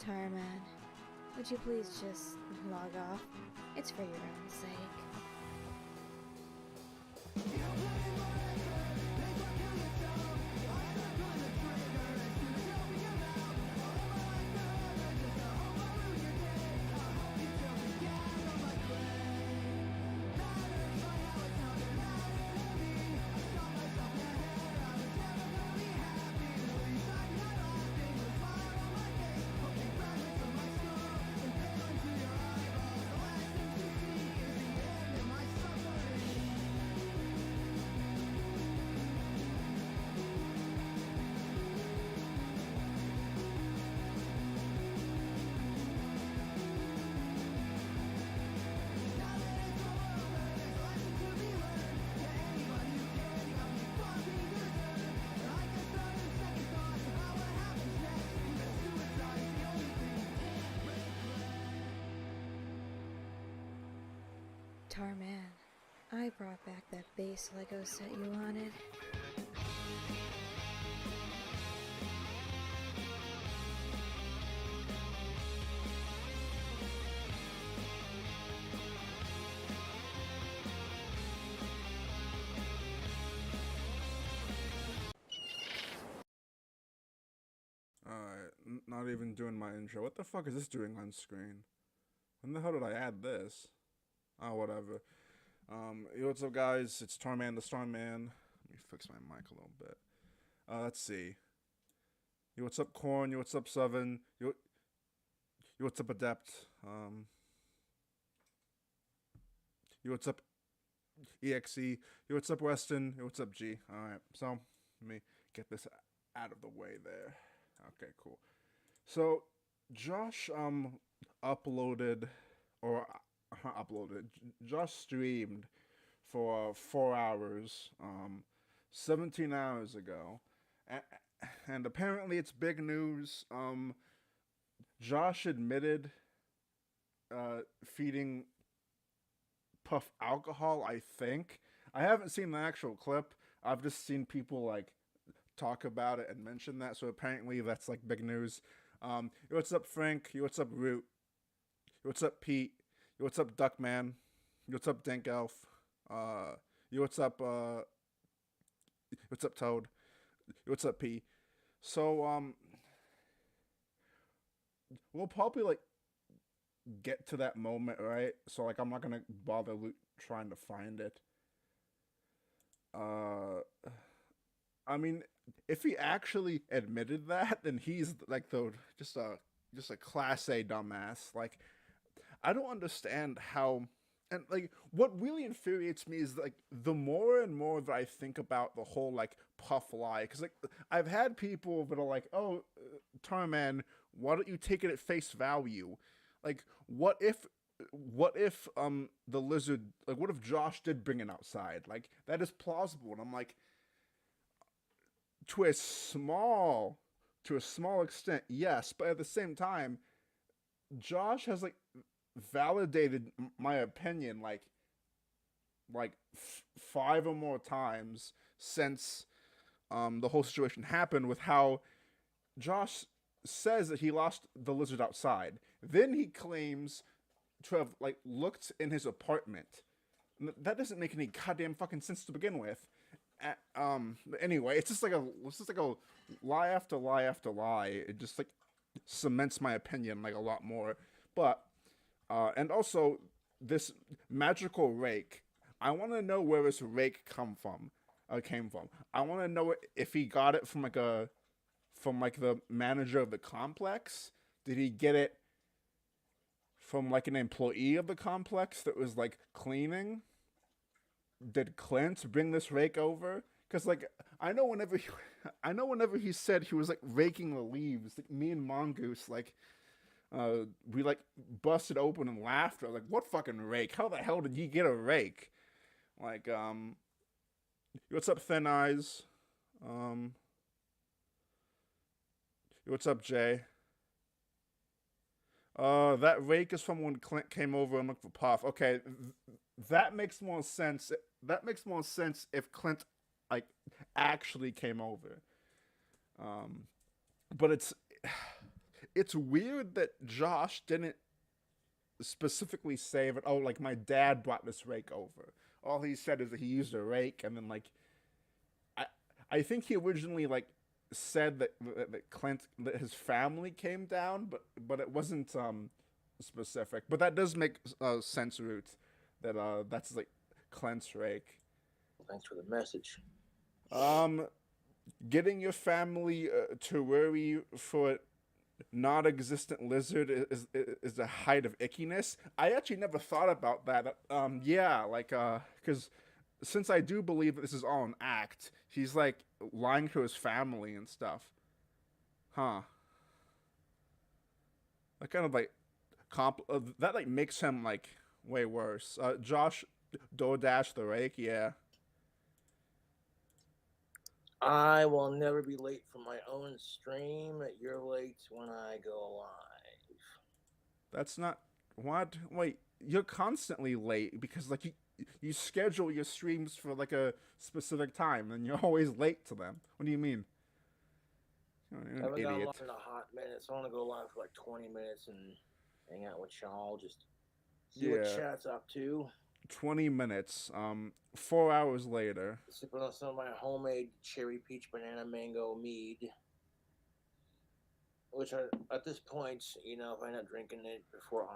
Tarman, would you please just log off? It's for your own sake. Tarman, I brought back that base Lego set you wanted. Alright, not even doing my intro. What the fuck is this doing on screen? When the hell did I add this? Oh, whatever. Yo, what's up, guys? It's Tarman the Starman. Let me fix my mic a little bit. Let's see. Yo, what's up, Corn? Yo, what's up, Seven? Yo, what's up, Adept? Yo, what's up, EXE? Yo, what's up, Weston? Yo, what's up, G? Alright, so, let me get this out of the way there. Okay, cool. So, Josh, uploaded, or uploaded. Just streamed for 4 hours, 17 hours ago, and apparently it's big news. Josh admitted feeding Puff alcohol. I think I haven't seen the actual clip. I've just seen people like talk about it and mention that. So apparently that's like big news. Yo, what's up, Frank? Yo, what's up, Root? Yo, what's up, Pete? Yo, what's up, Duckman? Yo, what's up, Dank Elf? Yo, what's up, Toad? Yo, what's up, P? So, we'll probably, like, get to that moment, right? So, like, I'm not gonna bother trying to find it. I mean, if he actually admitted that, then he's, like, just a class A dumbass. Like, I don't understand how, and like what really infuriates me is like the more and more that I think about the whole like Puff lie, because like I've had people that are like, oh, Tarman, why don't you take it at face value? Like, what if the lizard, like what if Josh did bring it outside? Like that is plausible, and I'm like, to a small extent, yes, but at the same time, Josh has like validated my opinion like 5 or more times since the whole situation happened, with how Josh says that he lost the lizard outside. Then he claims to have like looked in his apartment. That doesn't make any goddamn fucking sense to begin with. But anyway, it's just like a lie after lie after lie. It just like cements my opinion like a lot more. But and also, this magical rake. I want to know where this rake came from. I want to know if he got it from like the manager of the complex. Did he get it from like an employee of the complex that was like cleaning? Did Clint bring this rake over? Because like I know whenever he said he was like raking the leaves, like me and Mongoose we like busted open and laughed. I was like, what fucking rake? How the hell did you get a rake? Like, what's up, Thin Eyes? What's up, Jay? That rake is from when Clint came over and looked for Puff. Okay, that makes more sense. That makes more sense if Clint like actually came over. But it's weird that Josh didn't specifically say that. Oh, like my dad brought this rake over. All he said is that he used a rake, and then like I I think he originally like said that Clint that his family came down, but it wasn't specific. But that does make sense, Root. That that's like Clint's rake. Thanks for the message. Um, Getting your family to worry for non-existent lizard is the height of ickiness. I actually never thought about that. Yeah, like because since I do believe that this is all an act, he's like lying to his family and stuff. Huh? That kind of like that like makes him like way worse. Josh Dodash the rake, yeah. I will never be late for my own stream. You're late when I go live. That's not what. Wait, you're constantly late because like you schedule your streams for like a specific time and you're always late to them. What do you mean? You're I an haven't gone idiot. live in a hot minute, so I want to go live for like 20 minutes and hang out with y'all. Just see what Yeah. chat's up to. 20 minutes. 4 hours later. Sipping on some of my homemade cherry peach banana mango mead. Which at this point, you know, if I end up drinking it before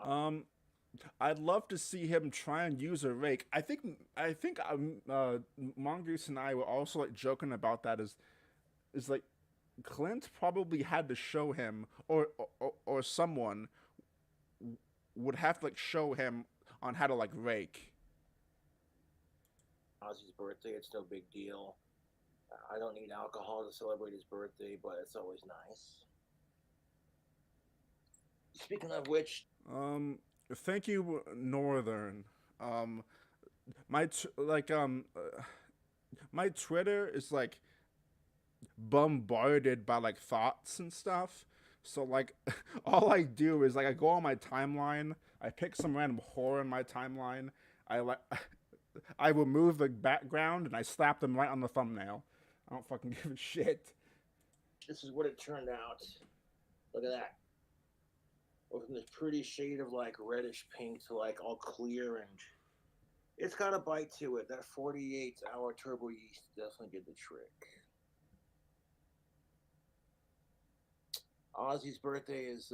I'd love to see him try and use a rake. I think Mongoose and I were also like joking about that. Is like Clint probably had to show him, or someone would have to like show him on how to like rake. Ozzy's birthday, it's no big deal. I don't need alcohol to celebrate his birthday, but it's always nice. Speaking of which, Thank you, Northern. My my Twitter is like bombarded by like thoughts and stuff. So like all I do is like I go on my timeline, I pick some random horror in my timeline, I like I remove the background and I slap them right on the thumbnail. I don't fucking give a shit. this is what it turned out. Look at that. Well, from this pretty shade of like reddish pink to like all clear, and it's got a bite to it. That 48-hour turbo yeast definitely did the trick. Ozzy's birthday is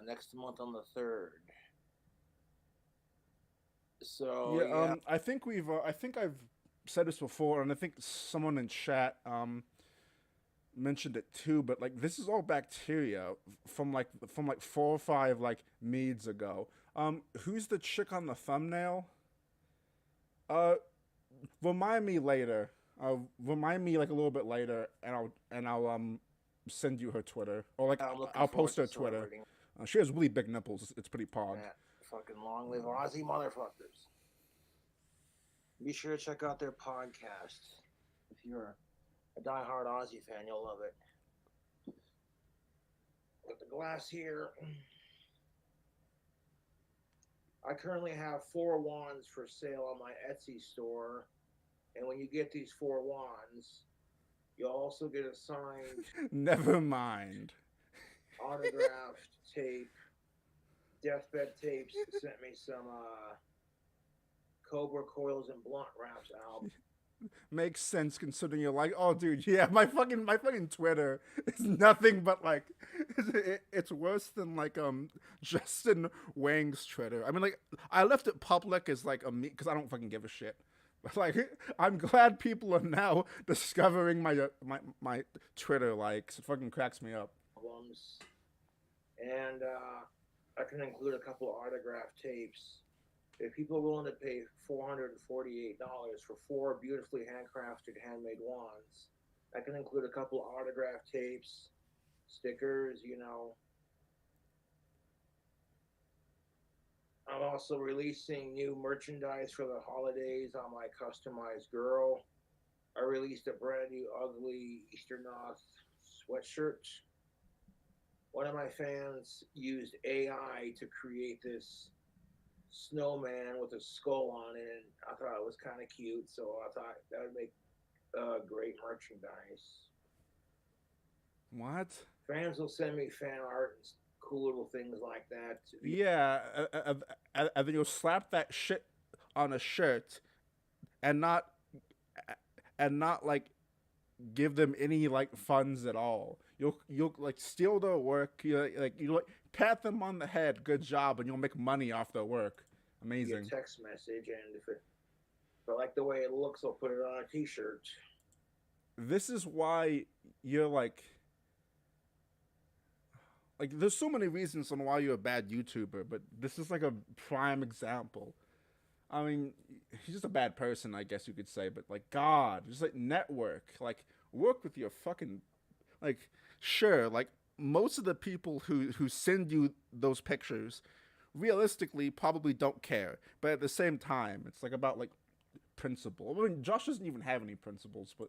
next month on the 3rd. So yeah. I think I think I've said this before, and I think someone in chat mentioned it too. But like, this is all bacteria from like 4 or 5 like meads ago. Who's the chick on the thumbnail? Remind me later. Remind me like a little bit later, and I'll send you her Twitter, or like I'll post her Twitter. She has really big nipples. It's pretty pog. Yeah. Fucking long live Aussie motherfuckers. Be sure to check out their podcast. If you're a diehard Aussie fan, you'll love it. Got the glass here. I currently have 4 wands for sale on my Etsy store. And when you get these 4 wands, you'll also get a signed Never mind. autographed tape. Deathbed Tapes sent me some Cobra Coils and Blunt Wraps album. Makes sense considering you're like, oh, dude, yeah, my fucking Twitter is nothing but like, it's worse than like Justin Wang's Twitter. I mean, like, I left it public as like a me because I don't fucking give a shit. But like, I'm glad people are now discovering my Twitter likes. It fucking cracks me up. Albums. And I can include a couple of autographed tapes. If people are willing to pay $448 for 4 beautifully handcrafted handmade wands, I can include a couple of autographed tapes, stickers, you know. I'm also releasing new merchandise for the holidays on my customized girl. I released a brand new ugly Easternoth sweatshirt. One of my fans used AI to create this snowman with a skull on it, and I thought it was kind of cute, so I thought that would make great merchandise. What? Fans will send me fan art cool little things like that. Yeah, and then you'll slap that shit on a shirt and not like give them any like funds at all. You'll like steal their work. You like pat them on the head, good job, and you'll make money off their work. Your Amazing. text message, and if I like the way it looks, I'll put it on a T-shirt. This is why you're like there's so many reasons on why you're a bad YouTuber, but this is like a prime example. I mean, he's just a bad person, I guess you could say, but like God, just like network, like work with your fucking like sure, like most of the people who send you those pictures realistically probably don't care, but at the same time, it's like about like principle. I mean, Josh doesn't even have any principles, but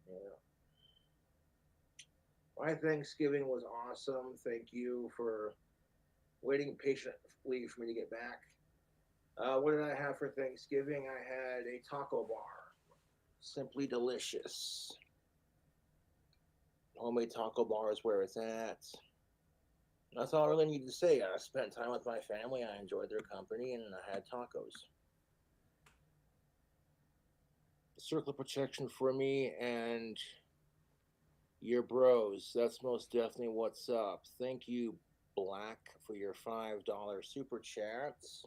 Yeah. My Thanksgiving was awesome. Thank you for waiting patiently for me to get back. What did I have for Thanksgiving? I had a taco bar. Simply delicious. Homemade taco bar is where it's at. That's all I really need to say. I spent time with my family. I enjoyed their company, and I had tacos. Circle of protection for me and your bros. That's most definitely what's up. Thank you, Black, for your $5 super chats.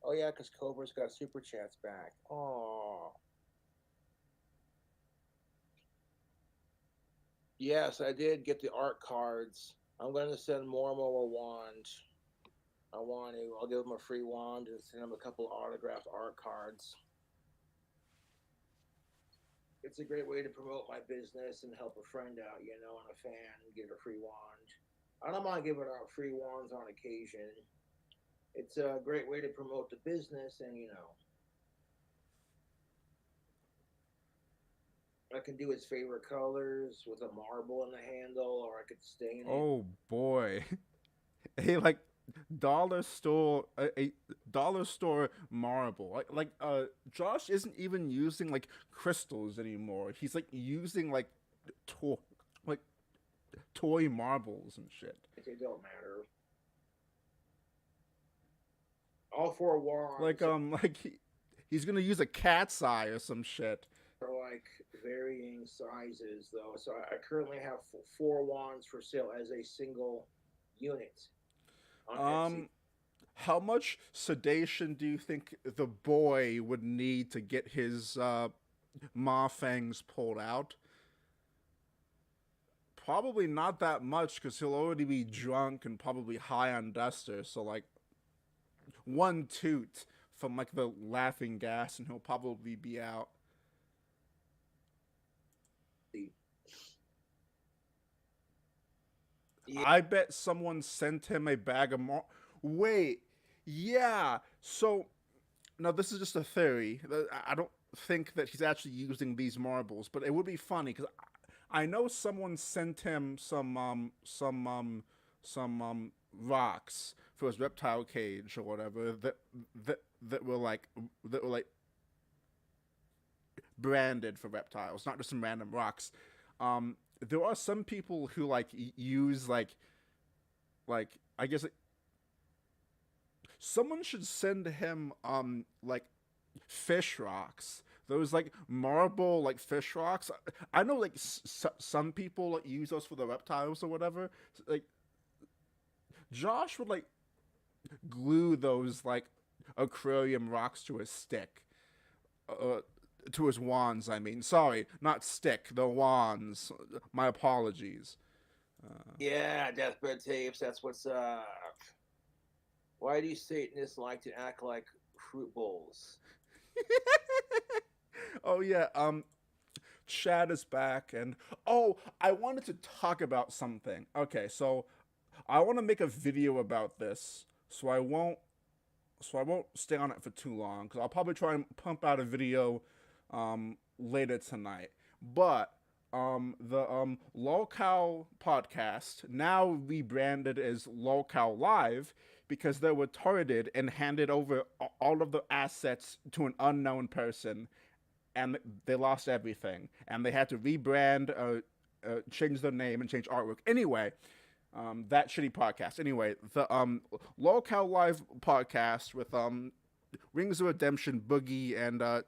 Oh yeah, because Cobra's got super chats back. Oh. Yes, I did get the art cards. I'm going to send Mormo a wand. I'll give him a free wand and send him a couple of autographed art cards. It's a great way to promote my business and help a friend out, and a fan, and get a free wand. I don't mind giving out free wands on occasion. It's a great way to promote the business, and I can do his favorite colors with a marble in the handle, or I could stain it. oh boy, a like a dollar store marble. Josh isn't even using like crystals anymore. He's like using like toy like toy marbles and shit. It don't matter. All four wands He's gonna use a cat's eye or some shit. are like varying sizes, though. So I currently have four wands for sale as a single unit on Etsy. How much sedation do you think the boy would need to get his ma fangs pulled out? Probably not that much, because he'll already be drunk and probably high on duster. So like one toot from like the laughing gas, and he'll probably be out. Yeah. I bet someone sent him a bag of Wait, yeah. So now this is just a theory. I don't think that he's actually using these marbles, but it would be funny because I know someone sent him some rocks for his reptile cage or whatever that were like branded for reptiles, not just some random rocks. There are some people who like use like I guess someone should send him like fish rocks. Those like marble like fish rocks. I know like some people like use those for the reptiles or whatever. Like Josh would like glue those like aquarium rocks to his stick. To his wands, I mean. Sorry, not stick, the wands. My apologies. Yeah, deathbed tapes. That's what's up. Why do Satanists like to act like fruit bowls? Oh yeah, Chad is back, and I wanted to talk about something. Okay, so I want to make a video about this, so I won't stay on it for too long, because I'll probably try and pump out a video later tonight. But the Lolcow podcast, now rebranded as Lolcow Live, because they were targeted and handed over all of the assets to an unknown person, and they lost everything, and they had to rebrand change their name and change artwork. Anyway, that shitty podcast. Anyway, the Lolcow Live podcast with Rings of Redemption, Boogie, and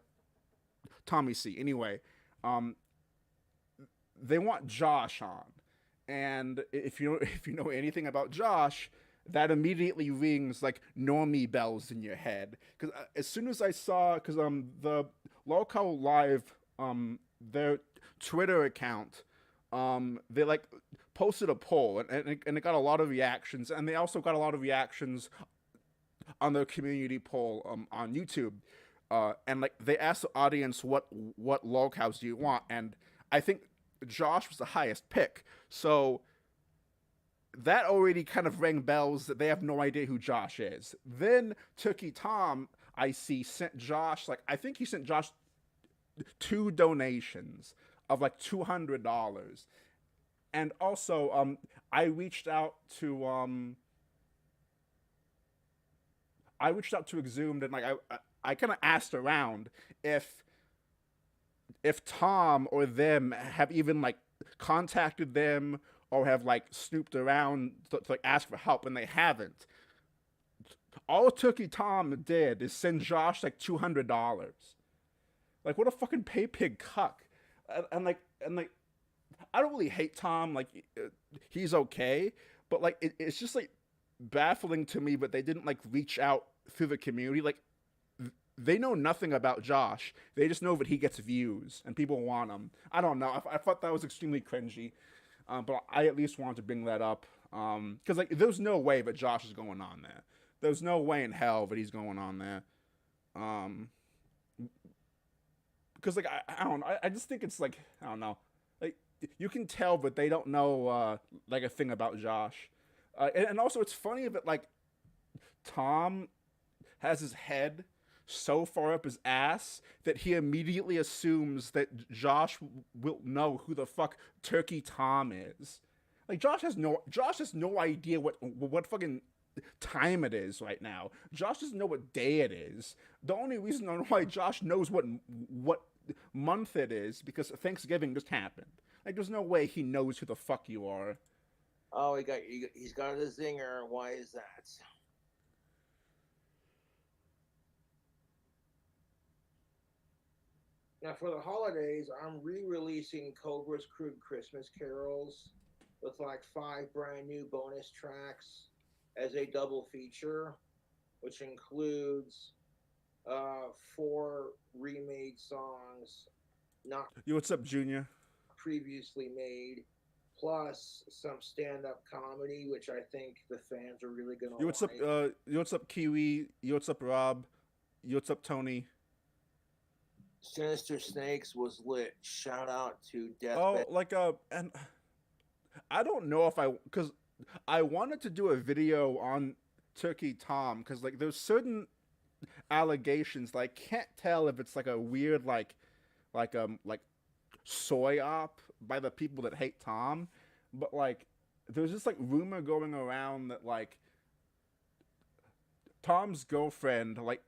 Tommy C. Anyway, they want Josh on, and if you know anything about Josh, that immediately rings like normie bells in your head. Because as soon as I saw, because the Lolcow Live their Twitter account, they like posted a poll, and it got a lot of reactions, and they also got a lot of reactions on their community poll on YouTube, and like they asked the audience what Lolcows do you want, and I think Josh was the highest pick, so that already kind of rang bells that they have no idea who Josh is. Then Turkey Tom, I see, sent Josh, like, I think he sent Josh 2 donations of like $200. And also, I reached out to Exhumed, and like I kind of asked around if Tom or them have even like contacted them or have like snooped around to like ask for help, and they haven't. All Turkey Tom did is send Josh like $200. Like, what a fucking pay pig cuck. And like I don't really hate Tom. Like, he's okay, but like it's just like baffling to me. But they didn't like reach out through the community. Like, they know nothing about Josh. They just know that he gets views and people want him. I don't know. I thought that was extremely cringy. But I at least wanted to bring that up. Because like there's no way that Josh is going on there. There's no way in hell that he's going on there. Because like I don't know. I just think it's like, I don't know. Like, you can tell that they don't know like a thing about Josh. And also it's funny that like Tom has his head so far up his ass that he immediately assumes that Josh will know who the fuck Turkey Tom is. Like, Josh has no idea what fucking time it is right now. Josh doesn't know what day it is. The only reason why Josh knows what month it is because Thanksgiving just happened. Like, there's no way he knows who the fuck you are. Oh, he's got a zinger. Why is that? Now, for the holidays, I'm re-releasing Cobra's Crude Christmas Carols with like 5 brand new bonus tracks as a double feature, which includes 4 remade songs, not Yo, what's up, Junior? previously made, plus some stand-up comedy, which I think the fans are really gonna Yo, what's like. up? Yo, what's up, Kiwi? Yo, what's up, Rob? Yo, what's up, Tony? Sinister Snakes was lit. Shout out to Death. Oh, like and I don't know if because I wanted to do a video on Turkey Tom because like there's certain allegations that I can't tell if it's like a weird like soy op by the people that hate Tom, but like there's this like rumor going around that like Tom's girlfriend like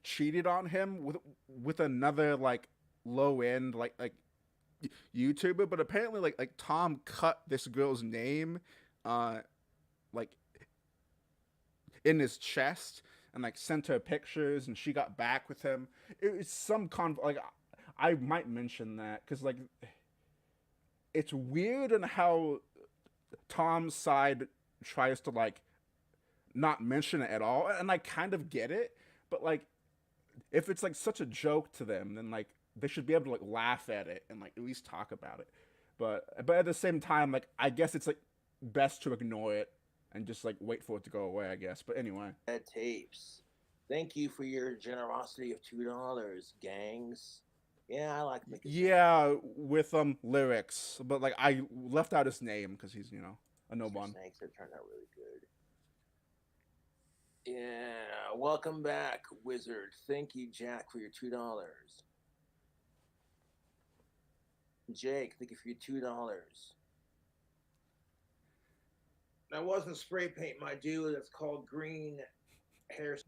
cheated on him with another like low end like YouTuber, but apparently like Tom cut this girl's name like in his chest and like sent her pictures, and she got back with him. It's some like I might mention that because like it's weird in how Tom's side tries to like not mention it at all, and I kind of get it, but like if it's like such a joke to them, then like they should be able to like laugh at it and like at least talk about it. But at the same time, like I guess it's like best to ignore it and just like wait for it to go away, I guess. But anyway. Tapes. Thank you for your generosity of $2, gangs. Yeah, I like making. Yeah, with lyrics, but like I left out his name because he's a no one. Snakes have turned out really good. Yeah, welcome back, Wizard. Thank you, Jack, for your $2. Jake, thank you for your $2. That wasn't spray paint, my dude. It's called green hairspray.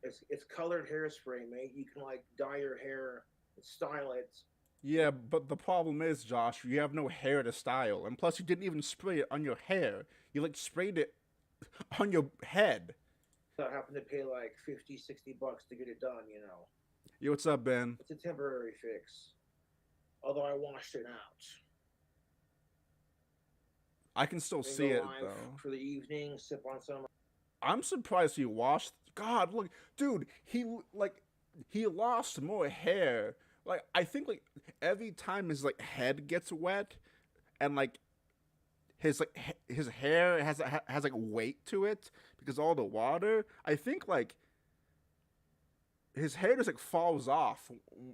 It's colored hairspray, mate. You can like dye your hair and style it Yeah, but the problem is, Josh, you have no hair to style, and plus you didn't even spray it on your hair. You like sprayed it on your head. So I happened to pay like 50, $60 to get it done, you know. Yo, what's up, Ben? It's a temporary fix. Although I washed it out. I can still Then see go it live though. for the evening, sip on some. I'm surprised he washed. God, look, dude, he lost more hair. Like I think like every time his like head gets wet, and like his hair has like weight to it because all the water. I think like his hair just like falls off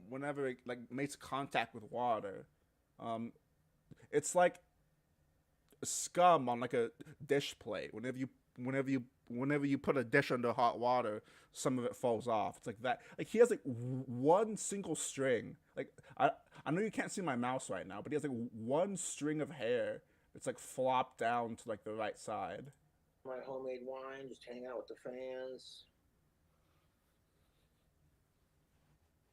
whenever it like makes contact with water. Um, it's like scum on like a dish plate. Whenever you put a dish under hot water, some of it falls off. It's like that. Like he has like one single string. Like I know you can't see my mouse right now, but he has like one string of hair. It's like flopped down to like the right side. My homemade wine, just hang out with the fans.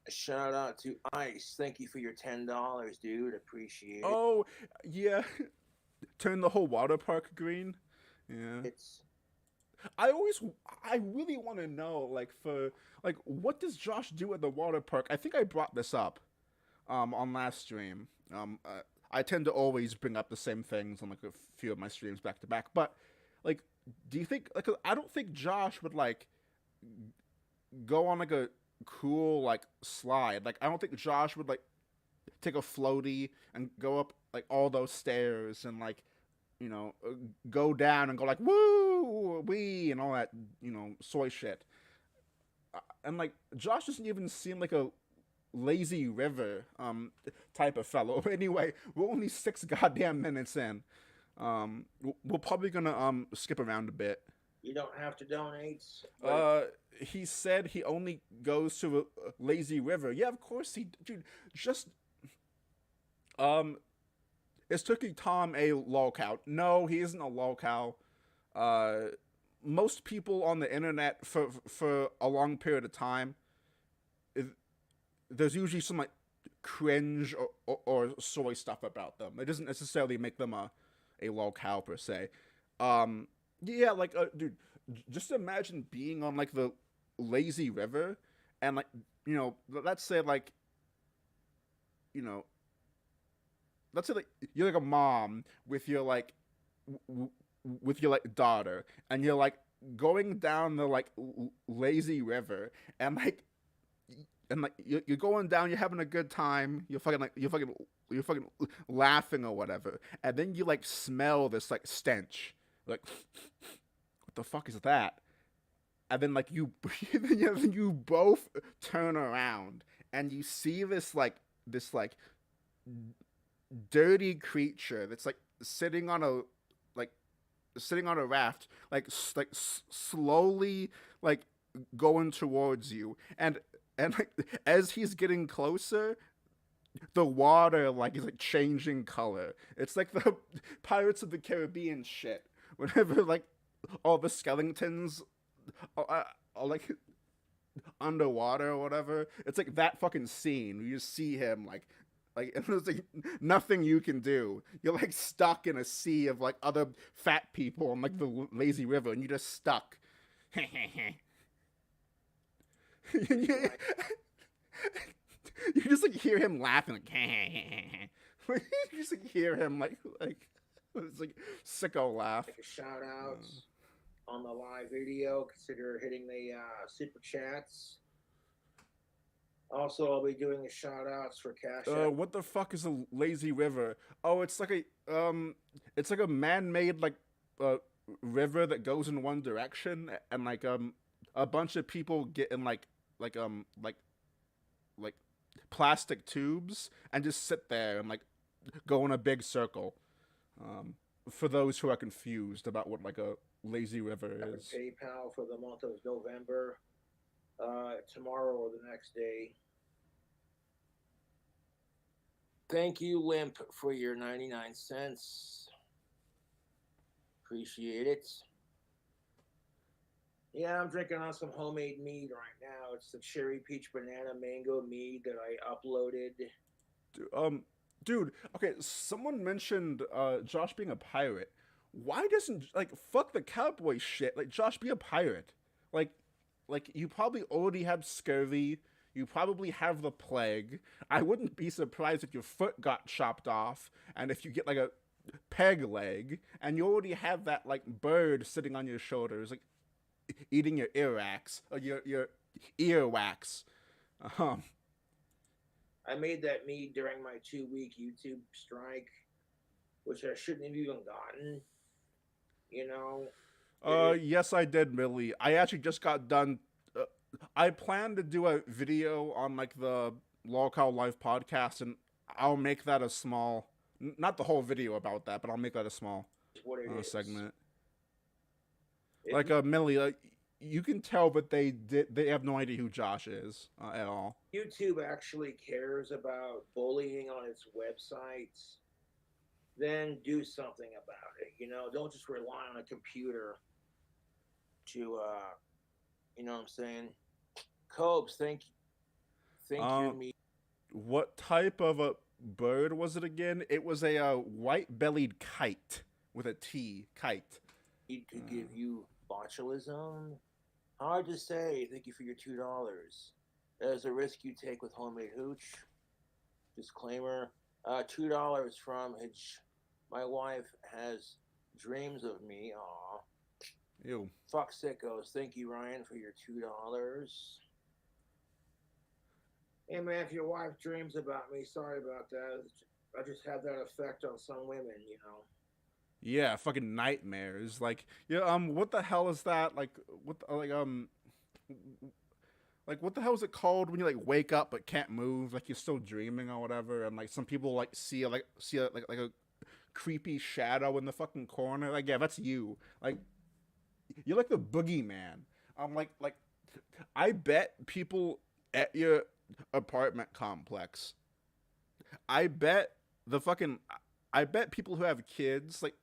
A shout out to Ice. Thank you for your $10, dude. Appreciate it. Oh yeah, turn the whole water park green. Yeah. It's I really want to know, like, for, like, what does Josh do at the water park? I think I brought this up, on last stream. I tend to always bring up the same things on, like, a few of my streams back to back. But, like, do you think, like, I don't think Josh would, like, go on, like, a cool, like, slide. Like, I don't think Josh would, like, take a floaty and go up, like, all those stairs and, like, go down and go like woo wee and all that, soy shit. And like Josh doesn't even seem like a lazy river type of fellow. Anyway, we're only 6 goddamn minutes in. We're probably gonna skip around a bit. You don't have to donate. He said he only goes to a lazy river. Yeah, of course he, dude. Just um is Turkey Tom a lolcow? No, he isn't a lolcow. Most people on the internet for a long period of time, there's usually some like cringe or soy stuff about them. It doesn't necessarily make them a lolcow per se. Yeah, like dude, just imagine being on like the lazy river and like let's say like you know let's say like you're like a mom with your like with your like daughter, and you're like going down the like lazy river, and like you're going down, you're having a good time, you're fucking laughing or whatever, and then you like smell this like stench, like what the fuck is that? And then like you both turn around and you see this dirty creature that's like like sitting on a raft, slowly like going towards you, and like as he's getting closer, the water like is like changing color. It's like the Pirates of the Caribbean shit. Whenever like all the skeletons are like underwater or whatever, it's like that fucking scene. You just see him like and there's like nothing you can do. You're like stuck in a sea of like other fat people on like the lazy river, and you're just stuck. you just like hear him laughing like you just like hear him like it's like sicko laugh. Make a shout out on the live video. Consider hitting the super chats. Also, I'll be doing the shout outs for Cash App. What the fuck is a lazy river? Oh, it's like a man-made like river that goes in one direction, and like a bunch of people get in like plastic tubes and just sit there and like go in a big circle. For those who are confused about what like a lazy river is. PayPal for the month of November. Tomorrow or the next day. Thank you, Limp, for your 99 cents. Appreciate it. Yeah, I'm drinking on some homemade mead right now. It's the cherry peach banana mango mead that I uploaded Dude, okay, someone mentioned Josh being a pirate. Why doesn't like fuck the cowboy shit? Like Josh, be a pirate. Like like you probably already have scurvy. You probably have the plague. I wouldn't be surprised if your foot got chopped off and if you get like a peg leg and you already have that like bird sitting on your shoulders like eating your earwax or your earwax. Um I made that mead during my 2 week YouTube strike, which I shouldn't have even gotten. You know, it Yes, I did, Millie. I actually just got done. Uh, I plan to do a video on like the Lolcow Live podcast, and I'll make that a small, not the whole video about that, but I'll make that a small is what it is. segment. If Like, Millie, you can tell that they have no idea who Josh is at all. YouTube actually cares about bullying on its websites, then do something about it. Don't just rely on a computer to, you know what I'm saying? Cobes, thank you, Um, me what type of a bird was it again? It was a white-bellied kite with a T, kite. to give you botulism. Hard to say. Thank you for your $2. There's a risk you take with homemade hooch. Disclaimer: $2 from Hitch. My wife has dreams of me. Aw. Ew. Fuck sickos. Thank you, Ryan, for your $2. Hey man, if your wife dreams about me, sorry about that. I just have that effect on some women. Yeah, fucking nightmares. Like, yeah, what the hell is that? Like what the hell is it called when you like wake up but can't move, like you're still dreaming or whatever, and like some people like see a creepy shadow in the fucking corner. Like, yeah, that's you. Like, you're like the boogeyman. Like, I bet people at your apartment complex. I bet the fucking. I bet people who have kids like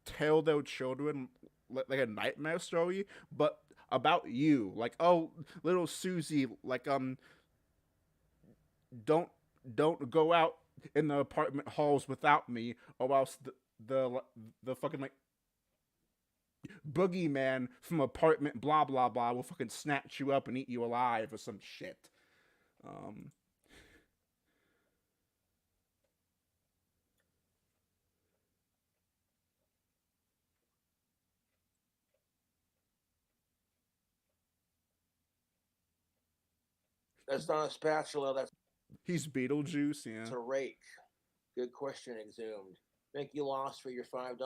tell their children like a nightmare story, but about you. Like, oh, little Susie, like don't don't go out in the apartment halls without me, or else the fucking like boogeyman from apartment blah blah blah will fucking snatch you up and eat you alive or some shit. Um, That's not a spatula. That's he's Beetlejuice, yeah. a rake. Good question, Exhumed. Thank you, Lost, for your $5.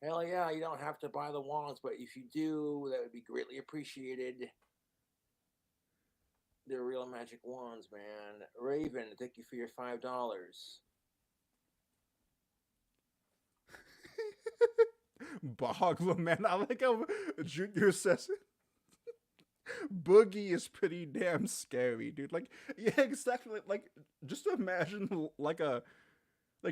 Hell yeah, you don't have to buy the wands, but if you do, that would be greatly appreciated. They're real magic wands, man. Raven, thank you for your $5. Bogla, man. I like how Junior says it. Boogie is pretty damn scary, dude. Like, yeah, exactly. Like, just imagine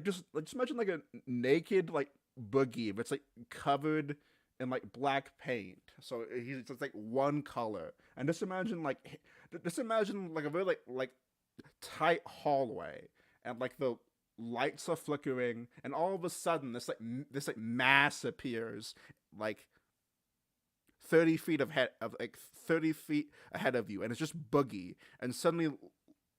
just imagine like a naked like boogie, but it's like covered in like black paint. So he's just like one color, and just imagine like a very like tight hallway, and like the lights are flickering, and all of a sudden this like mass appears, like 30 feet of like 30 feet ahead of you, and it's just Boogie, and suddenly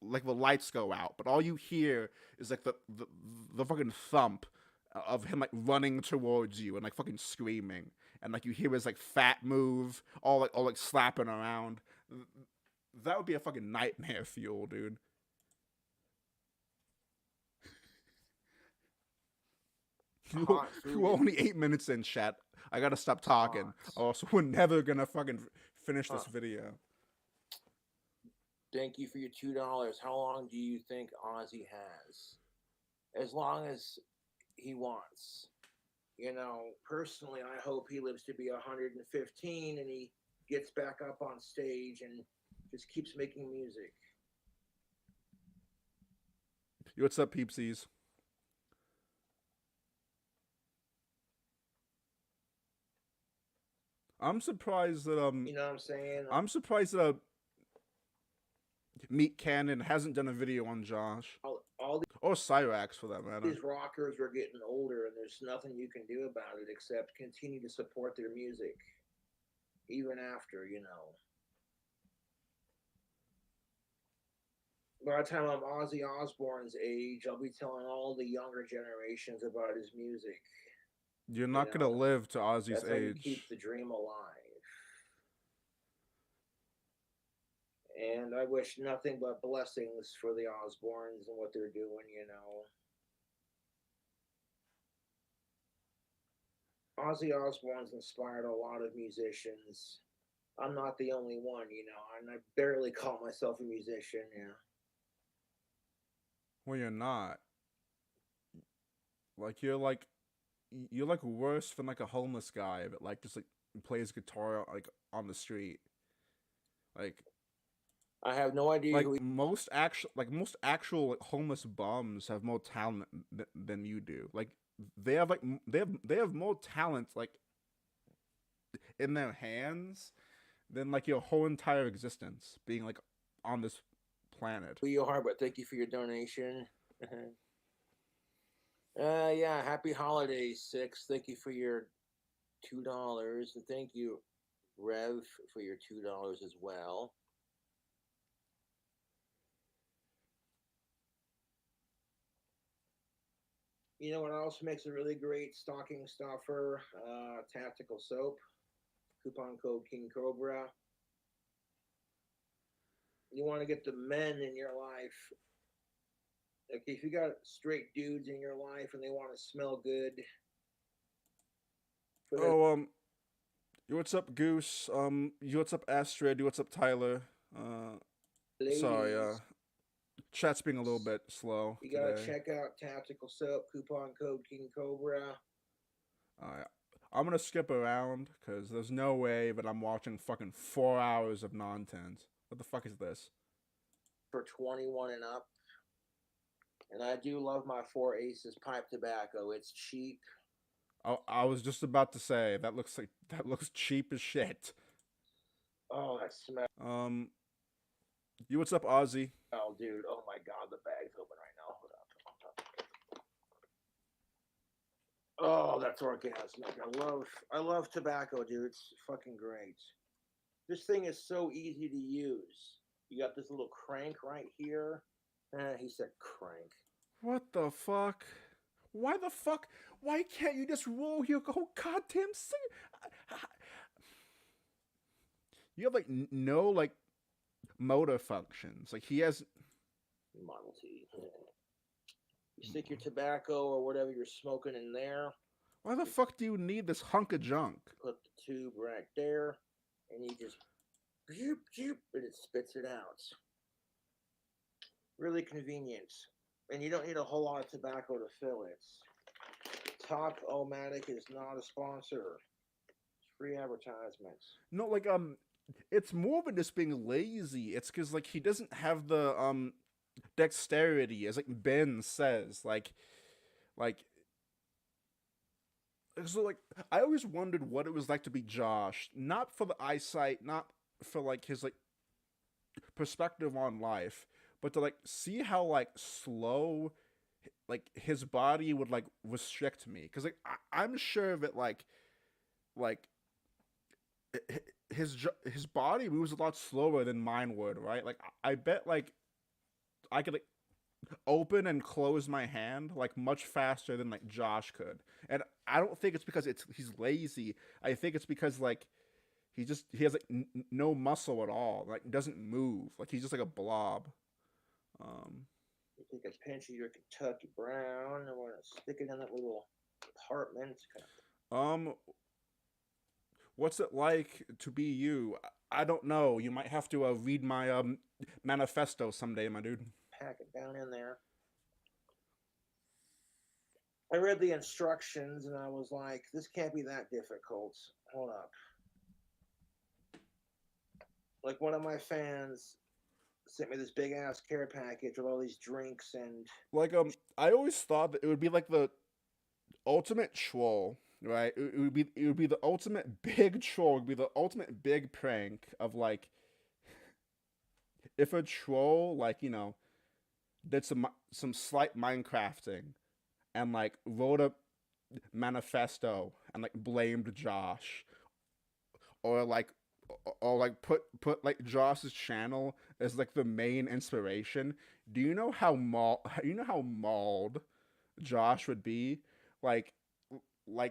like the lights go out, but all you hear is like the fucking thump of him like running towards you and like fucking screaming, and like you hear his like fat move all like slapping around. That would be a fucking nightmare fuel, dude. We're only 8 minutes in, chat. I gotta stop talking. Oh, so we're never gonna fucking finish this video. Thank you for your $2. How long do you think Ozzy has? As long as he wants. Personally, I hope he lives to be 115 and he gets back up on stage and just keeps making music. What's up, peepsies? I'm surprised that You know what I'm saying? I'm surprised that Meat Cannon hasn't done a video on Josh All or Cyrax for that matter. these rockers are getting older, and there's nothing you can do about it except continue to support their music, even after, you know. By the time I'm Ozzy Osbourne's age, I'll be telling all the younger generations about his music. You're not gonna live to Ozzy's That's how you age. keep the dream alive. And I wish nothing but blessings for the Osbournes and what they're doing, you know. Ozzy Osbourne's inspired a lot of musicians. I'm not the only one, you know, and I barely call myself a musician, yeah. Well, you're not. Like you're like worse than like a homeless guy that like just like plays guitar like on the street. Like I have no idea like who he most actual like, homeless bums have more talent than you do. Like they have like they have more talent like in their hands than like your whole entire existence being like on this planet. you are, but thank you for your donation. Yeah, happy holidays, Six. Thank you for your $2. And thank you, Rev, for your $2 as well. You know what else makes a really great stocking stuffer? Tactical soap. Coupon code King Cobra. You want to get the men in your life. Like if you got straight dudes in your life and they want to smell good. Oh, what's up, Goose? What's up, Astrid? What's up, Tyler? Ladies, Sorry, chat's being a little bit slow you today. gotta check out Tactical Soap, coupon code King Cobra. Alright, I'm gonna skip around because there's no way that I'm watching fucking 4 hours of nonsense. What the fuck is this? For 21 and up. And I do love my Four Aces pipe tobacco. It's cheap. I was just about to say that looks cheap as shit. Oh, that smells. You what's up, Ozzy? Oh, dude. Oh my God, the bag's open right now. Hold up. Oh, that's orgasmic. I love tobacco, dude. It's fucking great. This thing is so easy to use. You got this little crank right here. He said crank. What the fuck? Why the fuck? Why can't you just roll your whole goddamn thing? You have like no like motor functions. Like he has Model T. You stick your tobacco or whatever you're smoking in there. Why the fuck do you need this hunk of junk? Put the tube right there, and you just and it spits it out. Really convenient. And you don't need a whole lot of tobacco to fill it. Top O-Matic is not a sponsor. It's free advertisements. No, like it's more than just being lazy. It's because like he doesn't have the dexterity, as like Ben says. Like so like I always wondered what it was like to be Josh, not for the eyesight, not for like his like perspective on life, but to like see how like slow like his body would like restrict me, because like I'm sure that like his body moves a lot slower than mine would, right? Like I bet like I could like open and close my hand like much faster than like Josh could. And I don't think it's because he's lazy. I think it's because like he has like no muscle at all. Like doesn't move. Like he's just like a blob. You take a pinch of your Kentucky Brown and want to stick it in that little compartment. What's it like to be you? I don't know. You might have to read my manifesto someday, my dude. Pack it down in there. I read the instructions and I was like, this can't be that difficult. Hold up. Like one of my fans sent me this big ass care package with all these drinks and like I always thought that it would be like the ultimate troll right? It would be the ultimate big troll. It would be the ultimate big prank of like if a troll like did some slight Minecrafting and like wrote a manifesto and like blamed Josh or like put like Josh's channel as like the main inspiration. Do you know how mauled Josh would be? Like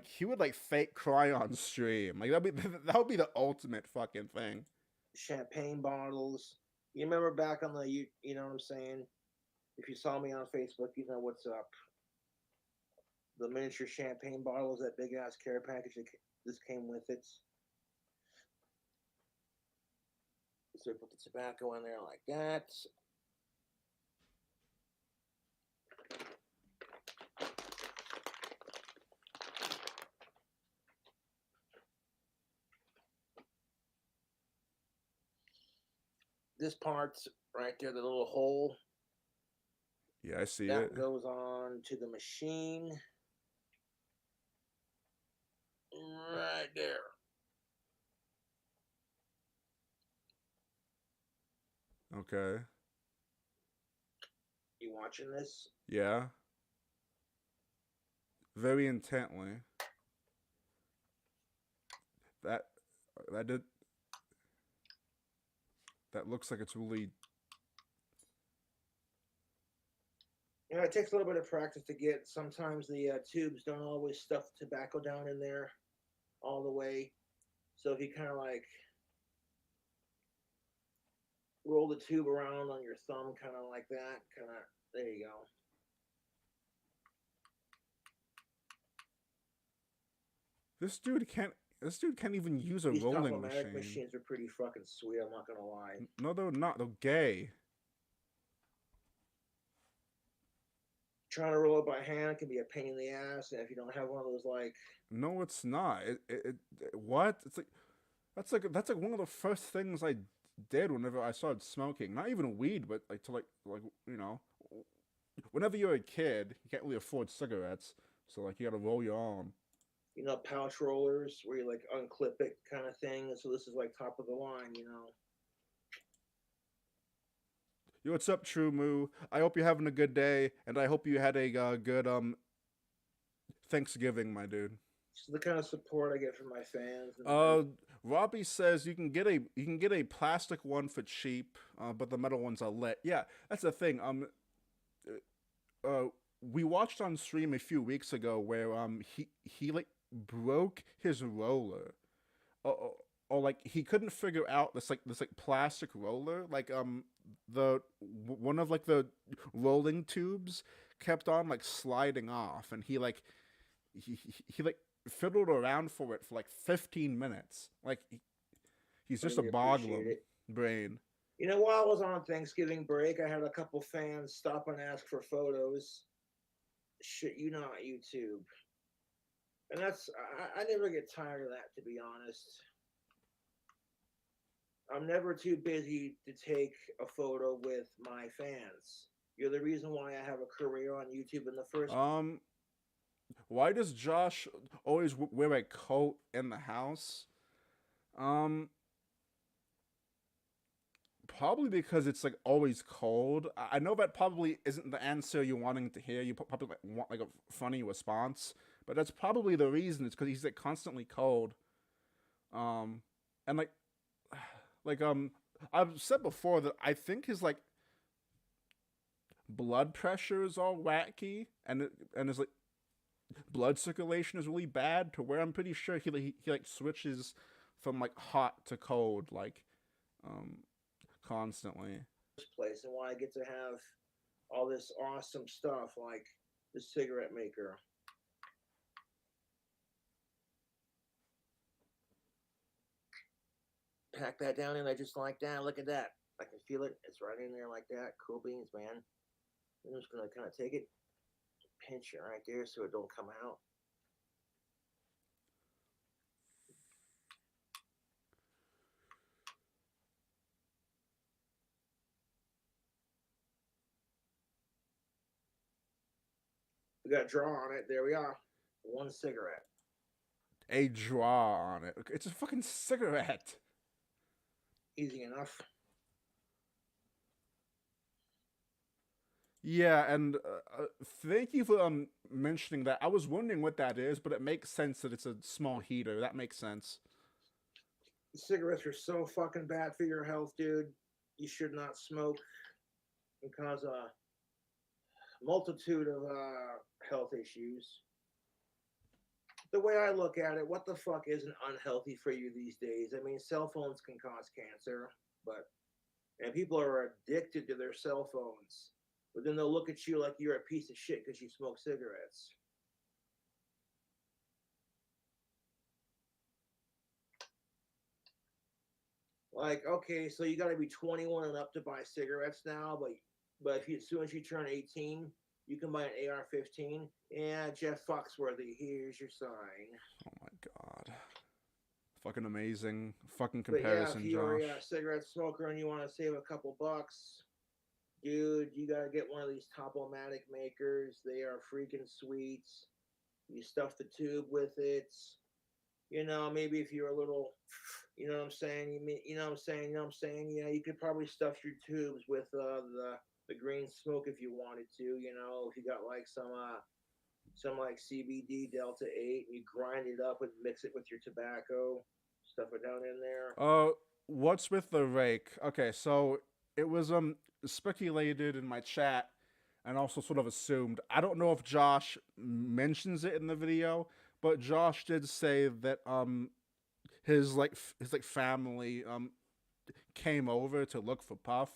he would like fake cry on stream. Like that would be the ultimate fucking thing. Champagne bottles. You remember back on the you know what I'm saying? If you saw me on Facebook, you know what's up. The miniature champagne bottles, that big ass care package that this came with it. So we put the tobacco in there like that. This part's right there, the little hole. Yeah, I see that it. goes on to the machine. Right there. Okay. You watching this? Yeah. Very intently. That that did that looks like it's really. You know, it takes a little bit of practice to get. Sometimes the tubes don't always stuff tobacco down in there all the way. So if you kind of like roll the tube around on your thumb, kind of like that, kind of, there you go. This dude can't. This dude can't even use a These rolling Top-O-Matic machine. machines are pretty fucking sweet. I'm not gonna lie. No, they're not. They're gay. Trying to roll it by hand can be a pain in the ass, and if you don't have one of those like No, it's not. What? It's like that's like one of the first things I did whenever I started smoking. Not even weed, but like to like whenever you're a kid, you can't really afford cigarettes, so like you gotta roll your own. pouch rollers where you like unclip it kind of thing. So this is like top of the line. Yo, what's up, True Moo? I hope you're having a good day, and I hope you had a good Thanksgiving, my dude. This is the kind of support I get from my fans. Robbie says you can get a plastic one for cheap, but the metal ones are lit. Yeah, that's the thing. We watched on stream a few weeks ago where he like broke his roller, or like he couldn't figure out this plastic roller, like the one of like the rolling tubes kept on like sliding off, and he like fiddled around for it for like 15 minutes. Like he's just a Really appreciate boglum it. brain. While I was on Thanksgiving break, I had a couple fans stop and ask for photos. Shit, not YouTube. And I never get tired of that, to be honest. I'm never too busy to take a photo with my fans. You're the reason why I have a career on YouTube in the first. Why does Josh always wear a coat in the house? Um, Probably because it's like always cold. I know that probably isn't the answer you're wanting to hear. You probably like, want like a funny response, but that's probably the reason. It's because he's like constantly cold. And like I've said before that I think his like blood pressure is all wacky, and his like blood circulation is really bad to where I'm pretty sure he like switches from like hot to cold like um constantly. Place and why I get to have all this awesome stuff like the cigarette maker. Pack that down in there just like that. Look at that. I can feel it. It's right in there like that. Cool beans, man. I'm just gonna kind of take it, pinch it right there so it don't come out. We got a draw on it. There we are. One cigarette. a draw on it. It's a fucking cigarette. Easy enough. Yeah, and thank you for mentioning that. I was wondering what that is, but it makes sense that it's a small heater. That makes sense. Cigarettes are so fucking bad for your health, dude. You should not smoke. It can cause a multitude of health issues. The way I look at it, what the fuck isn't unhealthy for you these days? I mean, cell phones can cause cancer, and people are addicted to their cell phones. But then they'll look at you like you're a piece of shit because you smoke cigarettes. Like, okay, so you got to be 21 and up to buy cigarettes now, but if you, as soon as you turn 18, you can buy an AR-15. Yeah, Jeff Foxworthy, here's your sign. Oh my god. Fucking amazing. Fucking But yeah, comparison, if you're Josh. a cigarette smoker and you want to save a couple bucks, dude, you gotta get one of these Top-O-Matic makers. They are freaking sweet. You stuff the tube with it. You know, maybe if you're a little, you know what I'm saying? You know what I'm saying? You know what I'm saying? Yeah, you could probably stuff your tubes with the green smoke if you wanted to. You know, if you got like some like CBD Delta 8, and you grind it up and mix it with your tobacco, stuff it down in there. What's with the rake? Okay, so it was speculated in my chat and also sort of assumed. I don't know if Josh mentions it in the video, but Josh did say that his family came over to look for Puff.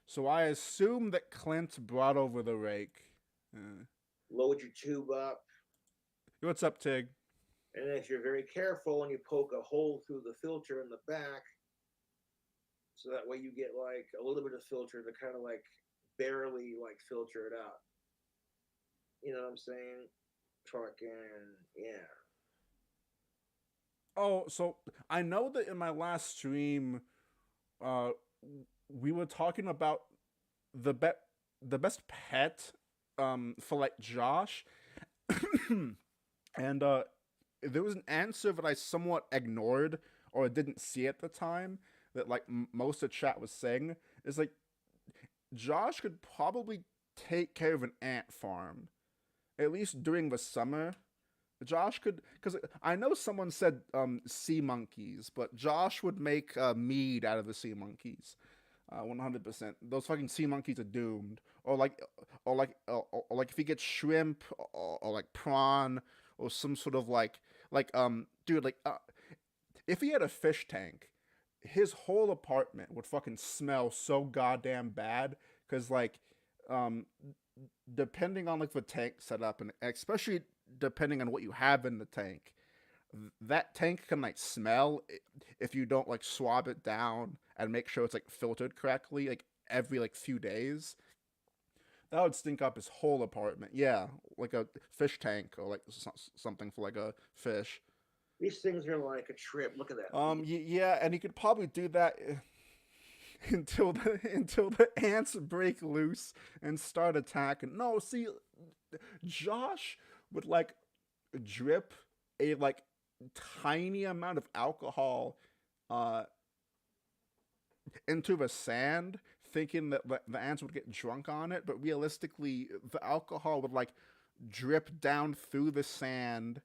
So I assume that Clint brought over the rake. Load your tube up. What's up, Tig? And if you're very careful and you poke a hole through the filter in the back, so that way you get like a little bit of filter to kind of like barely like filter it out. You know what I'm saying? Fucking yeah. Oh, so I know that in my last stream, we were talking about the best pet for like Josh, and there was an answer that I somewhat ignored or didn't see at the time that like most of the chat was saying is like Josh could probably take care of an ant farm, at least during the summer. Josh could, because I know someone said sea monkeys, but Josh would make mead out of the sea monkeys. 100%. Those fucking sea monkeys are doomed. Or like if he gets shrimp or like prawn or some sort of dude, if he had a fish tank, his whole apartment would fucking smell so goddamn bad. Cause depending on like the tank setup and especially depending on what you have in the tank, that tank can like smell if you don't like swab it down and make sure it's like filtered correctly like every like few days. That would stink up his whole apartment. Yeah, like a fish tank or like something for like a fish. These things are like a trip. Look at that. Yeah, and he could probably do that until the ants break loose and start attacking. No, see, Josh would like drip a like tiny amount of alcohol into the sand, thinking that the ants would get drunk on it, but realistically the alcohol would like drip down through the sand,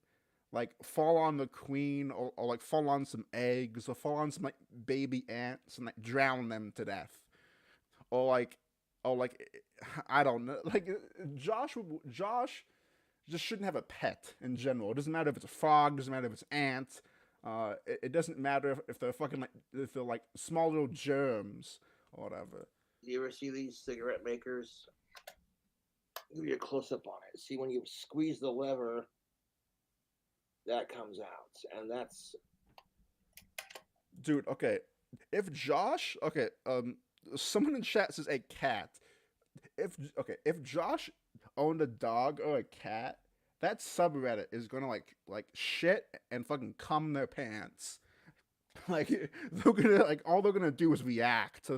like fall on the queen or like fall on some eggs or fall on some like baby ants and like drown them to death. Or like I don't know, like Josh just shouldn't have a pet in general. It doesn't matter if it's a frog, it doesn't matter if it's ants. It doesn't matter if they're fucking like if they're like small little germs or whatever. Do you ever see these cigarette makers? Give you a close up on it. See, when you squeeze the lever, that comes out, and that's Dude, okay. If Josh, okay, someone in chat says a cat. If Josh owned a dog or a cat, that subreddit is gonna like shit and fucking cum their pants. Like they're gonna like all they're gonna do is react.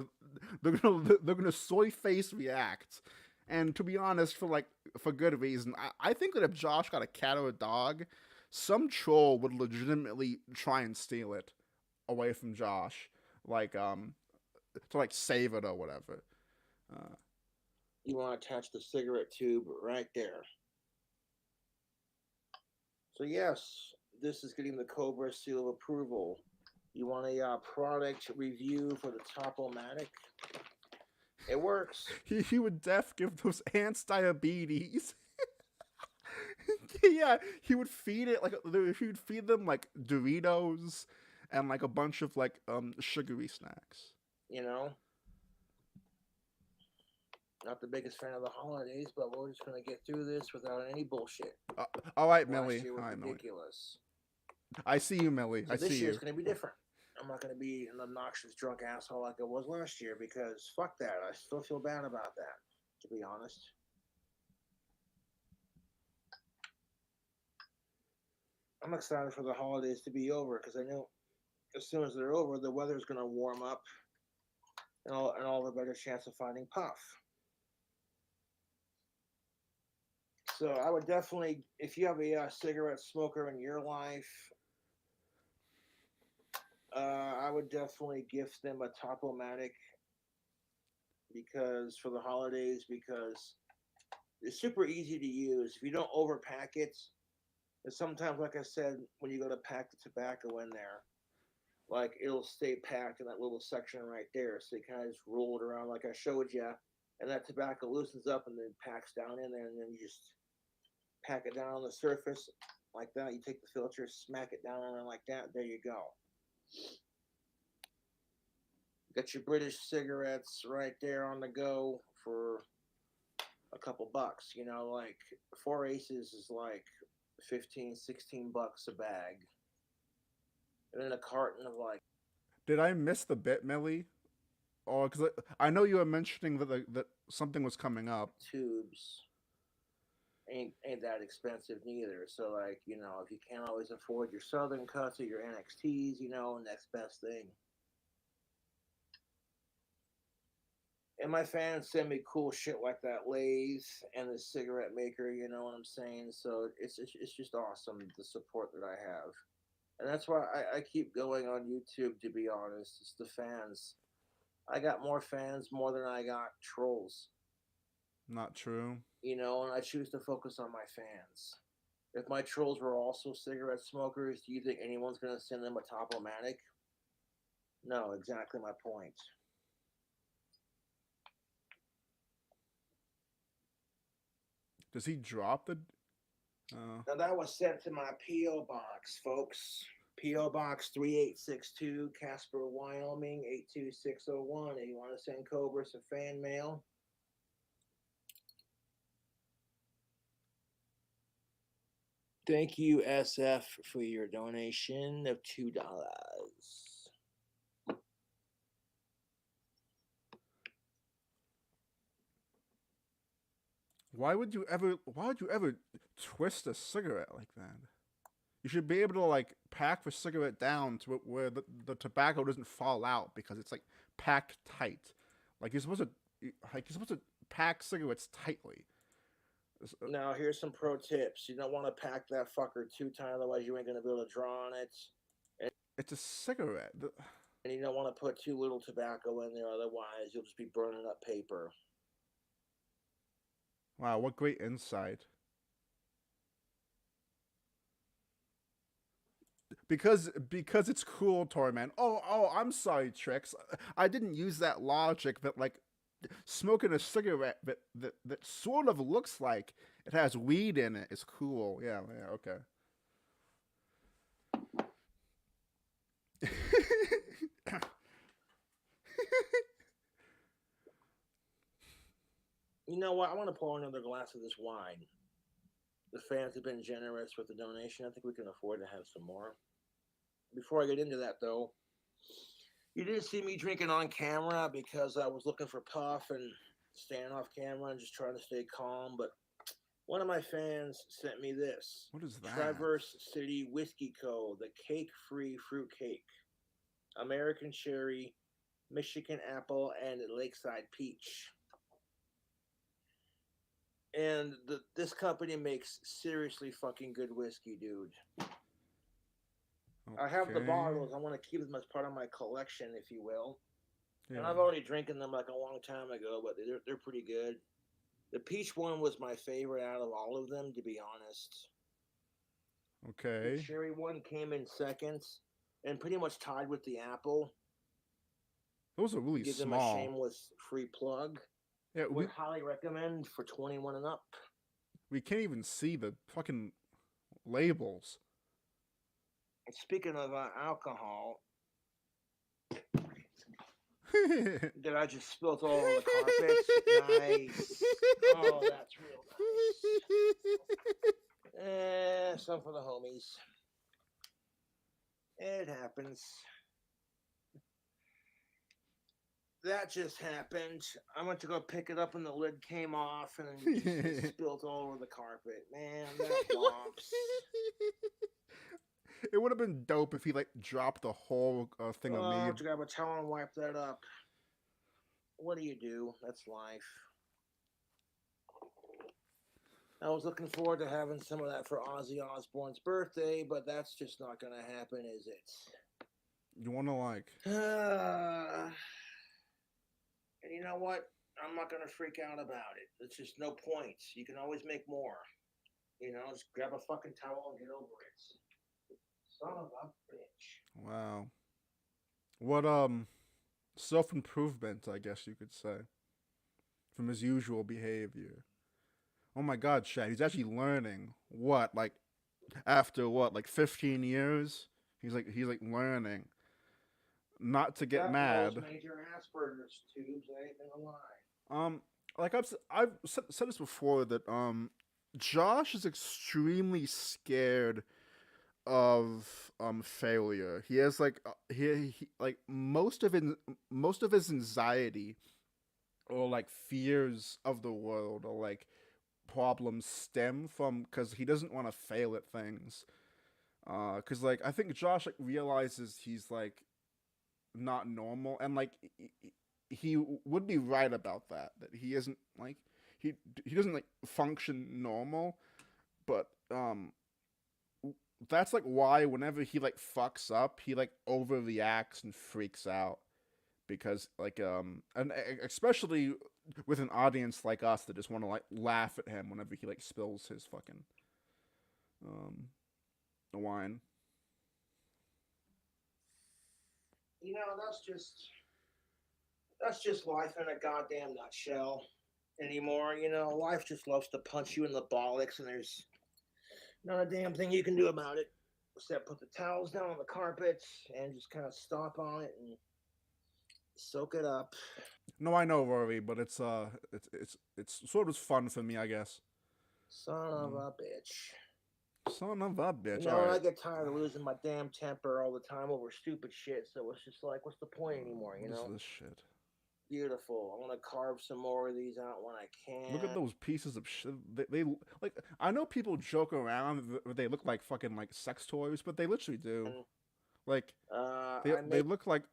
They're gonna soy face react. And to be honest, for good reason. I think that if Josh got a cat or a dog, some troll would legitimately try and steal it away from Josh, like to like save it or whatever. Uh, You want to attach the cigarette tube right there. So yes, this is getting the Cobra seal of approval. You want a product review for the Top-O-Matic? It works. he would give those ants diabetes. Yeah, he would feed it like he would feed them like Doritos and like a bunch of like sugary snacks. You know, not the biggest fan of the holidays, but we're just gonna get through this without any bullshit. All right, Last Millie. year was All right, ridiculous. Millie. I see you, Millie. So I this see year's you. gonna be different. I'm not gonna be an obnoxious drunk asshole like I was last year because fuck that. I still feel bad about that, to be honest. I'm excited for the holidays to be over because I know as soon as they're over, the weather's gonna warm up and I'll have a better chance of finding Puff. So I would definitely, if you have a cigarette smoker in your life, I would definitely gift them a Top-O-Matic because for the holidays, because it's super easy to use. If you don't overpack it, and sometimes, like I said, when you go to pack the tobacco in there, like it'll stay packed in that little section right there. So you kind of just roll it around like I showed you, and that tobacco loosens up and then packs down in there, and then you just pack it down on the surface like that. You take the filter, smack it down on it like that. There you go. Got your British cigarettes right there on the go for a couple bucks. You know, like 4 Aces is like 15, 16 bucks a bag. And then a carton of like. Did I miss the bit, Millie? Oh, because I know you were mentioning that something was coming up. Tubes ain't that expensive neither. So like, you know, if you can't always afford your Southern cuts or your NXTs, you know, next best thing. And my fans send me cool shit like that lathe and the cigarette maker, you know what I'm saying? So it's just awesome the support that I have. And that's why I keep going on YouTube, to be honest. It's the fans. I got more fans more than I got trolls. Not true. You know, and I choose to focus on my fans. If my trolls were also cigarette smokers, do you think anyone's going to send them a Top-O-Matic? No, exactly my point. Does he drop the? Now that was sent to my P.O. box, folks. P.O. Box 3862, Casper, Wyoming 82601. If you want to send Cobra some fan mail. Thank you, SF, for your donation of $2. Why would you ever? Why would you ever twist a cigarette like that? You should be able to like pack the cigarette down to where the tobacco doesn't fall out because it's like packed tight. Like you're supposed to pack cigarettes tightly. Now, here's some pro tips. You don't want to pack that fucker too tight, otherwise you ain't going to be able to draw on it. It's a cigarette. And you don't want to put too little tobacco in there, otherwise you'll just be burning up paper. Wow, what great insight. Because it's cool, Torment. Oh, I'm sorry, Trix. I didn't use that logic that like smoking a cigarette that sort of looks like it has weed in it is cool. Yeah, okay. You know what? I want to pour another glass of this wine. The fans have been generous with the donation. I think we can afford to have some more. Before I get into that, though, you didn't see me drinking on camera because I was looking for Puff and staying off camera and just trying to stay calm. But one of my fans sent me this. What is that? Traverse City Whiskey Co., the cake-free fruit cake. American cherry, Michigan apple, and Lakeside peach. And this company makes seriously fucking good whiskey, dude. I have the Okay. bottles. I want to keep them as part of my collection, if you will. And Yeah. I've already drinking them like a long time ago, but they're pretty good. The peach one was my favorite out of all of them, to be honest. The Okay. cherry one came in second, and pretty much tied with the apple. Those are To really give them a small. shameless free plug, Yeah, would highly recommend for 21 and up. we can't even see the fucking labels. And speaking of alcohol, that I just spilled all over the carpet. Nice. Oh, that's real nice. Some for the homies. It happens. That just happened. I went to go pick it up and the lid came off and it spilled all over the carpet. Man, that whomps. It would have been dope if he like dropped the whole thing of Oh, mead. to grab a towel and wipe that up. What do? That's life. I was looking forward to having some of that for Ozzy Osbourne's birthday, but that's just not going to happen, is it? You want to like? And you know what? I'm not going to freak out about it. It's just no point. You can always make more. Just grab a fucking towel and get over it. Son of a bitch. Wow. What self-improvement, I guess you could say, from his usual behavior. Oh my God, Chad, he's actually learning. What, like, after what, like 15 years? He's like learning not to get Got mad. those major Asperger's tubes, I ain't gonna lie. Like I've said this before that Josh is extremely scared of failure. He has like he like most of his anxiety or like fears of the world or like problems stem from because he doesn't want to fail at things. Because like I think Josh like realizes he's like not normal and like he would be right about that he isn't like he doesn't like function normal, but that's like why whenever he like fucks up he like overreacts and freaks out because like and especially with an audience like us that just want to like laugh at him whenever he like spills his fucking um wine. That's just life in a goddamn nutshell anymore. Life just loves to punch you in the bollocks, and there's not a damn thing you can do about it except put the towels down on the carpet and just kind of stomp on it and soak it up. No, I know, Rory, but it's sort of fun for me, I guess. Son of Mm. a bitch. Son of a bitch. I get tired of losing my damn temper all the time over stupid shit, so it's just like, what's the point anymore, What is this shit? Beautiful. I want to carve some more of these out when I can. Look at those pieces of shit. They like. I know people joke around that they look like fucking like sex toys, but they literally do. Like they look like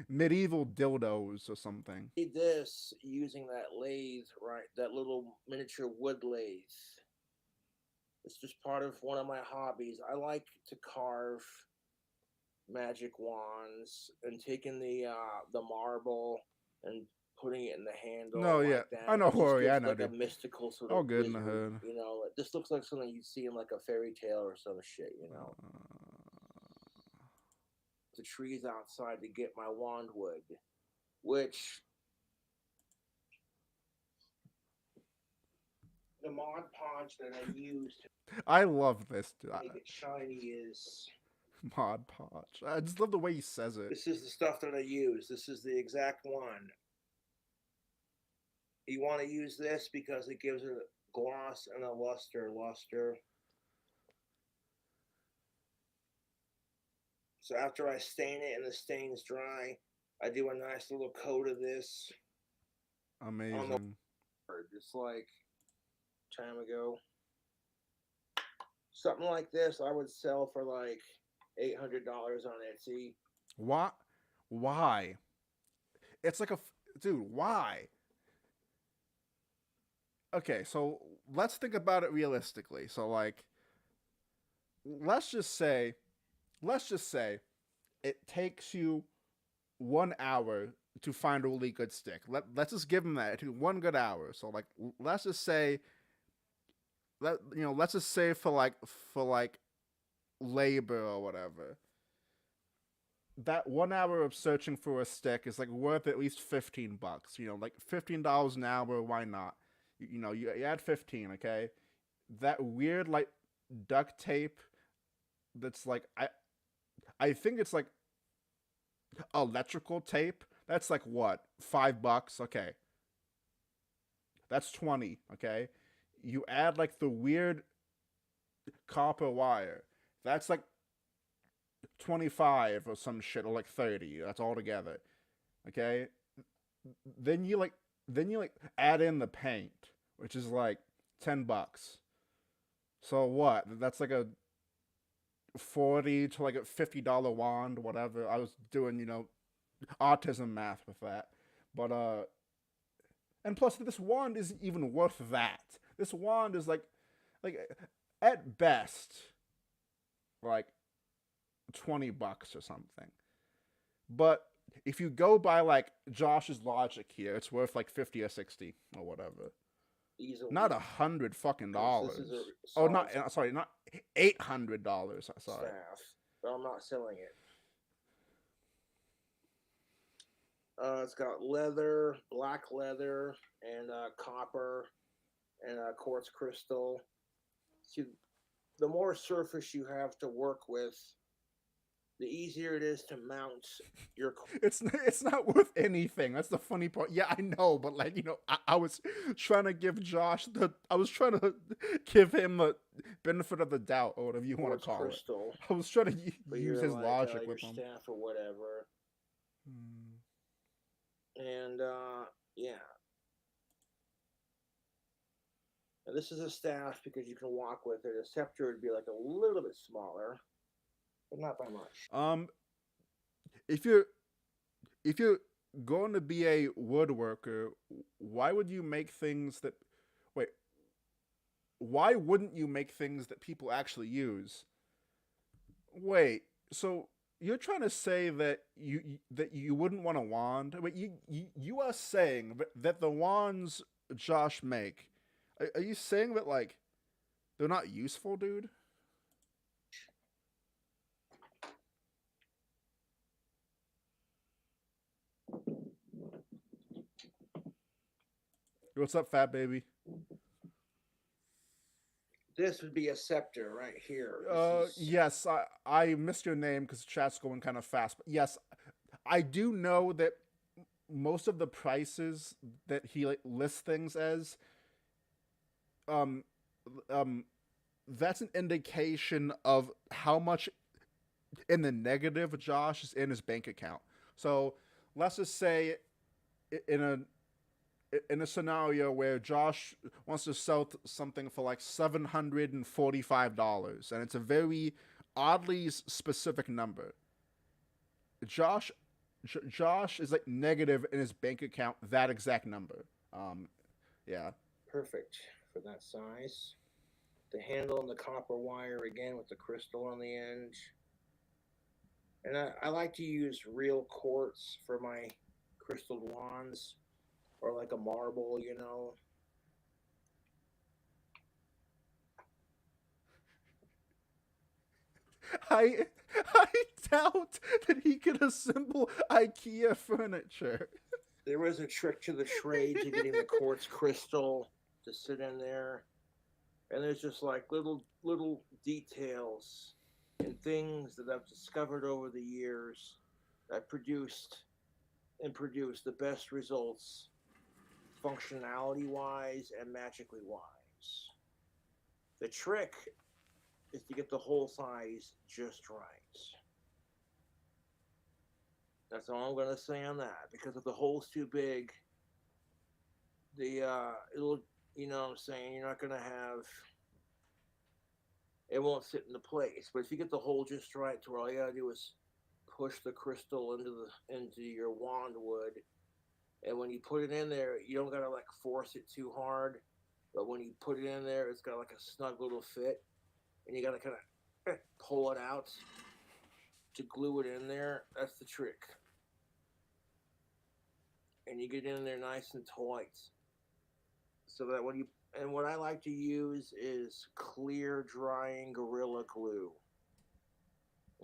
medieval dildos or something. Made this using that lathe, right? That little miniature wood lathe. It's just part of one of my hobbies. I like to carve magic wands and taking the marble and putting it in the handle. No, like yeah, that. I know, Rory. I know, like dude. a mystical sort All of good in the wizard, hood. It just looks like something you'd see in like a fairy tale or some shit. The trees outside to get my wand wood, which the Mod Podge that I used I love this, dude. to make it shiny is Mod Podge. I just love the way he says it. This is the stuff that I use. This is the exact one. You want to use this because it gives it a gloss and a luster. So after I stain it and the stain's dry, I do a nice little coat of this. Amazing. Just like time ago. Something like this I would sell for like $800 on Etsy. What? Why? It's like dude. Why? okay, so let's think about it realistically. So like, let's just say, let's just say, it takes you 1 hour to find a really good stick. Let's just give him that. It took 1 good hour. So like, let's just say, let's just say for like labor or whatever, that 1 hour of searching for a stick is like worth at least $15. Like $15 an hour. Why not? You add 15. Okay, that weird like duct tape. That's like I think it's like electrical tape. That's like what, $5? Okay, that's 20. Okay, you add like the weird copper wire. That's like 25 or some shit, or like 30. That's all together. Okay, then you like add in the paint, which is like $10. So what? That's like a 40 to like a $50 wand, whatever. I was doing autism math with that, but and plus this wand isn't even worth that. This wand is like at best like $20 or something. But if you go by like Josh's logic here, it's worth like 50 or 60 or whatever. Easily. Not $100 This is a Oh, solid sorry, not $800. Sorry. staff, but I'm not selling it. It's got leather, black leather, and copper, and quartz crystal. See, the more surface you have to work with, the easier it is to mount your. It's not worth anything. That's the funny part. Yeah, I know, but like I was trying to give Josh I was trying to give him the benefit of the doubt, or whatever you want to call crystal. it. I was trying to But use his logic your with him. staff or whatever. And yeah. Now, this is a staff because you can walk with it. A scepter would be like a little bit smaller, but not by much. If you're going to be a woodworker, why would you make things that wait? Why wouldn't you make things that people actually use? Wait, so you're trying to say that you wouldn't want a wand? Wait, you are saying that the wands Josh make, are you saying that like they're not useful, dude? What's up, fat baby? This would be a scepter right here. Yes, I missed your name because chat's going kind of fast. But yes, I do know that most of the prices that he like lists things as, um, that's an indication of how much in the negative Josh is in his bank account. So let's just say in a scenario where Josh wants to sell something for like $745, and it's a very oddly specific number. Josh is like negative in his bank account that exact number. Yeah. Perfect for that size. The handle and the copper wire again with the crystal on the end. And I like to use real quartz for my crystal wands, or like a marble, I doubt that he can assemble IKEA furniture. There was a trick to the trade to getting the quartz crystal to sit in there. And there's just like little details and things that I've discovered over the years that produce the best results functionality wise and magically wise. The trick is to get the hole size just right. That's all I'm gonna say on that, because if the hole's too big, it'll, what I'm saying, you're not gonna have, it won't sit into place. But if you get the hole just right, to where all you gotta do is push the crystal into your wand wood, and when you put it in there, you don't gotta like force it too hard. but when you put it in there, it's got like a snug little fit, and you gotta kind of pull it out to glue it in there. That's the trick. And you get in there nice and tight, so that when you and what I like to use is clear drying Gorilla Glue.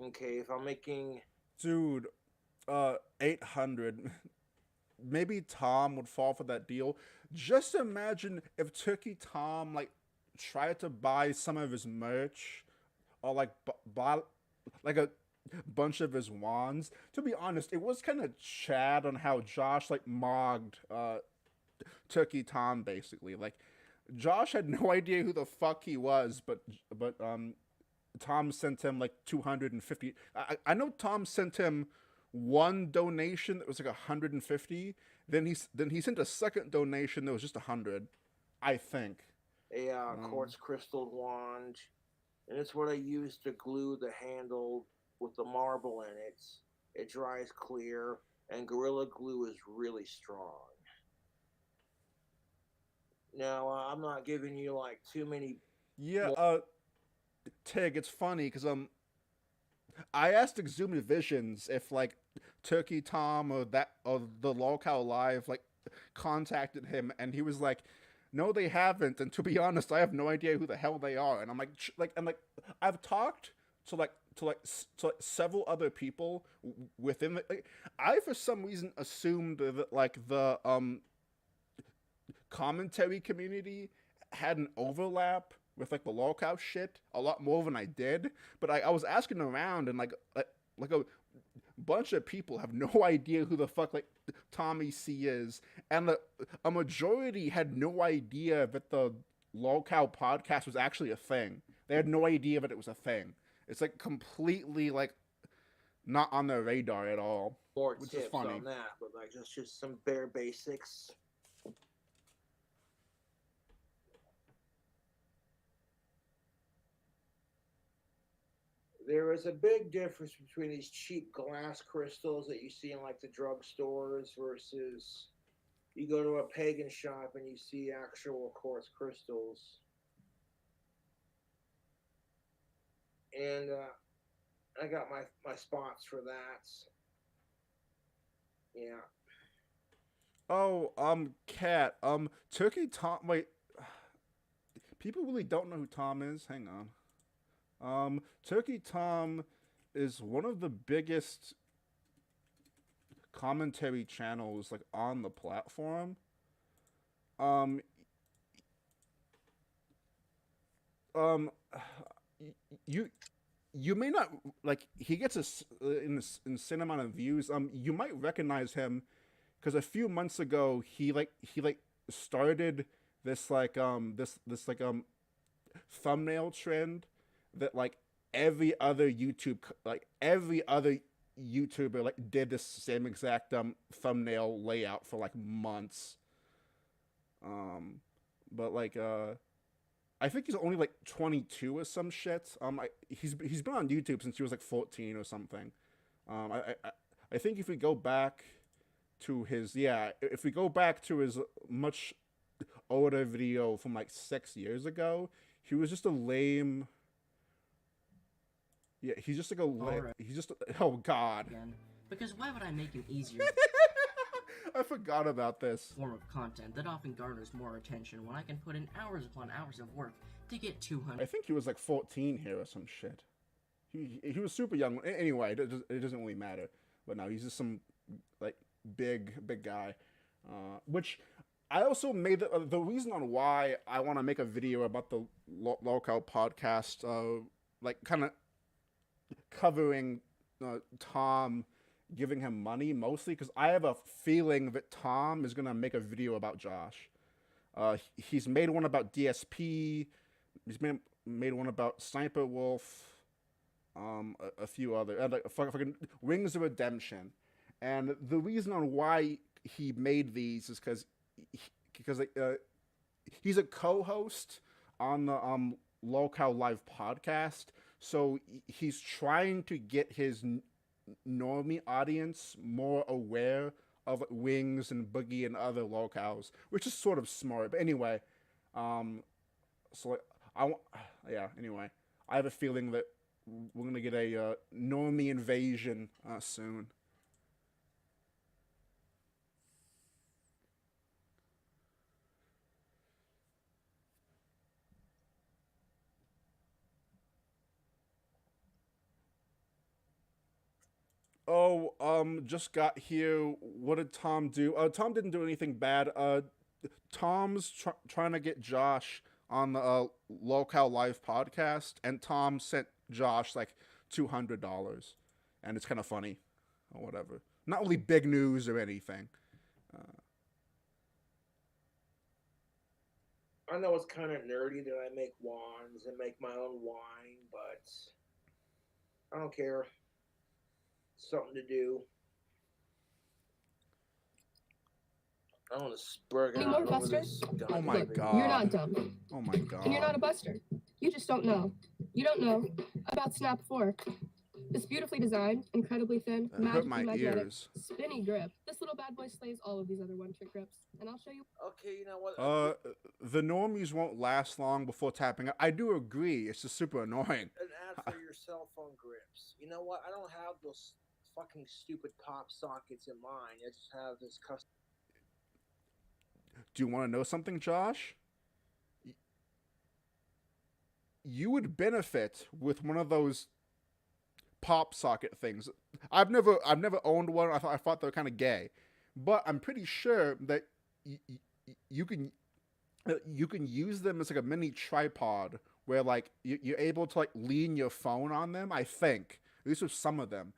Okay, if I'm making Dude, 800. Maybe Tom would fall for that deal. Just imagine if Turkey Tom like tried to buy some of his merch, or like buy like a bunch of his wands. To be honest, it was kind of Chad on how Josh like mogged Turkey Tom basically. Like Josh had no idea who the fuck he was, but Tom sent him like 250. I know Tom sent him one donation that was like 150. Then he sent a second donation that was just 100, I think. a quartz crystal wand, and it's what I use to glue the handle with the marble in it. It dries clear, and Gorilla Glue is really strong. Now, I'm not giving you like too many. Yeah, Tig, it's funny because I asked Exhumed Visions if like Turkey Tom or the Lolcow Live like contacted him, and he was like, "No, they haven't." And to be honest, I have no idea who the hell they are. And I'm like, I've talked to several other people within the. Like, I for some reason assumed that like the commentary community had an overlap with like the Lolcow shit a lot more than I did. But I was asking around, and like a bunch of people have no idea who the fuck like Tommy C is, and a majority had no idea that the Lolcow podcast was actually a thing. They had no idea that it was a thing. It's like completely like not on their radar at all, More which tips is funny. on that, but like just some bare basics. There is a big difference between these cheap glass crystals that you see in like the drugstores versus you go to a pagan shop and you see actual quartz crystals. And I got my spots for that. Yeah. Oh, Cat, Turkey Tom. Wait, people really don't know who Tom is. Hang on. Turkey Tom is one of the biggest commentary channels like on the platform. Um, um, you you may not like he gets an insane amount of views. You might recognize him because a few months ago he started this thumbnail trend that like every other YouTuber like did this same exact thumbnail layout for like months. Um, but I think he's only like 22 or some shit. He's been on YouTube since he was like 14 or something. I think if we go back to if we go back to his much older video from like 6 years ago, he was just a lame. Yeah, he's just like a. Alright. He's just. Oh God. Again, because why would I make an easier I forgot about this. form of content that often garners more attention when I can put in hours upon hours of work to get 200 I think he was like 14 here or some shit. He was super young. Anyway, it doesn't really matter. But no, he's just some like big guy. Which I also made the reason on why I want to make a video about the Lolcow podcast, like kind of covering Tom giving him money mostly because I have a feeling that Tom is gonna make a video about Josh. He's made one about DSP. He's made one about Sniper Wolf. A few other like fucking Wings of Redemption, and the reason on why he made these is because he's a co-host on the Lolcow Live podcast, so he's trying to get his normie audience more aware of Wings and Boogie and other Lolcows, which is sort of smart. But anyway, So like, yeah. Anyway, I have a feeling that we're gonna get a normie invasion soon. Oh, just got here. What did Tom do? Tom didn't do anything bad. Tom's trying to get Josh on the Locale Live podcast, and Tom sent Josh like $200, and it's kind of funny, or whatever. Not really big news or anything. I know it's kind of nerdy that I make wands and make my own wine, but I don't care. Something to do. I want to spurg Any out more over Buster? this. Oh my Look, god. you're not dumb. Oh my god. And you're not a buster. You just don't know. You don't know about Snap 4. This beautifully designed, incredibly thin, That hurt my magnetic, ears. spinny grip. This little bad boy slays all of these other one-trick grips. And I'll show you. Okay, you know what? The normies won't last long before tapping out. I do agree. It's just super annoying. An ad for your cell phone grips. You know what? I don't have those fucking stupid pop sockets in mine. I just have this custom. Do you want to know something, Josh? You would benefit with one of those pop socket things. I've never owned one. I thought they were kind of gay, but I'm pretty sure that you can use them as like a mini tripod where like you're able to like lean your phone on them. I think at least with some of them.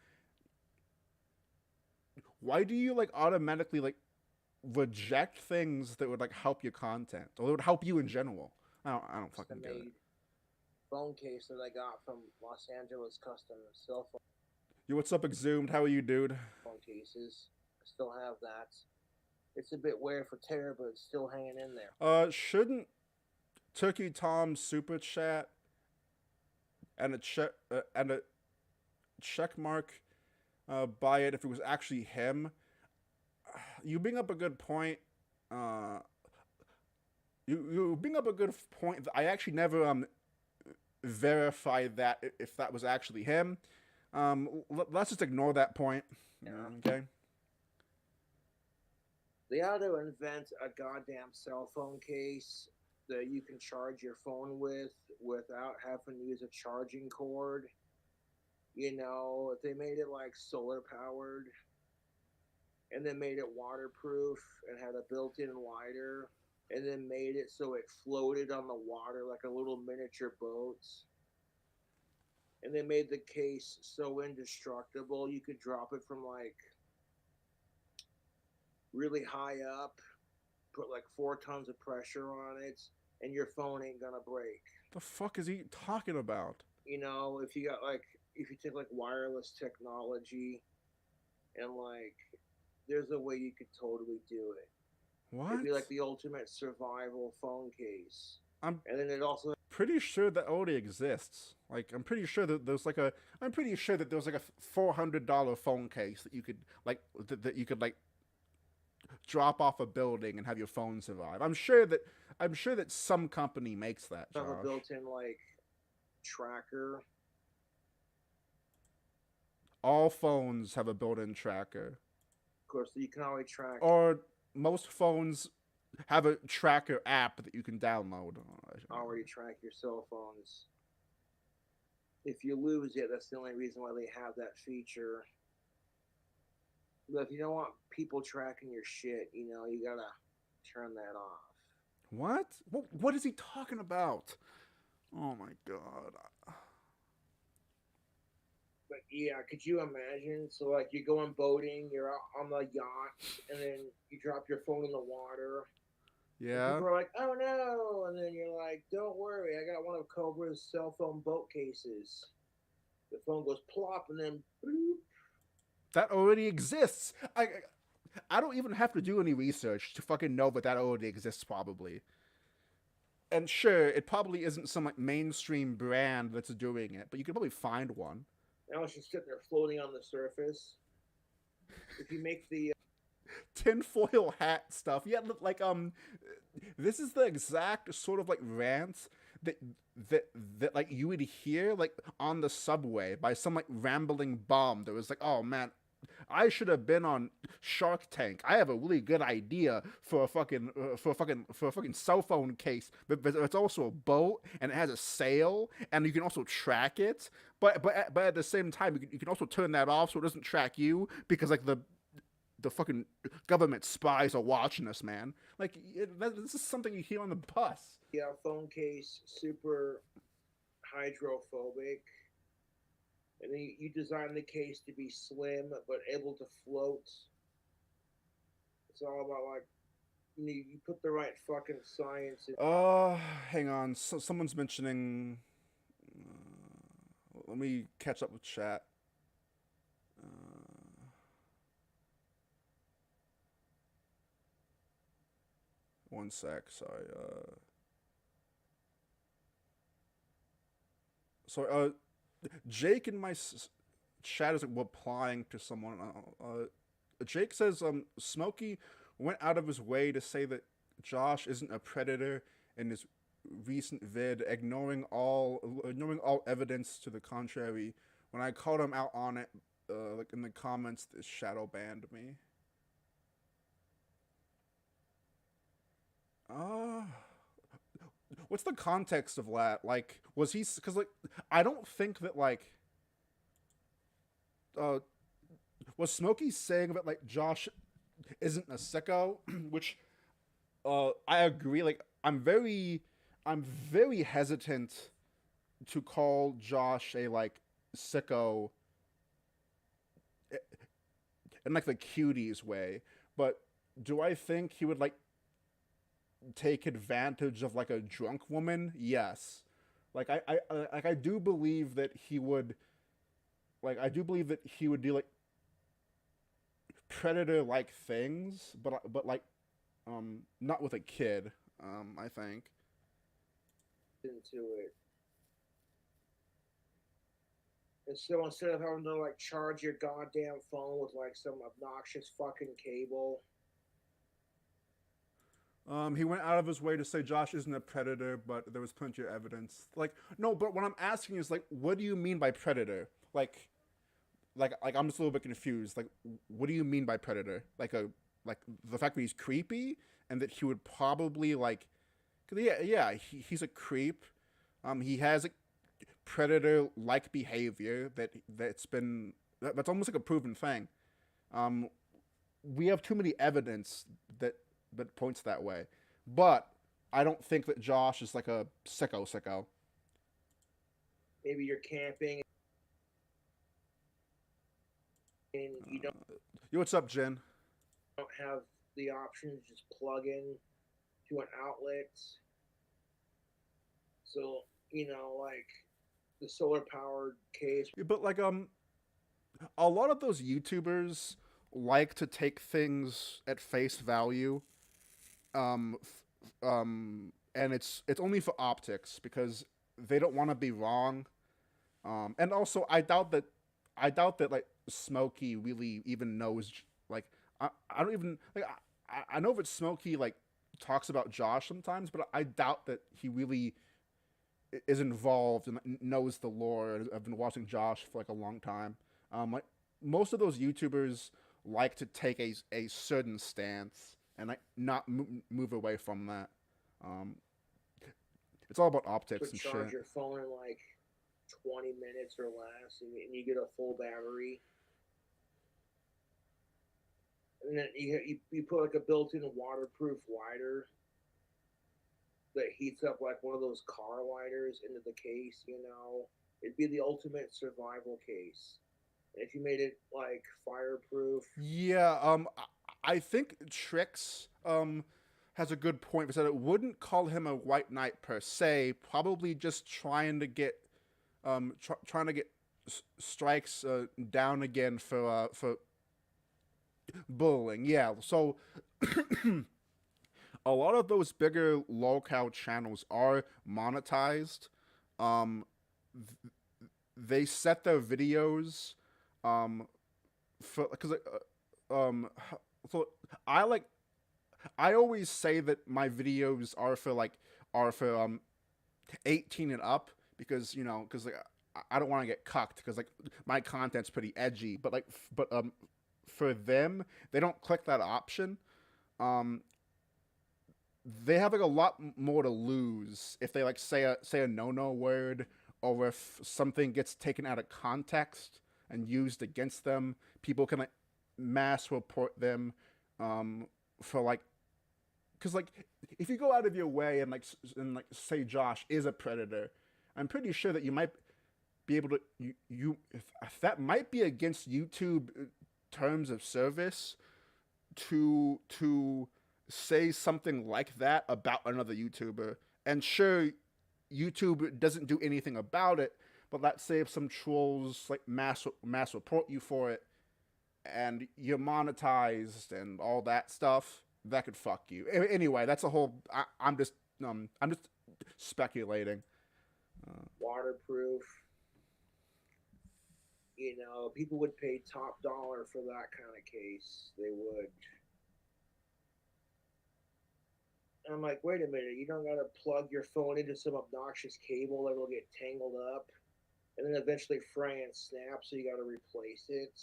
Why do you like automatically like reject things that would like help your content or that would help you in general? I don't fucking get it. Phone case that I got from Los Angeles Custom cell phone. Yo, what's up, Exhumed? How are you, dude? Phone cases. I still have that. It's a bit wear for tear, but it's still hanging in there. Shouldn't Turkey Tom super chat and a check mark by it if it was actually him? You bring up a good point. You bring up a good point. I actually never verified that if that was actually him. Let's just ignore that point. Yeah. Okay. They ought to invent a goddamn cell phone case that you can charge your phone with without having to use a charging cord. You know, if they made it like solar powered and then made it waterproof and had a built-in lighter and then made it so it floated on the water like a little miniature boat. And they made the case so indestructible you could drop it from like really high up, put like 4 tons of pressure on it, and your phone ain't gonna break. The fuck is he talking about? You know, if you take like wireless technology and like there's a way you could totally do it. What? It'd be like the ultimate survival phone case. I'm and then it also pretty sure that already exists. Like, I'm pretty sure that there's like a $400 phone case that you could like drop off a building and have your phone survive. I'm sure that some company makes that. have Josh. a built-in like tracker. All phones have a built-in tracker. Of course, you can always track. Or most phones have a tracker app that you can download. Already track your cell phones. If you lose it, that's the only reason why they have that feature. But if you don't want people tracking your shit, you know, you gotta turn that off. What? What is he talking about? Oh my god. But yeah, could you imagine? So like you're going boating, you're out on the yacht, and then you drop your phone in the water. Yeah. People are like, oh no, and then you're like, don't worry, I got one of Cobra's cell phone boat cases. The phone goes plop, and then bloop. That already exists. I don't even have to do any research to fucking know that already exists, probably. And sure, it probably isn't some like mainstream brand that's doing it, but you could probably find one. Now it's just sitting there floating on the surface. If you make the tinfoil hat stuff. Yeah, like this is the exact sort of like rant that that like you would hear like on the subway by some like rambling bum that was like, oh man, I should have been on Shark Tank. I have a really good idea for a fucking cell phone case, but it's also a boat and it has a sail and you can also track it. But at the same time, you can also turn that off so it doesn't track you because like the fucking government spies are watching us, man. Like this is something you hear on the bus. Yeah, phone case, super hydrophobic. And then you design the case to be slim but able to float. It's all about like you put the right fucking science in. Hang on. So someone's mentioning. Let me catch up with chat. One sec. Sorry. So Jake in my chat is like replying to someone. Jake says, Smokey went out of his way to say that Josh isn't a predator in his recent vid, ignoring all evidence to the contrary. When I called him out on it, like in the comments, this shadow banned me. What's the context of that? Like, was he? Because like, I don't think that like, was Smokey saying that like Josh isn't a sicko, which, I agree. Like, I'm very hesitant to call Josh a like sicko in like the cuties way, but do I think he would like take advantage of like a drunk woman? Yes. Like I do believe that he would do like predator like things, but like not with a kid, I think. Into it. And so instead of having to like charge your goddamn phone with like some obnoxious fucking cable. He went out of his way to say Josh isn't a predator, but there was plenty of evidence. Like, no, but what I'm asking is, like, what do you mean by predator? Like I'm just a little bit confused. Like, what do you mean by predator? Like the fact that he's creepy and that he would probably like, he's a creep. He has like predator-like behavior that's almost like a proven thing. We have too many evidence that points that way. But I don't think that Josh is like a sicko. Maybe you're camping and you don't Yo, what's up, Jen? have the option to just plug in to an outlet. So, you know, like the solar powered case. But like a lot of those YouTubers like to take things at face value. And it's only for optics because they don't want to be wrong. And also I doubt that like Smokey really even knows. Like I don't even like I know that Smokey like talks about Josh sometimes, but I doubt that he really is involved and knows the lore. I've been watching Josh for like a long time. Like most of those YouTubers like to take a certain stance and like not move away from that. It's all about optics and shit. Charge your phone in like 20 minutes or less, and you get a full battery. And then you put like a built-in waterproof lighter that heats up like one of those car lighters into the case. You know, it'd be the ultimate survival case. If you made it like fireproof. Yeah, I think Trix has a good point because it wouldn't call him a white knight per se. Probably just trying to get strikes down again for bullying. Yeah, so a lot of those bigger local channels are monetized. They set their videos for because so I like I always say that my videos are for 18 and up because because like I don't want to get cucked because like my content's pretty edgy, but for them they don't click that option. Um, they have like a lot more to lose if they like say a no word, or if something gets taken out of context and used against them. People can like mass report them for like because like if you go out of your way and like say Josh is a predator, I'm pretty sure that you might be able to if that might be against YouTube terms of service to say something like that about another YouTuber. And sure, YouTube doesn't do anything about it, but let's say if some trolls like mass report you for it, and you're monetized and all that stuff, that could fuck you. Anyway, that's a whole. I'm just speculating. Waterproof. People would pay top dollar for that kind of case. They would. And I'm like, wait a minute, you don't gotta plug your phone into some obnoxious cable that will get tangled up, and then eventually fray and snap, so you gotta replace it.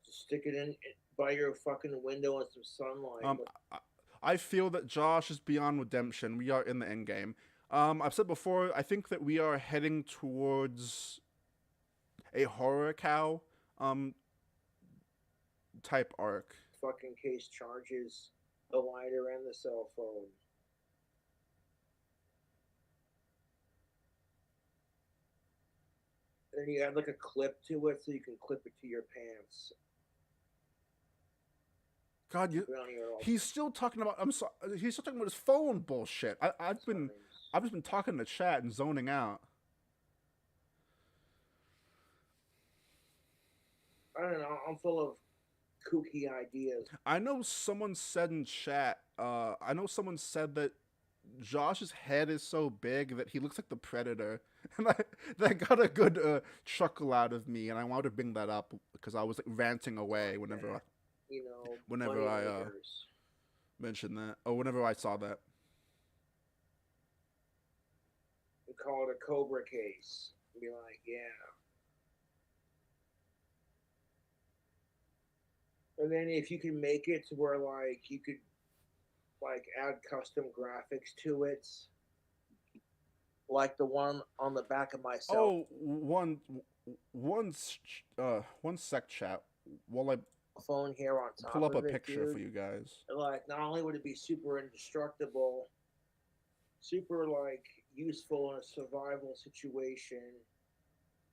Just stick it in by your fucking window in some sunlight. I feel that Josh is beyond redemption. We are in the end game. I've said before, I think that we are heading towards a horror cow type arc. Fucking case charges the lighter and the cell phone. And then you add like a clip to it so you can clip it to your pants. God, he's still talking about. I'm sorry. He's still talking about his phone bullshit. I've just been talking to chat and zoning out. I don't know. I'm full of kooky ideas. I know someone said in chat. I know someone said that Josh's head is so big that he looks like the Predator, and that got a good chuckle out of me, and I wanted to bring that up because I was like ranting away whenever I mentioned that, or whenever I saw that. We call it a Cobra case. Be like, yeah. And then if you can make it to where like you could like add custom graphics to it, like the one on the back of my cell. Oh, one sec, chat. While I phone here on top pull up a of it, picture dude. for you guys. Like, not only would it be super indestructible, super like useful in a survival situation,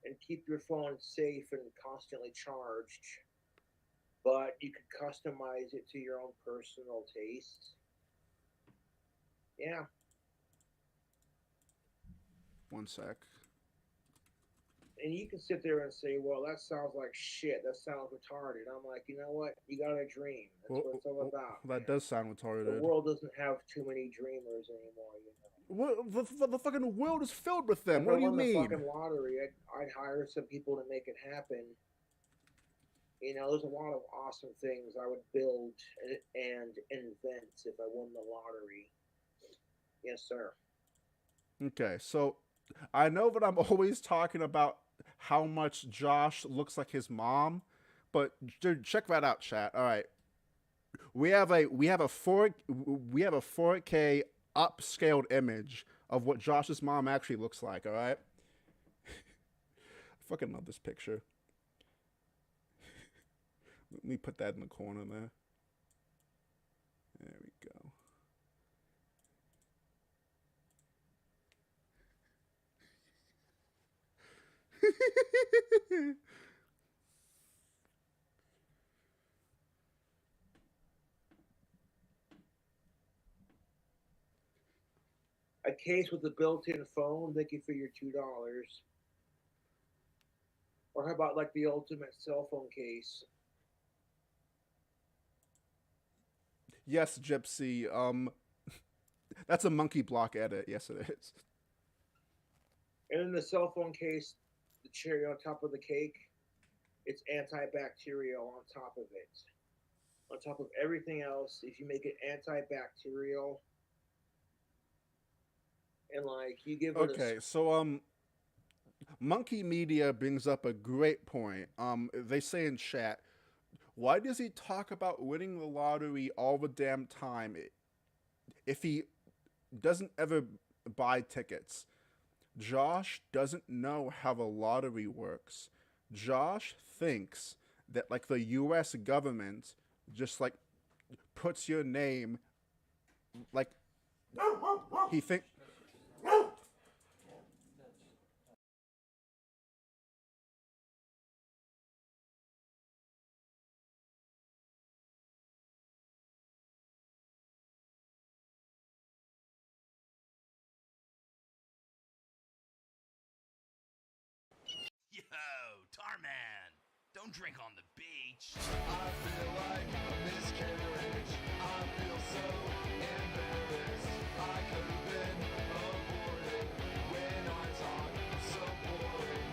and keep your phone safe and constantly charged, but you could customize it to your own personal taste. Yeah. One sec. And you can sit there and say, well, that sounds like shit. That sounds retarded. I'm like, you know what? You got a dream. That's what it's all about. That does sound retarded. The world doesn't have too many dreamers anymore, The fucking world is filled with them. What do you mean? If I won the fucking lottery, I'd hire some people to make it happen. There's a lot of awesome things I would build and invent if I won the lottery. Yes, sir. Okay, so I know that I'm always talking about how much Josh looks like his mom, but dude, check that out, chat. All right, we have a 4K upscaled image of what Josh's mom actually looks like. All right, I fucking love this picture. Let me put that in the corner there. There we go. A case with a built-in phone, thank you for your $2. Or how about like the ultimate cell phone case? Yes, Gypsy. That's a monkey block edit. Yes, it is. And in the cell phone case, the cherry on top of the cake. It's antibacterial on top of it. On top of everything else, if you make it antibacterial and like you give it a Okay, so Monkey Media brings up a great point. They say in chat, why does he talk about winning the lottery all the damn time if he doesn't ever buy tickets? Josh doesn't know how the lottery works. Josh thinks that like the US government just like puts your name like he think Yo, Tarman! Don't drink on the beach. I feel like a miscarriage. I feel so embarrassed. I could have been aborted. When I talk, I'm so boring.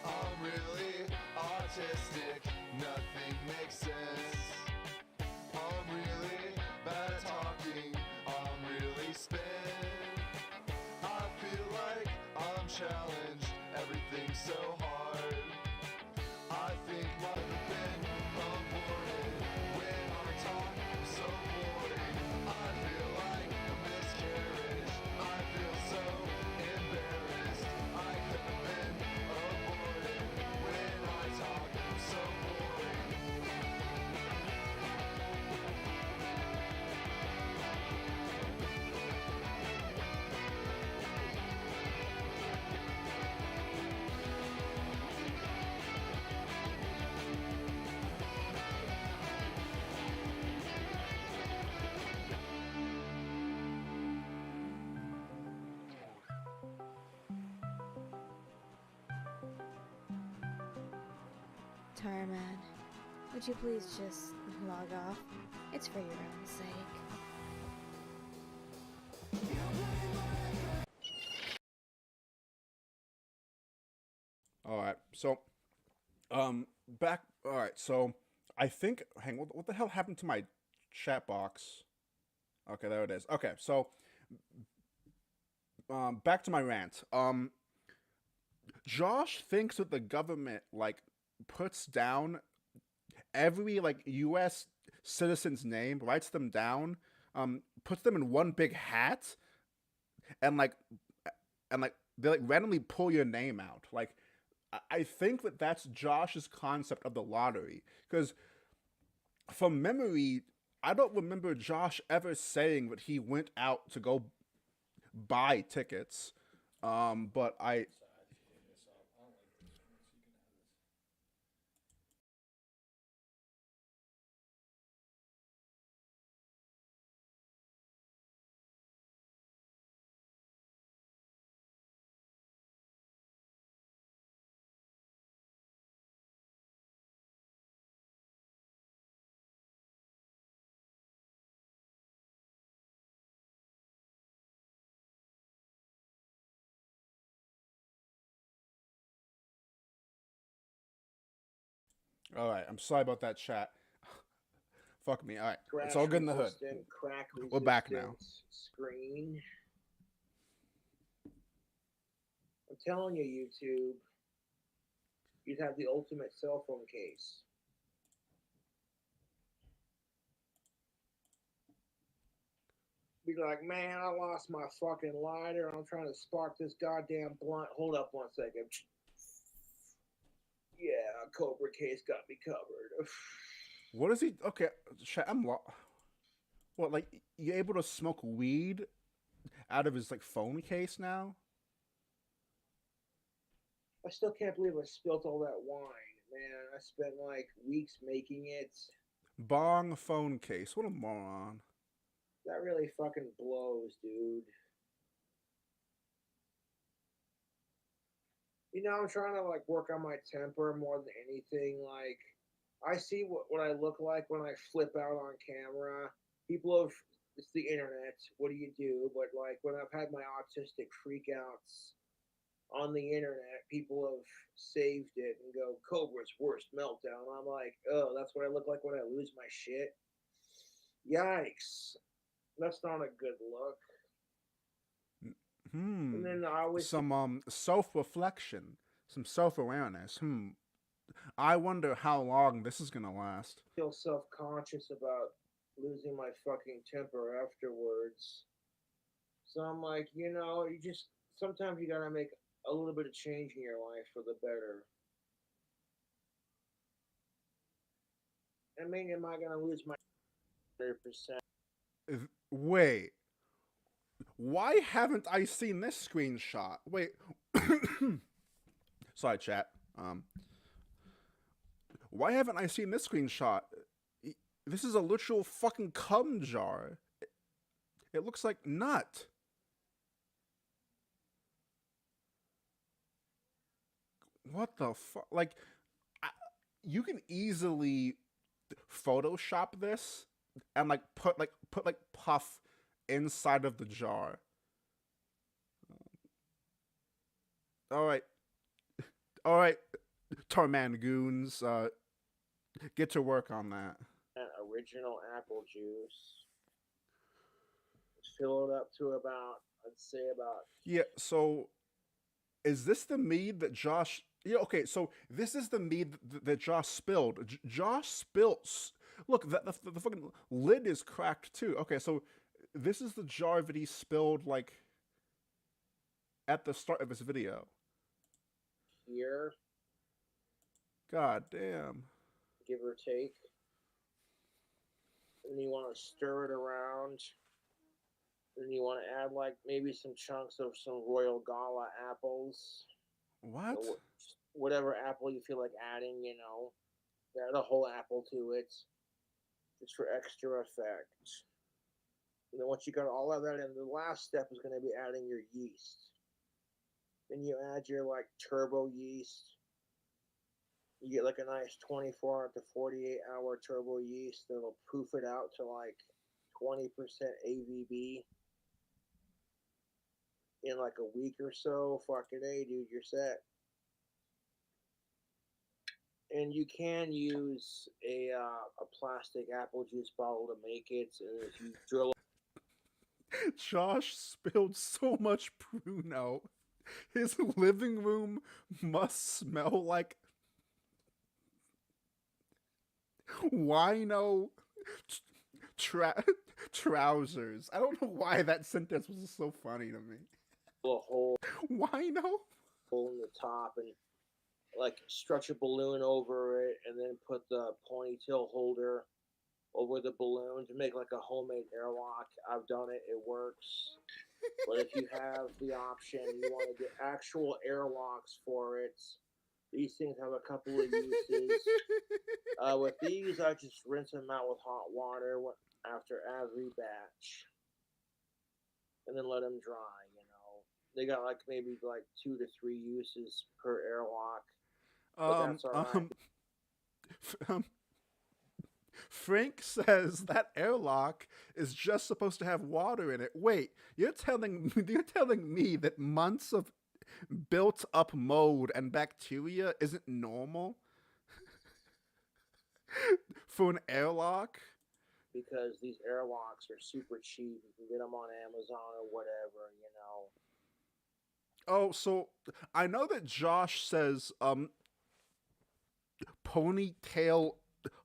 I'm really autistic. Nothing makes sense. I'm really bad at talking. I'm really spent. I feel like I'm challenged. Everything's so hard. I think I've been aborted. When I talk, I'm so boring. I feel like a miscarriage. I feel so embarrassed. I could have been aborted. When I talk, I'm so boring. Tarman, would you please just log off? It's for your own sake. all right. So back all right. So I think hang on, what the hell happened to my chat box? Okay, there it is. Okay, so back to my rant. Josh thinks that the government like puts down every like US citizen's name, writes them down, puts them in one big hat and like they like randomly pull your name out. Like I think that that's Josh's concept of the lottery because from memory I don't remember Josh ever saying that he went out to go buy tickets. But I all right. I'm sorry about that chat. Fuck me. All right, it's all good in the hood. Crack We're back now. screen. I'm telling you, YouTube, you'd have the ultimate cell phone case. Be like, man, I lost my fucking lighter. I'm trying to spark this goddamn blunt. Hold up 1 second. Yeah, Cobra case got me covered. What is he? Okay, chat. What like you able to smoke weed out of his like phone case now? I still can't believe I spilt all that wine, man. I spent like weeks making it. Bong phone case. What a moron. That really fucking blows, dude. You know, I'm trying to like work on my temper more than anything. Like, I see what I look like when I flip out on camera. People have it's the internet. What do you do? But like when I've had my autistic freakouts on the internet, people have saved it and go Cobra's worst meltdown. I'm like, oh, that's what I look like when I lose my shit. Yikes, that's not a good look. And then I always Some self-reflection, some self-awareness. I wonder how long this is gonna last. feel self conscious about losing my fucking temper afterwards. So I'm like, you just sometimes you gotta make a little bit of change in your life for the better. I mean, am I gonna lose my 100%? Wait, why haven't I seen this screenshot? Wait, sorry, chat. Why haven't I seen this screenshot? This is a literal fucking cum jar. It looks like nut. What the fuck? Like, you can easily Photoshop this and put puff inside of the jar. All right, Tarman goons, get to work on that. That original apple juice. Fill it up to about, I'd say about. Yeah. So, is this the mead that Josh? Yeah. Okay. So this is the mead that Josh spilled. Josh spills. Look, the fucking lid is cracked too. Okay. So this is the jar that he spilled at the start of this video. Here. God damn. Give or take. And you want to stir it around. Then you want to add maybe some chunks of some Royal Gala apples. What? Or whatever apple you feel like adding, add a whole apple to it, just for extra effect. And then once you got all of that in, the last step is going to be adding your yeast. Then you add your turbo yeast. You get a nice 24 to 48 hour turbo yeast that'll proof it out to 20% AVB. In a week or so, fucking A, dude, you're set. And you can use a plastic apple juice bottle to make it. And if you drill Josh spilled so much Pruno. His living room must smell like wino trousers. I don't know why that sentence was so funny to me. a hole Wino? in the top and stretch a balloon over it, and then put the ponytail holder over the balloon to make a homemade airlock. I've done it; it works. But if you have the option, you want to get actual airlocks for it. These things have a couple of uses. With these, I just rinse them out with hot water after every batch, and then let them dry. They got maybe 2 to 3 uses per airlock. But that's all right. Frank says that airlock is just supposed to have water in it. Wait, you're telling me that months of built up mold and bacteria isn't normal for an airlock? Because these airlocks are super cheap. You can get them on Amazon or whatever, Oh, so I know that Josh says ponytail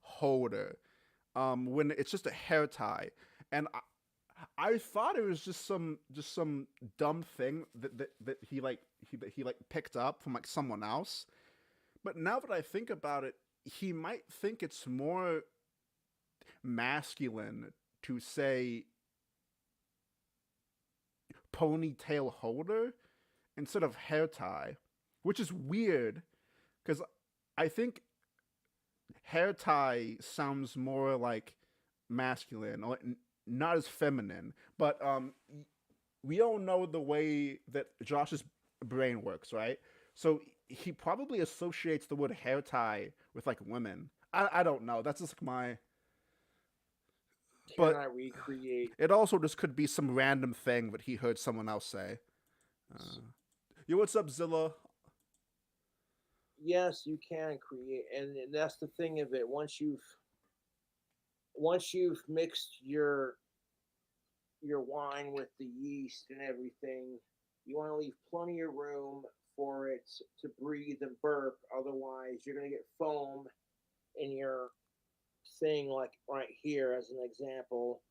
holder when it's just a hair tie, and I thought it was just some dumb thing that he picked up from someone else. But now that I think about it, he might think it's more masculine to say ponytail holder instead of hair tie, which is weird because I think hair tie sounds more masculine or not as feminine. But we all know the way that Josh's brain works, right? So he probably associates the word hair tie with women. I don't know. That's just my. Can But I recreate? it also just could be some random thing that he heard someone else say. Yo, what's up, Zilla? Yes, you can create, and that's the thing of it. Once you've mixed your wine with the yeast and everything, you want to leave plenty of room for it to breathe and burp. Otherwise, you're gonna get foam in your thing, like right here as an example.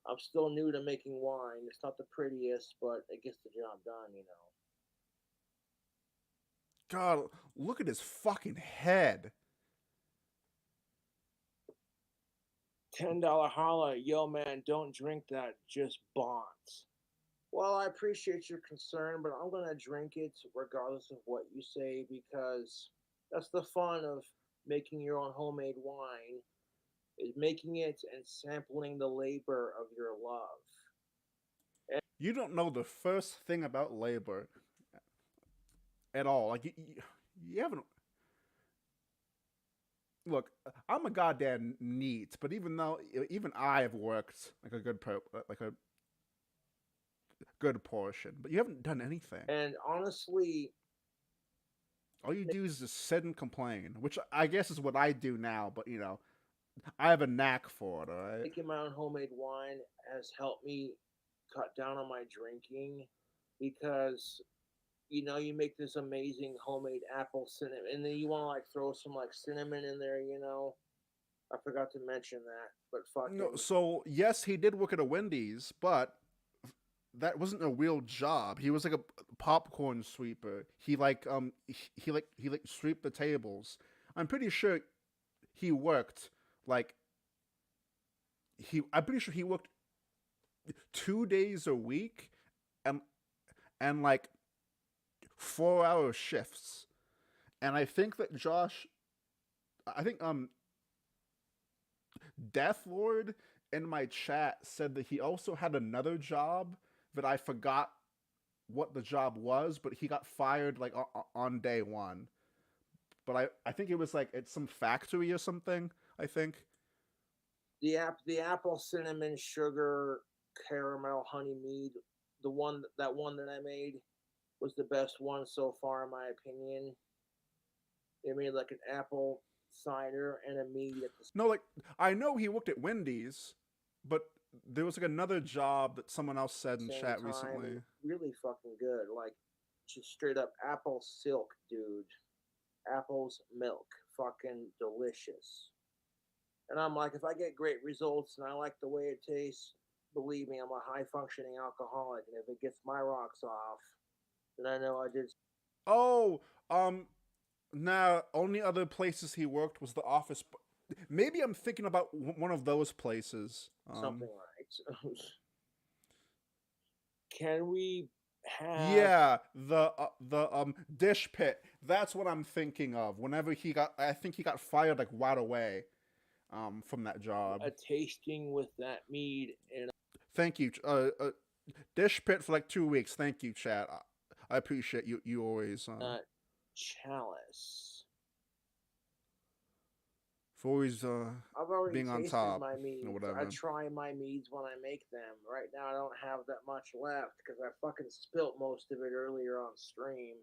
I'm still new to making wine. It's not the prettiest, but it gets the job done, you know. God, look at his fucking head. $10 holla, yo man, don't drink that, just bots. Well, I appreciate your concern, but I'm gonna drink it regardless of what you say because that's the fun of making your own homemade wine is making it and sampling the labor of your love. You don't know the first thing about labor at all. Like you haven't. Look, I'm a goddamn neat, but even I have worked like a good portion, but you haven't done anything. And honestly, All you do is just sit and complain, which I guess is what I do now. But I have a knack for it. All right. making my own homemade wine has helped me cut down on my drinking because you make this amazing homemade apple cinnamon, and then you want to like throw some like cinnamon in there. I forgot to mention that, but fucking No, so yes, he did work at a Wendy's, but that wasn't a real job. He was like a popcorn sweeper. He swept the tables. I'm pretty sure he worked like I'm pretty sure he worked 2 days a week and like 4-hour shifts. And I think that I think Death Lord in my chat said that he also had another job that I forgot what the job was, but he got fired like on day one. But I think it was like at some factory or something, I think. the apple cinnamon sugar caramel honey mead, that one that I made was the best one so far in my opinion. They made like an apple cider and a mead at the No, like I know he worked at Wendy's, but there was like another job that someone else said in same chat time. recently. Really fucking good. Like just straight up apple silk, dude. Apple's milk. Fucking delicious. And I'm like, if I get great results and I like the way it tastes, believe me, I'm a high functioning alcoholic. And if it gets my rocks off, then I know I did Oh, now only other places he worked was the office. Maybe I'm thinking about one of those places. something right. Can we have. Yeah, the dish pit. That's what I'm thinking of. Whenever I think he got fired like right away, from that job. A tasting with that mead in Thank you. Dish pit for like 2 weeks. Thank you, chat. I appreciate you. You always a chalice. for always I've already being on tasted top my meads. or whatever. I try my meads when I make them. Right now, I don't have that much left because I fucking spilt most of it earlier on stream.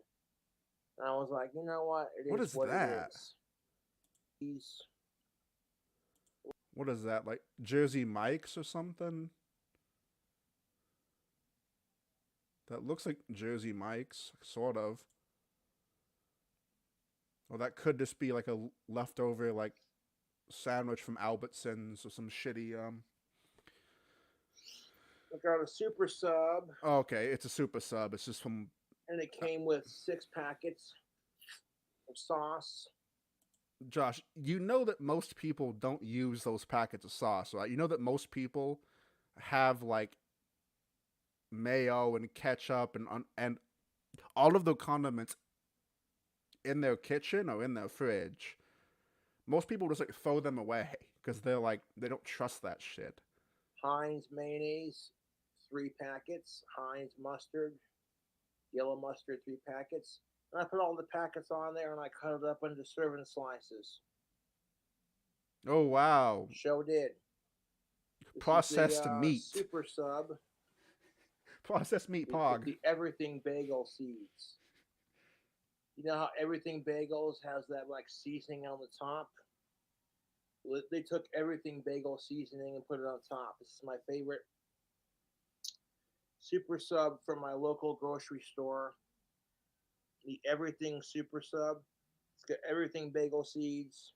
And I was like, you know what? What is that? It is. These. What is that? Like Jersey Mike's or something? That looks like Jersey Mike's, sort of. Or that could just be like a leftover like sandwich from Albertsons or some shitty I got a super sub. Okay, it's a super sub. It's just from. And it came with 6 packets of sauce. Josh, you know that most people don't use those packets of sauce, right? You know that most people have like mayo and ketchup and all of the condiments in their kitchen or in their fridge. Most people just like throw them away because they're like they don't trust that shit. Heinz mayonnaise, 3 packets. Heinz mustard, yellow mustard, 3 packets. And I put all the packets on there and I cut it up into serving slices. Oh wow. Show did. This is Processed the meat. super sub Processed meat with pog. the everything bagel seeds. You know how everything bagels has that like seasoning on the top? Well, they took everything bagel seasoning and put it on top. This is my favorite super sub from my local grocery store. The everything super sub. It's got everything bagel seeds,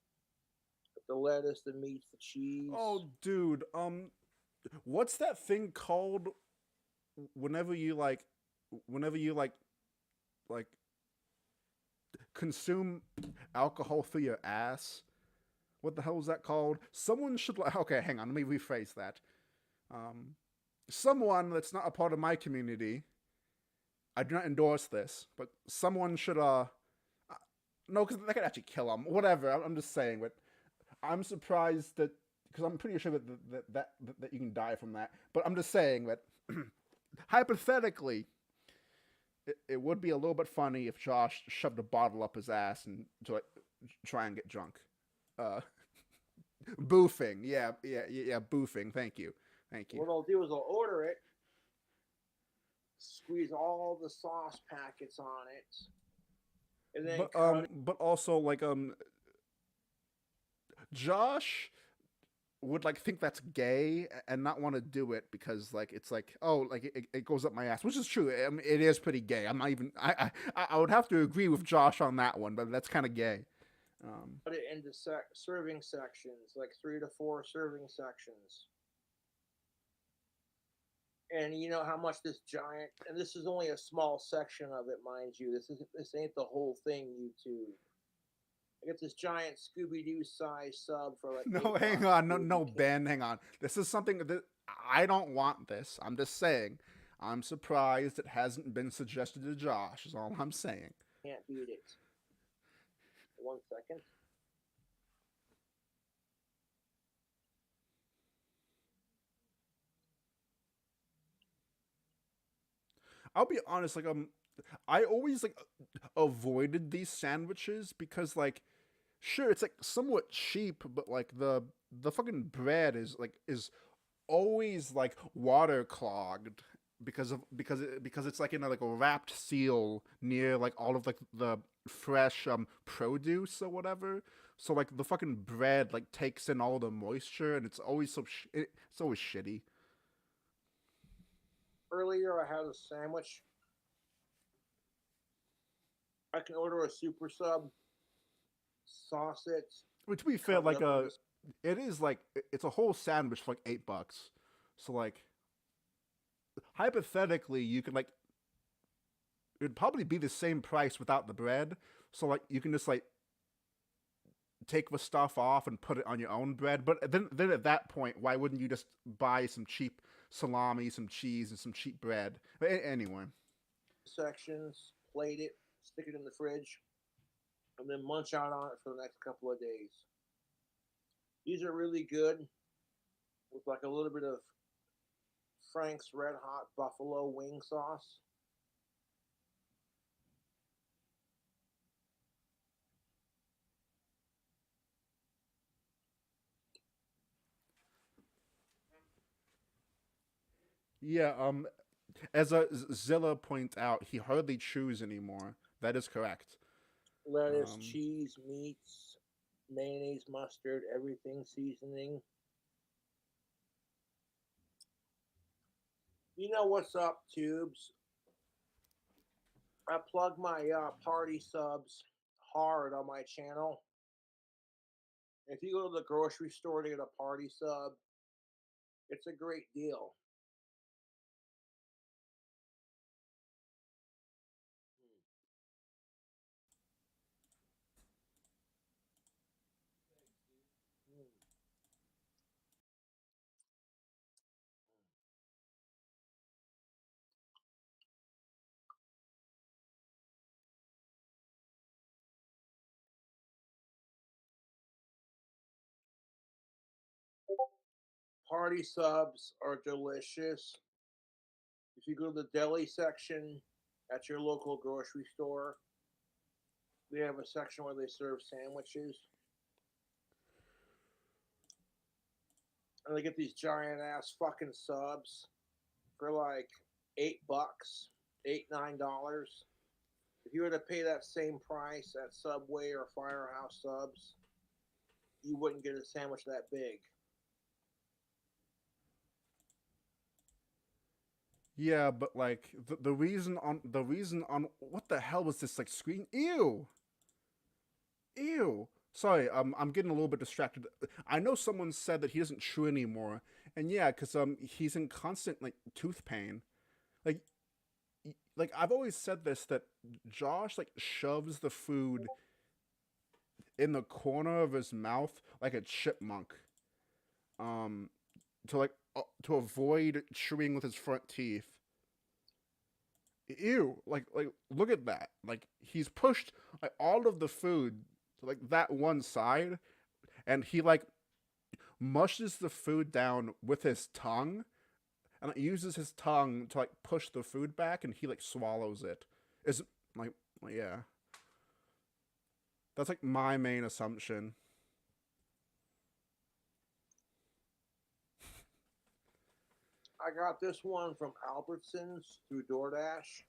the lettuce, the meat, the cheese. Oh dude, what's that thing called whenever you like consume alcohol through your ass? What the hell is that called? Someone should okay, hang on, let me rephrase that. Someone that's not a part of my community, I do not endorse this, but someone should no, because that could actually kill them. Whatever. I'm just saying, but I'm surprised that because I'm pretty sure that you can die from that. But I'm just saying that hypothetically, it would be a little bit funny if Josh shoved a bottle up his ass and to like try and get drunk. Uh, boofing, yeah, boofing. Thank you. What I'll do is I'll order it, squeeze all the sauce packets on it, and then but also like Josh would like think that's gay and not want to do it because like it's like oh like it goes up my ass, which is true. I mean, it is pretty gay. I'm not even I would have to agree with Josh on that one, but that's kind of gay. Put it into serving sections, like 3 to 4 serving sections. And you know how much this giant, and this is only a small section of it, mind you. This ain't the whole thing, YouTube. I get this giant Scooby Doo size sub for like. No, hang on, no, Ben, hang on. This is something that I don't want. This, I'm just saying. I'm surprised it hasn't been suggested to Josh. Is all I'm saying. Can't beat it. 1 second. I'll be honest, like I always like avoided these sandwiches because like sure it's like somewhat cheap, but like the fucking bread is always like water clogged because it's like in like a wrapped seal near like all of like the fresh produce or whatever. So like the fucking bread like takes in all the moisture and it's always it's always shitty. Earlier, I had a sandwich. I can order a super sub, sauce it. Which to be fair, like it is like it's a whole sandwich for like $8. So like hypothetically, you could like it'd probably be the same price without the bread. So like you can just like take the stuff off and put it on your own bread. But then at that point, why wouldn't you just buy some cheap salami, some cheese, and some cheap bread? But anyway, sections, plate it, stick it in the fridge, and then munch out on it for the next couple of days. These are really good with like a little bit of Frank's Red Hot Buffalo wing sauce. yeah. As Zilla points out, he hardly chews anymore. That is correct. Lettuce, cheese, meats, mayonnaise, mustard, everything seasoning. You know what's up, tubes? I plug my party subs hard on my channel. If you go to the grocery store to get a party sub, it's a great deal. Party subs are delicious. If you go to the deli section at your local grocery store, they have a section where they serve sandwiches. And they get these giant ass fucking subs for like $8, $8, $9. If you were to pay that same price at Subway or Firehouse Subs, you wouldn't get a sandwich that big. Yeah, but like the reason on what the hell was this like screen? Ew, ew. Sorry, I'm getting a little bit distracted. I know someone said that he doesn't chew anymore, and yeah, cause he's in constant like tooth pain. Like like I've always said this, that Josh like shoves the food in the corner of his mouth like a chipmunk, um, to avoid chewing with his front teeth. Ew, like look at that. Like he's pushed like all of the food to like that one side, and he like mushes the food down with his tongue, and like, uses his tongue to like push the food back, and he like swallows it. Is like yeah. That's like my main assumption. I got this one from Albertsons through DoorDash.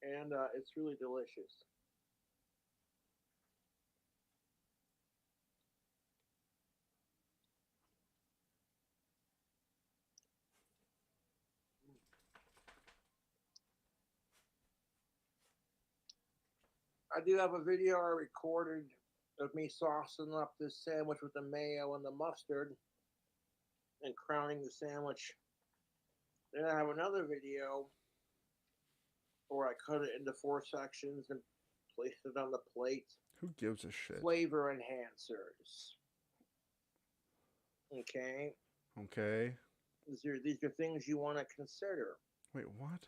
And it's really delicious. I do have a video I recorded of me saucing up this sandwich with the mayo and the mustard and crowning the sandwich. Then I have another video where I cut it into 4 sections and placed it on the plate. Who gives a shit? Flavor enhancers. Okay. Okay. These are things you want to consider. Wait, what?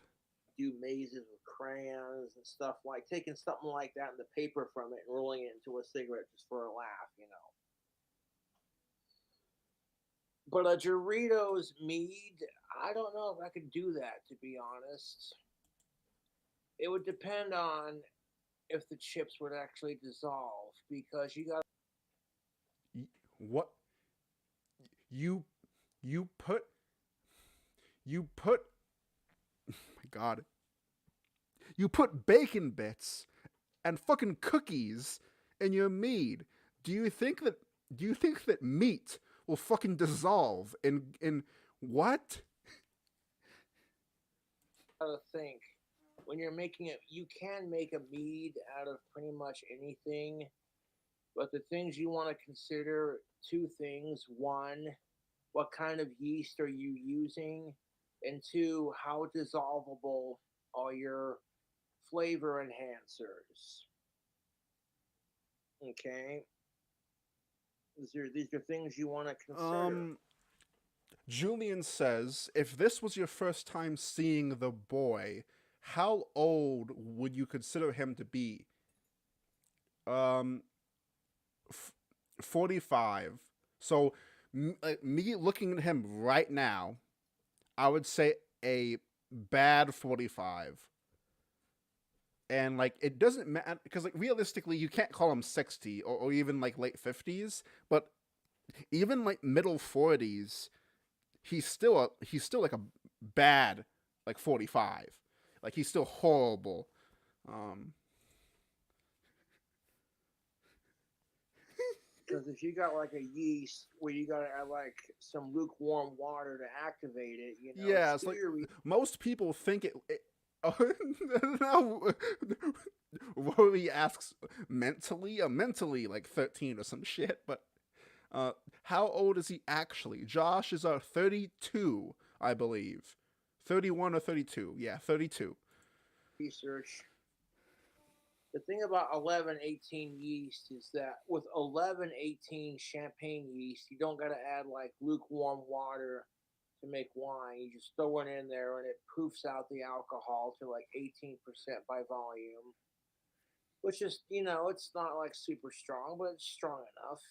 Do mazes with crayons and stuff, like taking something like that and the paper from it and rolling it into a cigarette just for a laugh, you know. But a Doritos mead, I don't know if I could do that, to be honest. It would depend on if the chips would actually dissolve, because you got What? You put. Oh my god. You put bacon bits and fucking cookies in your mead. Do you think that meat will fucking dissolve in what? to think when you're making it, you can make a mead out of pretty much anything, but the things you want to consider, 2 things: one, what kind of yeast are you using, and 2, how dissolvable are your flavor enhancers. Okay, these are things you want to consider. Julian says, if this was your first time seeing the boy, how old would you consider him to be? 45. So, me looking at him right now, I would say a bad 45. And like it doesn't matter, because like realistically you can't call him 60 or even like late 50s, but even like middle 40s, he's still like a bad like 45. Like he's still horrible. Because if you got like a yeast where you gotta add like some lukewarm water to activate it, you know. Yeah, it's like most people think it no, Rory asks mentally like 13 or some shit, but how old is he actually? Josh is 32, I believe. 31 or 32. Yeah, 32. Research. The thing about 1118 yeast is that with 1118 champagne yeast, you don't got to add like lukewarm water to make wine. You just throw it in there and it poofs out the alcohol to like 18% by volume, which is, you know, it's not like super strong, but it's strong enough.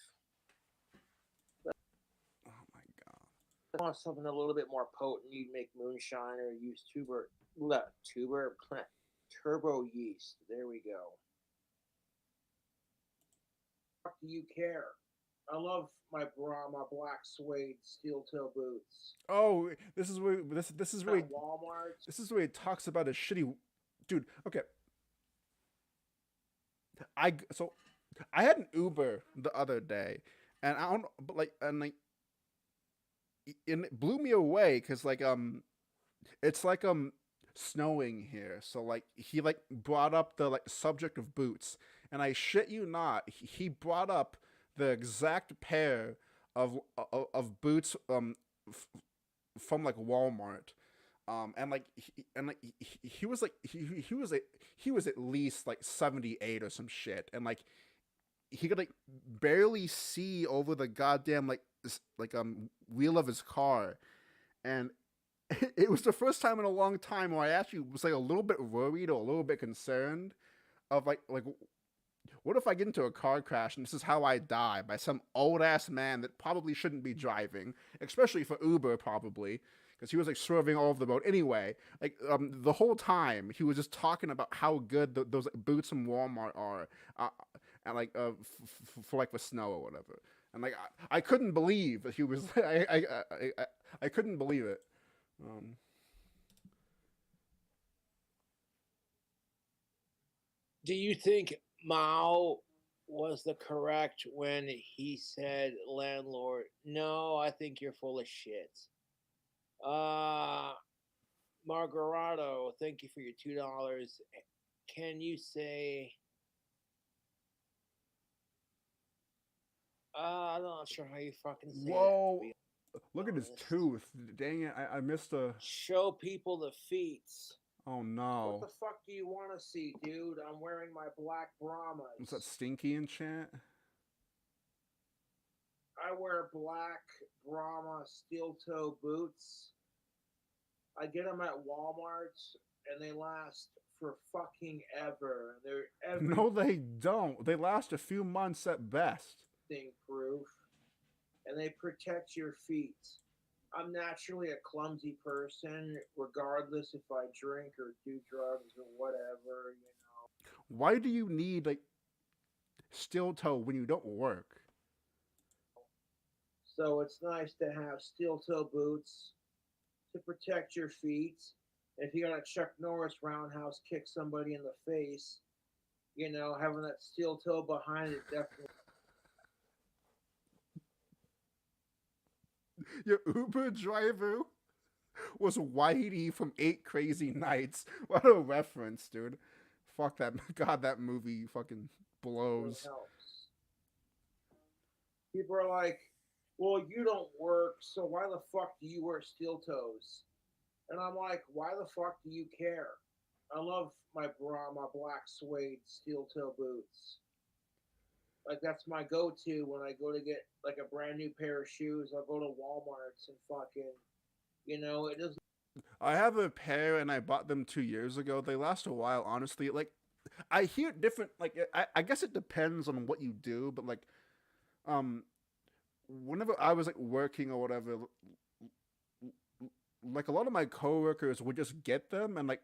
Oh my god. If you want something a little bit more potent, you'd make moonshine or use turbo yeast. There we go. fuck do you care? I love my Brahma black suede steel toe boots. Oh, this is where At Walmart. this is where he talks about his shitty dude. Okay, so I had an Uber the other day, and I don't but like and like and it blew me away because it's like snowing here, so like he like brought up the like subject of boots, and I shit you not, he brought up the exact pair of boots f- from like Walmart. And like he was like he was at least like 78 or some shit, and like he could like barely see over the goddamn wheel of his car, and it was the first time in a long time where I actually was like a little bit worried or a little bit concerned of like what if I get into a car crash and this is how I die, by some old ass man that probably shouldn't be driving, especially for Uber probably, because he was like swerving all over the road. Anyway, like the whole time he was just talking about how good those like, boots from Walmart are, and like for like for snow or whatever. And like I couldn't believe that he was I couldn't believe it. Um, Do you think Mao was the correct when he said landlord? No, I think you're full of shit. Uh Margarado, thank you for your $2. Can you say I'm not sure how you fucking say whoa! that, to be Look at his honest. tooth. Dang it! I missed a. Show people the feet. Oh What no! the fuck do you want to see, dude? I'm wearing my black Brahmas. Was that Stinky in chat? I wear black Brahma steel toe boots. I get them at Walmart, and they last for fucking ever. They're No, they don't. They last a few months at best. everything proof, and they protect your feet. I'm naturally a clumsy person, regardless if I drink or do drugs or whatever, you know. Why do you need like steel toe when you don't work? So it's nice to have steel toe boots to protect your feet. And if you got a Chuck Norris roundhouse kick somebody in the face, you know, having that steel toe behind it definitely. Your Uber driver was Whitey from Eight Crazy Nights. What a reference, dude. Fuck that. God, that movie fucking blows. Helps. People are like, well, you don't work, so why the fuck do you wear steel toes? And I'm like, why the fuck do you care? I love my Brahma black suede steel toe boots. Like that's my go-to when I go to get like a brand new pair of shoes. I'll go to Walmart's and fucking, you know, it doesn't. I have a pair and I bought them 2 years ago. They last a while, honestly. Like, I hear different. Like, I guess it depends on what you do, but like, whenever I was like working or whatever, like a lot of my coworkers would just get them and like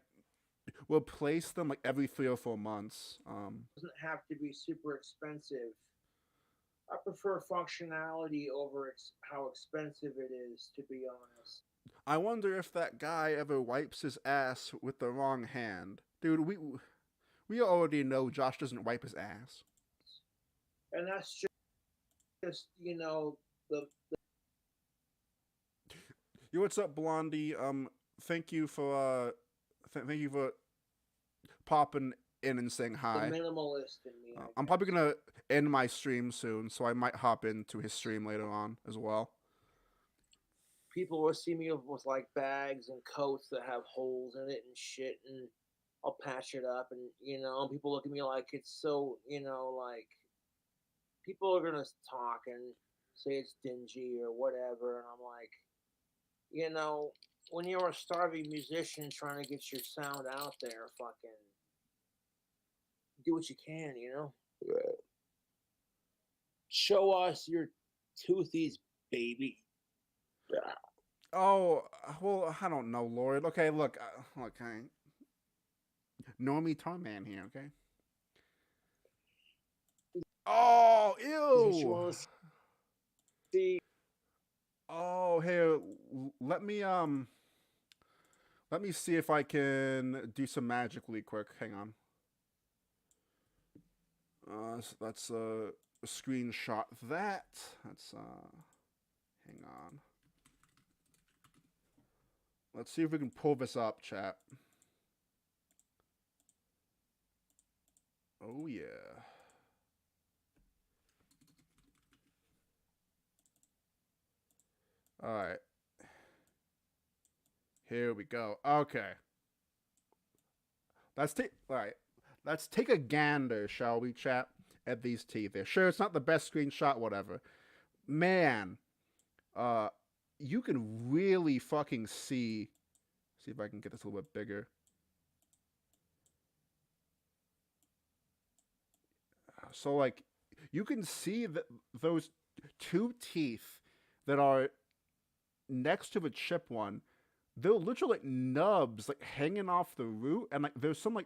replace them like every 3 or 4 months. Doesn't have to be super expensive. I prefer functionality over how expensive it is, to be honest. I wonder if that guy ever wipes his ass with the wrong hand, dude. We already know Josh doesn't wipe his ass. And that's just you know the Yo, what's up, Blondie? Thank you for thank you for popping in and saying hi. minimalist in me. I'm probably gonna end my stream soon, so I might hop into his stream later on as well. People will see me with like bags and coats that have holes in it and shit, and I'll patch it up, and you know, people look at me like it's so, you know, like people are gonna talk and say it's dingy or whatever, and I'm like, you know, when you're a starving musician trying to get your sound out there, fucking do what you can, you know. Show us your toothies, baby. Oh, well, I don't know, Lord. Okay, look, okay. Normie Tarman here, okay? Oh, Is what you ew. want to see? Oh, here, let me see if I can do some magic really quick. Hang on. So let's screenshot that. Let's hang on. Let's see if we can pull this up, chat. Oh yeah. All right. Here we go. Okay. Let's take a gander, shall we, chat, at these teeth. Sure, it's not the best screenshot, whatever. Man, you can really fucking see. See if I can get this a little bit bigger. So, like, you can see that those two teeth that are next to the chip one, they're literally like nubs, like hanging off the root, and like there's some like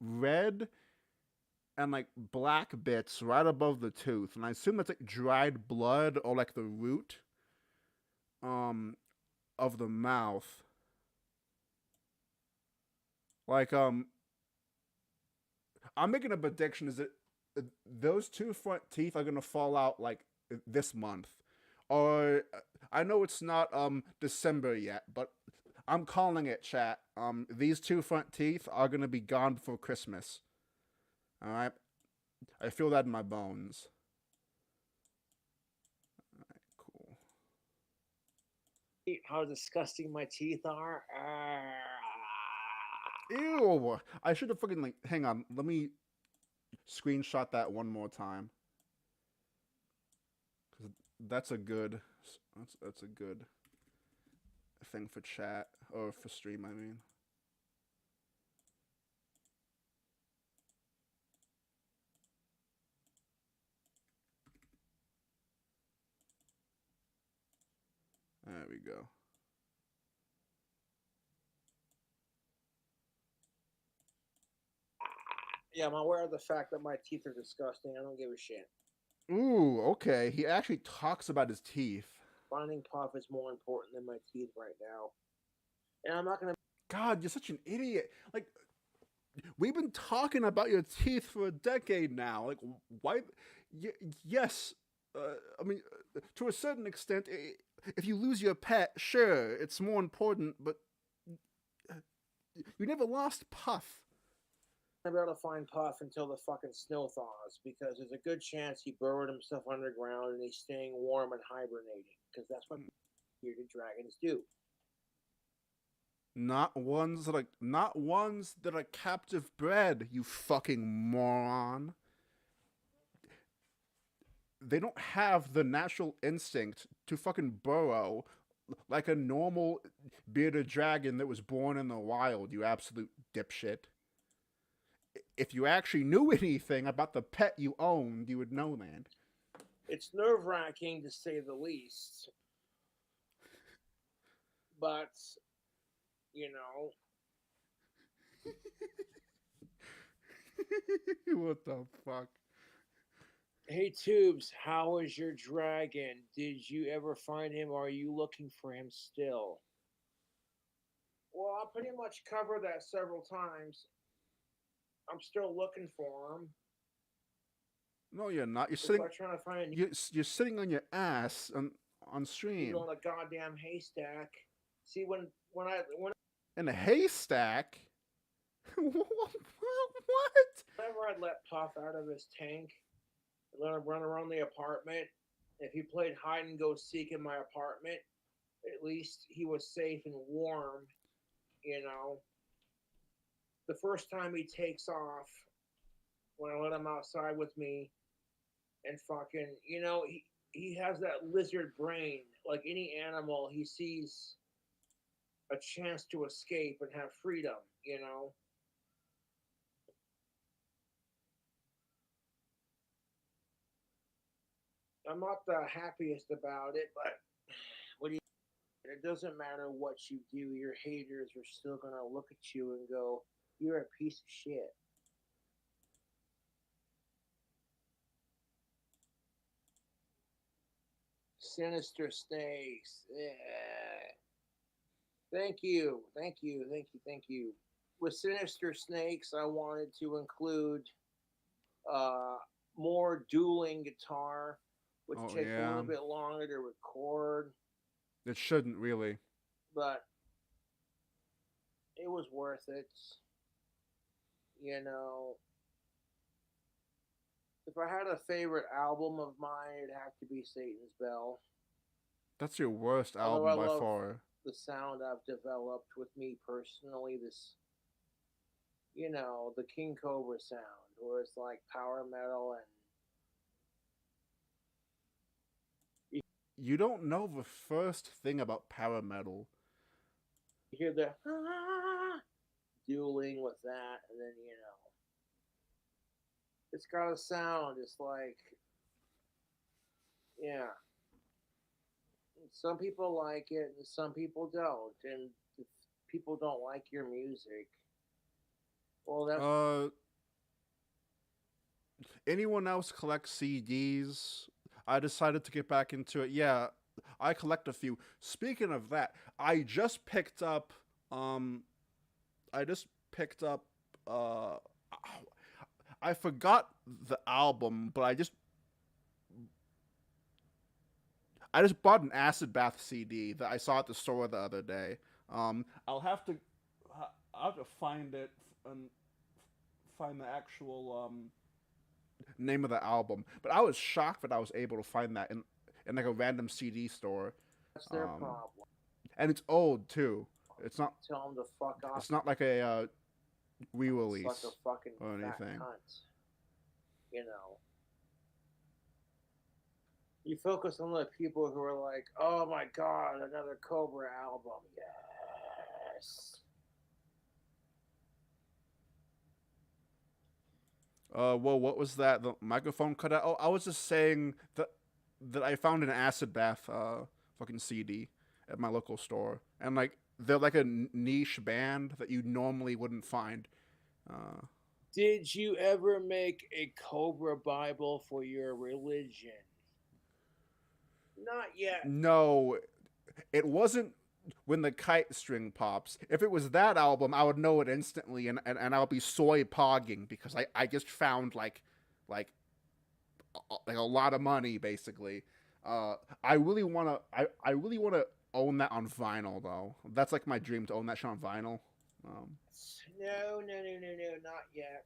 red and like black bits right above the tooth, and I assume that's like dried blood or like the root of the mouth. Like I'm making a prediction is that those two front teeth are gonna fall out like this month, or I know it's not December yet, but I'm calling it, chat. These two front teeth are gonna be gone before Christmas. All right, I feel that in my bones. All right, cool. How disgusting my teeth are. Ew! I should have fucking like. Hang on, let me screenshot that one more time. Cause that's a good. That's a good thing for chat or for stream. I mean. There we go. Yeah, I'm aware of the fact that my teeth are disgusting. I don't give a shit. Ooh, okay. He actually talks about his teeth. Finding puff is more important than my teeth right now. And I'm not gonna. God, you're such an idiot. Like, we've been talking about your teeth for a decade now. Like, why? Yes. I mean, to a certain extent, if you lose your pet, sure, it's more important, but you never lost Puff. I'm be able to find Puff until the fucking snow thaws, because there's a good chance he burrowed himself underground and he's staying warm and hibernating, because that's what bearded dragons do. Not ones that are captive bred, you fucking moron. They don't have the natural instinct to fucking burrow like a normal bearded dragon that was born in the wild, you absolute dipshit. If you actually knew anything about the pet you owned, you would know, man. It's nerve-wracking, to say the least. But, you know... What the fuck? Hey, Tubes, how is your dragon? Did you ever find him, or are you looking for him still? Well, I pretty much covered that several times. I'm still looking for him. No, you're not. You're sitting. Trying to find. You're sitting on your ass on stream. He's on a goddamn haystack. See when in a haystack. What? Whenever I'd let Puff out of his tank, let him run around the apartment. If he played hide and go seek in my apartment, at least he was safe and warm. You know. The first time he takes off, when I let him outside with me, and fucking, you know, he has that lizard brain. Like any animal, he sees a chance to escape and have freedom, you know. I'm not the happiest about it, but what do you? It doesn't matter what you do. Your haters are still gonna look at you and go, "You're a piece of shit." Sinister Snakes. Yeah. Thank you. With Sinister Snakes, I wanted to include uh, more dueling guitar, which Oh takes a yeah, little bit longer to record, it shouldn't really. but it was worth it. You know, if I had a favorite album of mine, it'd have to be Satan's Bell. That's your worst Although album I by love far. the sound I've developed with me personally, this, the King Cobra sound, where it's like power metal and You don't know the first thing about power metal. you hear the dueling with that, and then it's got a sound. It's like, yeah, some people like it and some people don't, and if people don't like your music, well, that's Anyone else collect CDs? I decided to get back into it. Yeah, I collect a few. Speaking of that, I just picked up I just picked up uh I forgot the album, but I just bought an Acid Bath CD that I saw at the store the other day. I'll have to find it and find the actual name of the album. But I was shocked that I was able to find that in like a random CD store. their Um, problem. And it's old too. It's not. Tell them to fuck off. It's not like a It's re-release like a fucking or fat anything. cunt. You focus on the people who are like, oh my god, another Cobra album. Yes. Well, what was that? The microphone cut out. Oh, I was just saying that I found an Acid Bath fucking CD at my local store, and like they're like a niche band that you normally wouldn't find. Did you ever make a Cobra Bible for your religion? Not yet. No, it wasn't when the kite string pops. If it was that album, I would know it instantly, and I'll be soy pogging because I just found like a lot of money basically. I really wanna own that on vinyl though. That's like my dream, to own that shit on vinyl. No, not yet.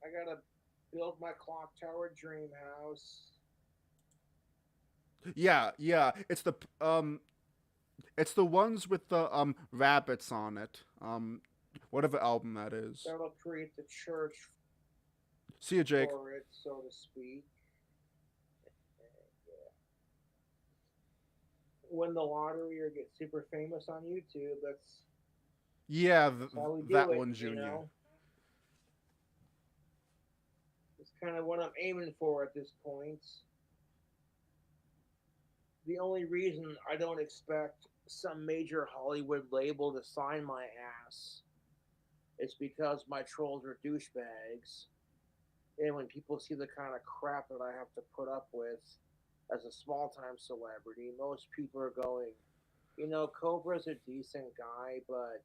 I gotta build my clock tower dream house. Yeah, it's the ones with the rabbits on it. Whatever album that is. That'll create the church See you, Jake. for it, so to speak. Win the lottery or get super famous on YouTube. That's Yeah, how we do that it, one, Junior. It's kind of what I'm aiming for at this point. The only reason I don't expect some major Hollywood label to sign my ass is because my trolls are douchebags. And when people see the kind of crap that I have to put up with as a small-time celebrity, most people are going, Cobra's a decent guy, but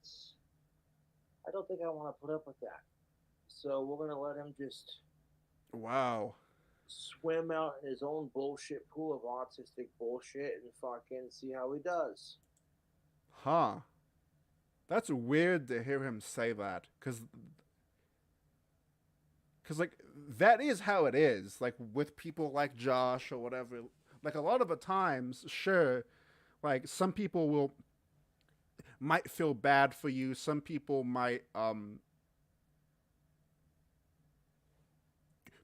I don't think I want to put up with that. So we're going to let him just Wow. swim out in his own bullshit pool of autistic bullshit and fucking see how he does. Huh. That's weird to hear him say that, cause like that is how it is. Like with people like Josh or whatever. Like a lot of the times, sure, like some people might feel bad for you. Some people might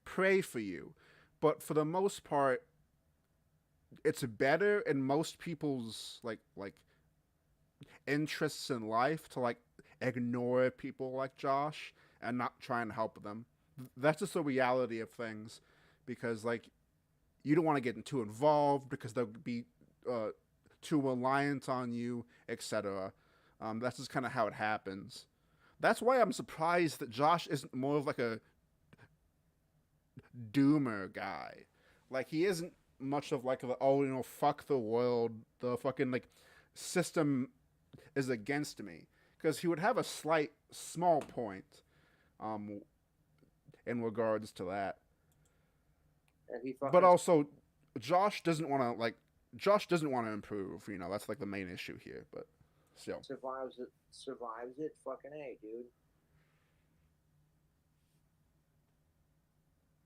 pray for you, but for the most part, it's better in most people's like interests in life to like ignore people like Josh and not try and help them. That's just the reality of things, because like you don't want to get too involved because they'll be too reliant on you, etc. That's just kind of how it happens. That's why I'm surprised that Josh isn't more of like a doomer guy. Like he isn't much of like the, oh, fuck the world, the fucking like system is against me, because he would have a small point um in regards to that. And he fucking But also, Josh doesn't want to improve. That's like the main issue here. But still, survives it. Fucking A, dude.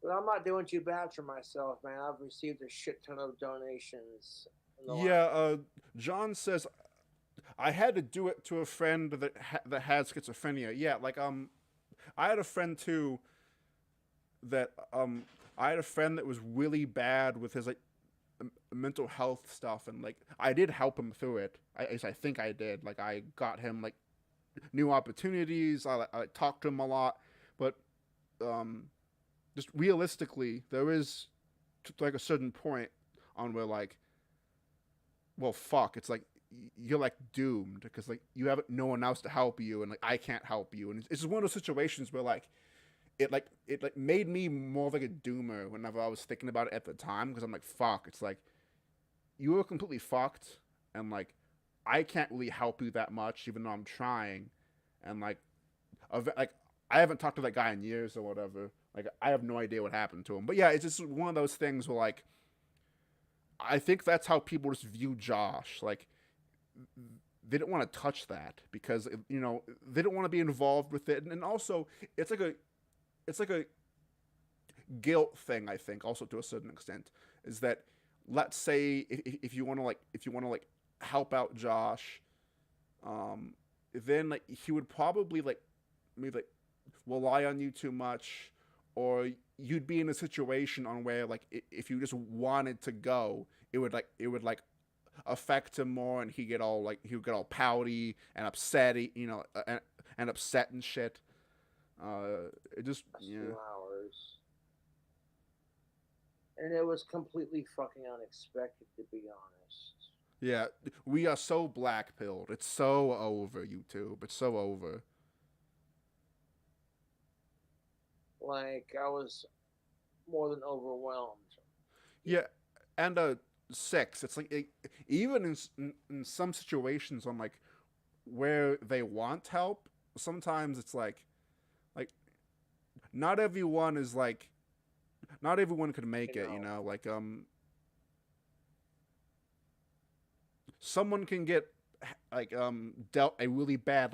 But I'm not doing too bad for myself, man. I've received a shit ton of donations. John says I had to do it to a friend that had schizophrenia. Yeah, like I had a friend too that I had a friend that was really bad with his like mental health stuff, and like I did help him through it. I think I did. Like I got him like new opportunities. I talked to him a lot, but just realistically, there is like a certain point on where like, well, fuck, it's like you're like doomed because like you have no one else to help you, and like I can't help you, and it's just one of those situations where like it made me more of like a doomer whenever I was thinking about it at the time, because I'm like, fuck, it's like you were completely fucked, and like I can't really help you that much even though I'm trying, and like I haven't talked to that guy in years or whatever. Like I have no idea what happened to him, but yeah, it's just one of those things where like I think that's how people just view Josh. Like they don't want to touch that because they don't want to be involved with it, and also it's like a guilt thing. I think also to a certain extent is that, let's say if you want to help out Josh, then like he would probably like maybe like rely on you too much, or you'd be in a situation on where like if you just wanted to go, it would affect him more, and he would get all pouty and upset, and upset and shit. It just 2 hours, and it was completely fucking unexpected, to be honest. Yeah, we are so black-pilled. It's so over, YouTube. It's so over. Like, I was more than overwhelmed. Yeah, and 6. It's like even in some situations on like where they want help, sometimes it's like not everyone could make it. Like someone can get like dealt a really bad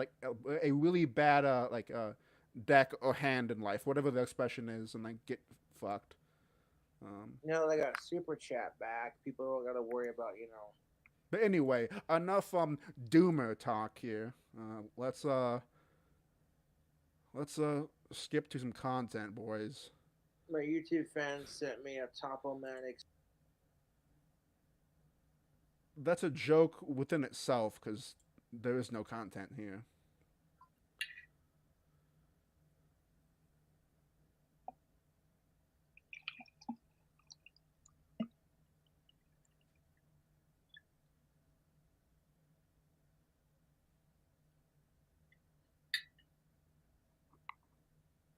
deck or hand in life, whatever the expression is, and like get fucked. They got super chat back. People don't got to worry about. But anyway, enough doomer talk here. Let's skip to some content, boys. My YouTube fans sent me a Topoman. That's a joke within itself because there is no content here.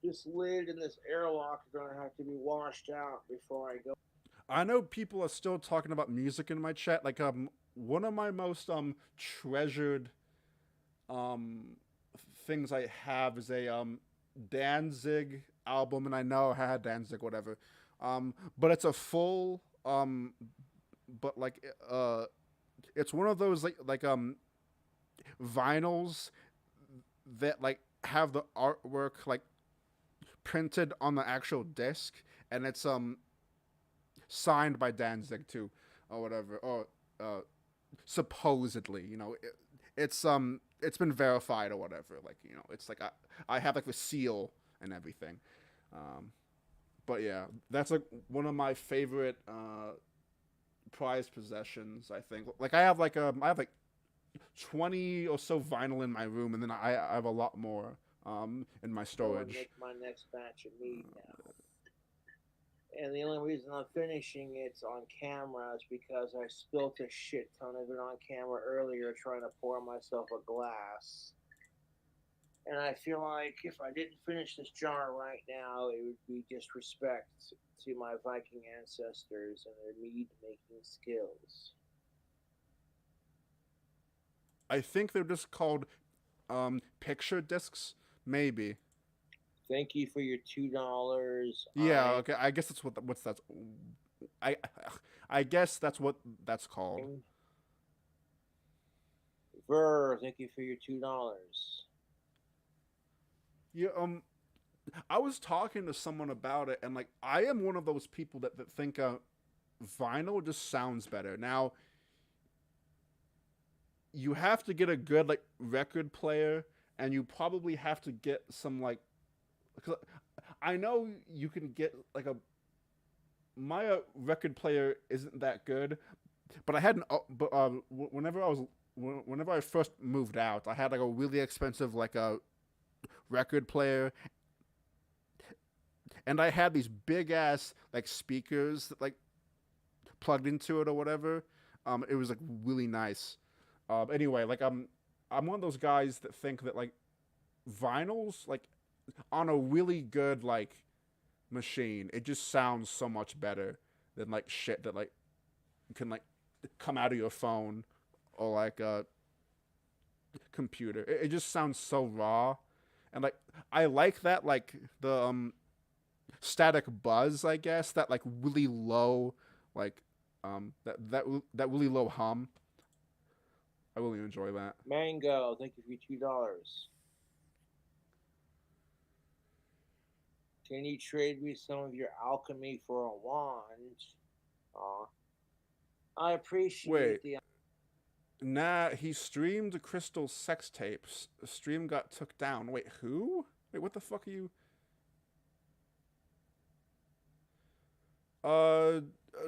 This lid and this airlock are going to have to be washed out before I go. I know people are still talking about music in my chat. Like one of my most treasured things I have is a Danzig album, and I know I had Danzig, whatever. But it's a full but like it's one of those like vinyls that like have the artwork like printed on the actual disc, and it's signed by Danzig too, or whatever, or supposedly, it's been verified or whatever, like it's like I have like the seal and everything, but yeah, that's like one of my favorite prized possessions. I think like I have like 20 or so vinyl in my room, and then I have a lot more in my storage. Make my next batch of mead now. And the only reason I'm finishing it's on camera is because I spilt a shit ton of it on camera earlier trying to pour myself a glass. And I feel like if I didn't finish this jar right now, it would be disrespect to my Viking ancestors and their mead making skills. I think they're just called picture discs, maybe. Thank you for your $2. Yeah, okay. I guess that's what's that. I I guess that's what that's called. Ver, thank you for your $2. Yeah, I was talking to someone about it, and like I am one of those people that think vinyl just sounds better. Now, you have to get a good like record player, and you probably have to get some like. Cause I know you can get like a. My record player isn't that good, but I had an. But whenever I first moved out, I had like a really expensive like a record player, and I had these big ass like speakers that like plugged into it or whatever. It was like really nice. Anyway, like I'm one of those guys that think that like vinyls like on a really good like machine, it just sounds so much better than like shit that like can like come out of your phone or like a computer. It just sounds so raw, and like I like that like the static buzz, I guess, that like really low like that really low hum. I really enjoy that. Mango, thank you for your $2. Can you trade me some of your alchemy for a wand? Aw. I appreciate Wait. the. Nah, he streamed Crystal sex tapes. The stream got took down. Wait, who? Wait, what the fuck are you?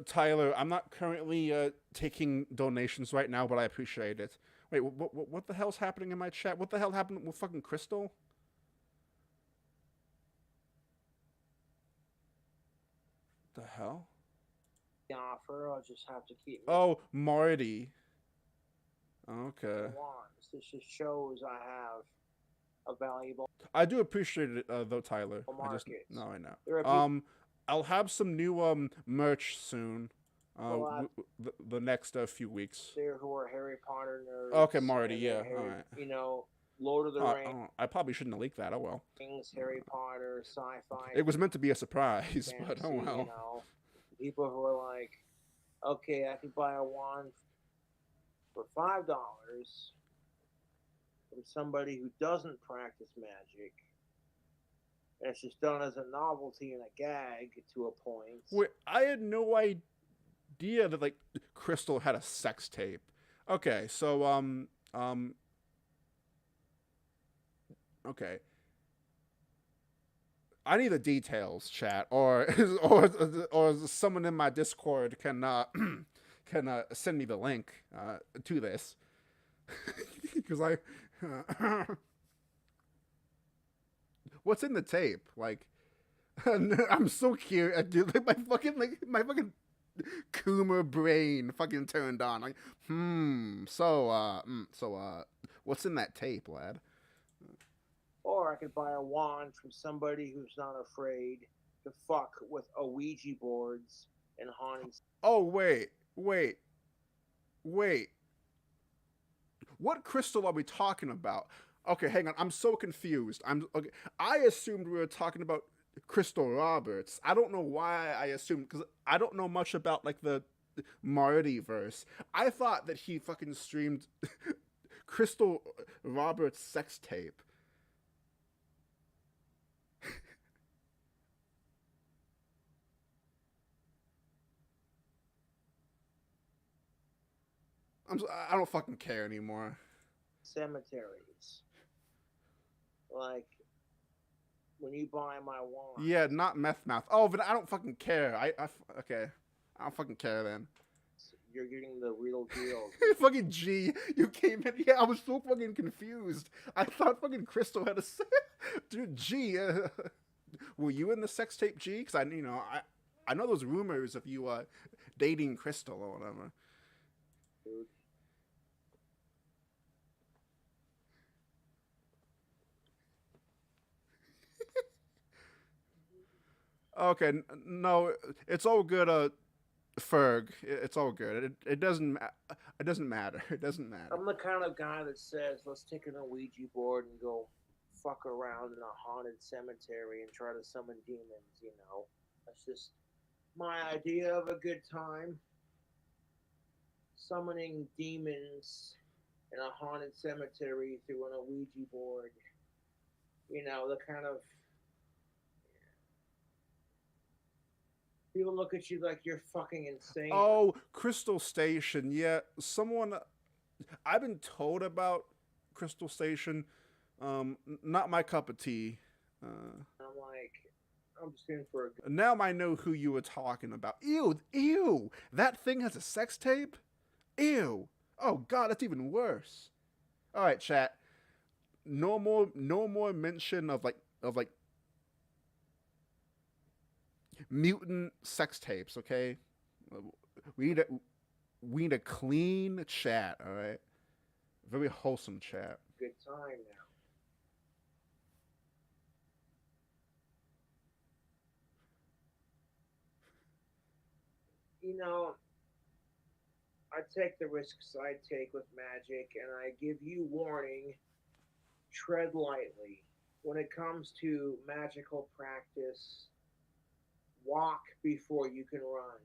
Tyler, I'm not currently taking donations right now, but I appreciate it. Wait, what the hell's happening in my chat? What the hell happened with fucking Crystal? The hell? Offer, I'll just have to keep. Oh, Marty. Okay. Wands. This just shows I have a valuable. I do appreciate it though, Tyler. Market. I know. I'll have some new merch soon. The next few weeks. There who are Harry Potter nerds. Okay, Marty. Yeah. Harry, all right. You know, Lord of the Rings. I probably shouldn't have leaked that. Oh well. Harry Potter, sci-fi. It was meant to be a surprise, fantasy, but oh well. You know, people who are like, okay, I could buy a wand for $5 from somebody who doesn't practice magic. And it's just done as a novelty and a gag to a point. Wait, I had no idea that like Crystal had a sex tape. Okay, so okay. I need the details, chat, or someone in my Discord can send me the link to this, because what's in the tape? Like, I'm so curious, dude. Like my fucking Coomer brain fucking turned on. Like, so what's in that tape, lad? Or I could buy a wand from somebody who's not afraid to fuck with Ouija boards and haunting. Oh, wait. What crystal are we talking about? Okay, hang on. I'm so confused. I assumed we were talking about Crystal Roberts. I don't know why I assumed, because I don't know much about, like, the Marty verse. I thought that he fucking streamed Crystal Roberts' sex tape. I don't fucking care anymore. Cemeteries. Like, when you buy my wand. Yeah, not meth mouth. Oh, but I don't fucking care. Okay. I don't fucking care then. You're getting the real deal. Fucking G, you came in. Yeah, I was so fucking confused. I thought fucking Crystal had a. Dude, G, were you in the sex tape, G? Because I know those rumors of you dating Crystal or whatever. Dude. Okay, no, it's all good. Ferg, it's all good. It doesn't it doesn't matter. It doesn't matter. I'm the kind of guy that says, let's take an Ouija board and go fuck around in a haunted cemetery and try to summon demons, you know. That's just my idea of a good time. Summoning demons in a haunted cemetery through an Ouija board. You know, the kind of people look at you like you're fucking insane. Oh, Crystal Station. Yeah, someone. I've been told about Crystal Station. Not my cup of tea. I'm like, I'm just in for a good. Now I know who you were talking about. Ew, ew. That thing has a sex tape? Ew. Oh god, that's even worse. All right, chat. No more mention of like mutant sex tapes, okay? We need a clean chat, all right? Very wholesome chat. Good time now. You know, I take the risks I take with magic, and I give you warning, tread lightly. When it comes to magical practice, walk before you can run.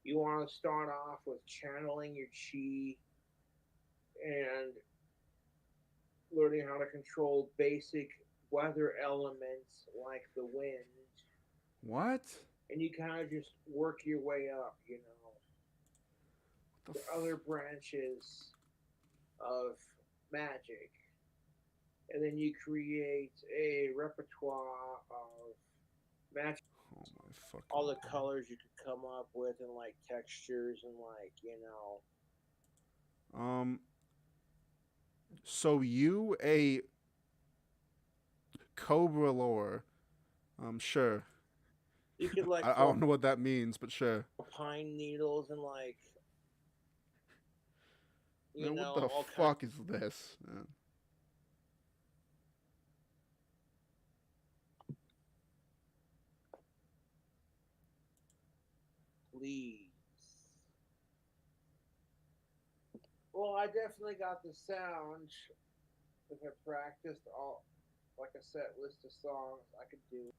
You want to start off with channeling your chi and learning how to control basic weather elements like the wind. What? And you kind of just work your way up, you know. The The other branches of magic. And then you create a repertoire of magic. Oh my fucking All the God. colors you could come up with and like textures and like, you know. So you a Cobra lore? Sure. You could like I don't know what that means, but sure. pine needles and like you Man, know what the all fuck is this? Man? leaves. Well, I definitely got the sound. If I practiced all like a set list of songs, I could do.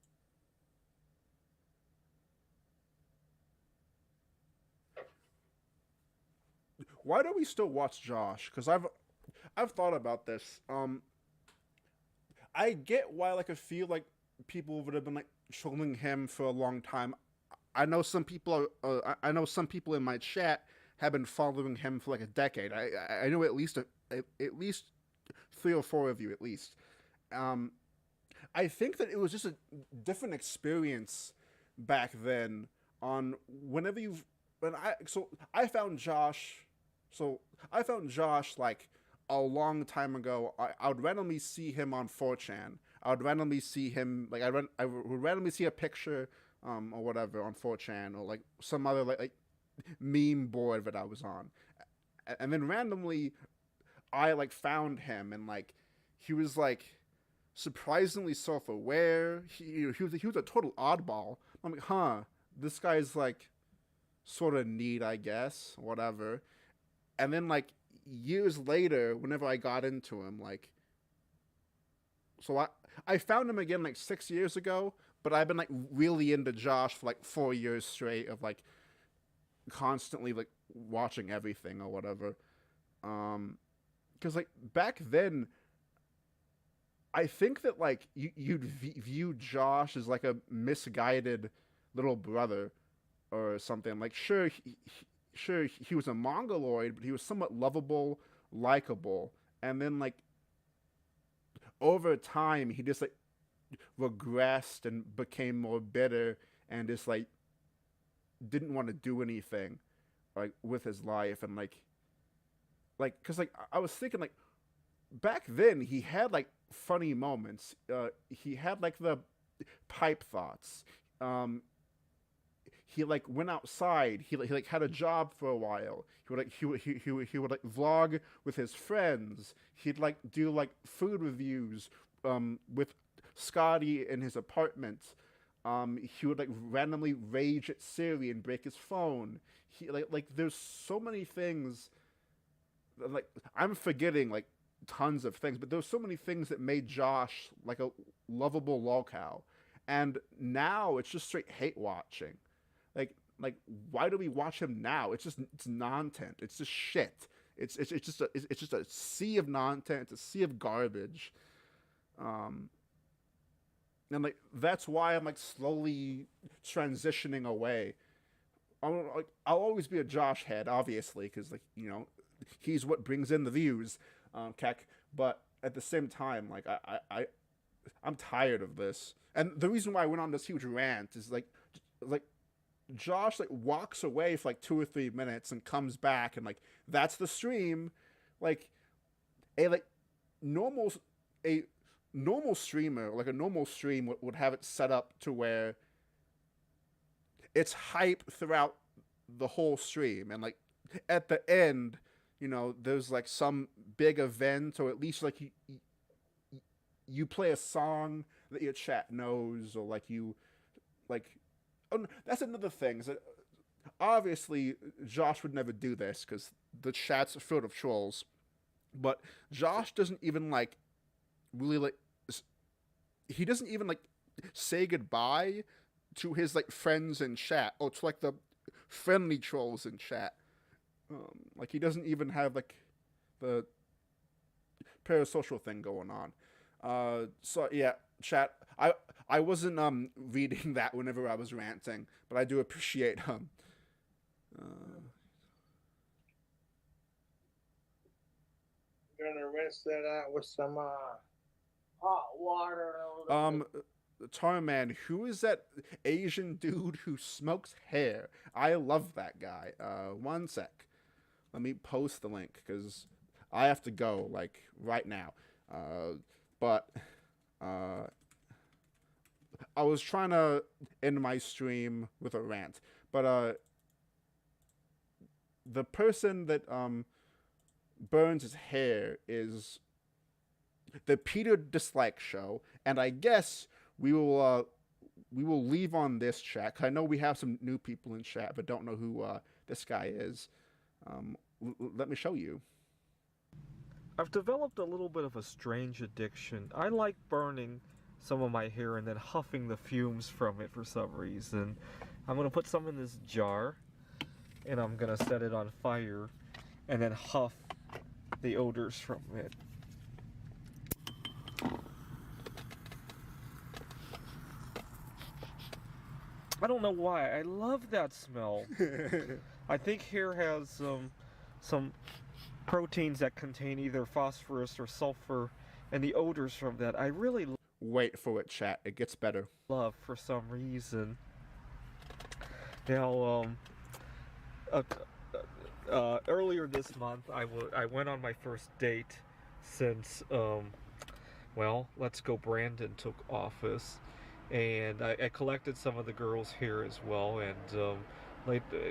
Why do we still watch Josh? Because I've thought about this. I get why like I feel like people would have been like trolling him for a long time. I know some people are. I know some people in my chat have been following him for like a decade. I know at least at least 3 or 4 of you at least. I think that it was just a different experience back then. On whenever you've when I found Josh. So I found Josh like a long time ago. I would randomly see him on 4chan. I would randomly see him like I would randomly see a picture or whatever on 4chan or like some other like meme board that I was on, and then randomly I like found him and like he was like surprisingly self-aware. He was a total oddball. I'm like, huh, this guy's like sort of neat, I guess, whatever. And then like years later, whenever I got into him, like, so I found him again like 6 years ago, but I've been like really into Josh for like 4 years straight of like constantly like watching everything or whatever. Because like back then, I think that like you'd view Josh as like a misguided little brother or something. Like sure he was a mongoloid, but he was somewhat lovable, likable, and then like over time he just like regressed and became more bitter and just like didn't want to do anything like with his life and like because like I was thinking like back then he had like funny moments. He had like the pipe thoughts. He like went outside. He like had a job for a while. He would like vlog with his friends. He'd like do like food reviews with Scotty in his apartment. He would like randomly rage at Siri and break his phone. He like there's so many things. Like I'm forgetting like tons of things, but there's so many things that made Josh like a lovable lolcow, and now it's just straight hate watching. Like why do we watch him now? It's nonsense. It's just shit. It's just a sea of nonsense. It's a sea of garbage. Um, and like that's why I'm like slowly transitioning away. I'll always be a Josh head, obviously, because like he's what brings in the views, Keck. But at the same time, like I'm tired of this. And the reason why I went on this huge rant is like Josh like walks away for like 2 or 3 minutes and comes back and like that's the stream. Like a like normal a normal streamer, like a normal stream would have it set up to where it's hype throughout the whole stream, and like at the end, there's like some big event, or at least like you play a song that your chat knows, or like you like. Oh, that's another thing. Is that obviously Josh would never do this because the chat's filled of trolls, but Josh doesn't even like really like. He doesn't even like say goodbye to his like friends in chat, or to like the friendly trolls in chat. Like he doesn't even have like the parasocial thing going on. So yeah, chat. I wasn't reading that whenever I was ranting, but I do appreciate Gonna rinse that out with some hot water. Tarman, who is that Asian dude who smokes hair? I love that guy. One sec. Let me post the link because I have to go like right now. But I was trying to end my stream with a rant, but the person that burns his hair is the Peter Dislike Show, and I guess we will leave on this chat. 'Cause I know we have some new people in chat, but don't know who this guy is. Let me show you. I've developed a little bit of a strange addiction. I like burning some of my hair and then huffing the fumes from it for some reason. I'm gonna put some in this jar, and I'm gonna set it on fire, and then huff the odors from it. I don't know why. I love that smell. I think hair has some proteins that contain either phosphorus or sulfur, and the odors from that I really Wait for it, chat. It gets better. love for some reason. Now, earlier this month, I went on my first date since, well, Let's Go Brandon took office, and I collected some of the girls' hair as well, and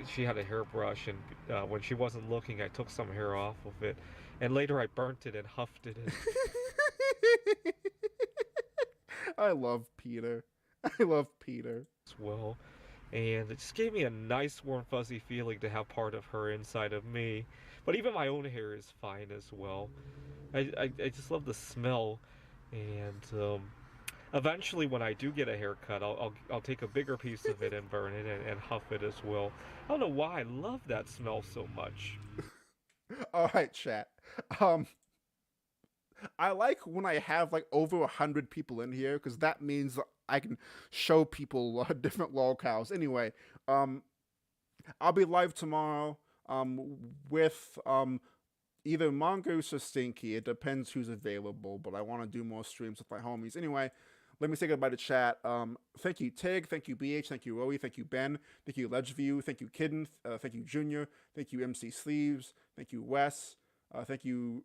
she had a hairbrush, and when she wasn't looking, I took some hair off of it, and later I burnt it and huffed it. I love Peter. I love Peter. As well, and it just gave me a nice warm fuzzy feeling to have part of her inside of me. But even my own hair is fine as well. I just love the smell, and eventually when I do get a haircut, I'll take a bigger piece of it and burn it and huff it as well. I don't know why I love that smell so much. All right, chat. I like when I have like over 100 people in here because that means I can show people different lolcows. Anyway, I'll be live tomorrow with either Mongoose or Stinky. It depends who's available, but I want to do more streams with my homies. Anyway, let me say goodbye to chat. Thank you, Tig. Thank you, BH. Thank you, Rowie. Thank you, Ben. Thank you, Ledgeview. Thank you, Kidden. Thank you, Junior. Thank you, MC Sleeves. Thank you, Wes. Thank you,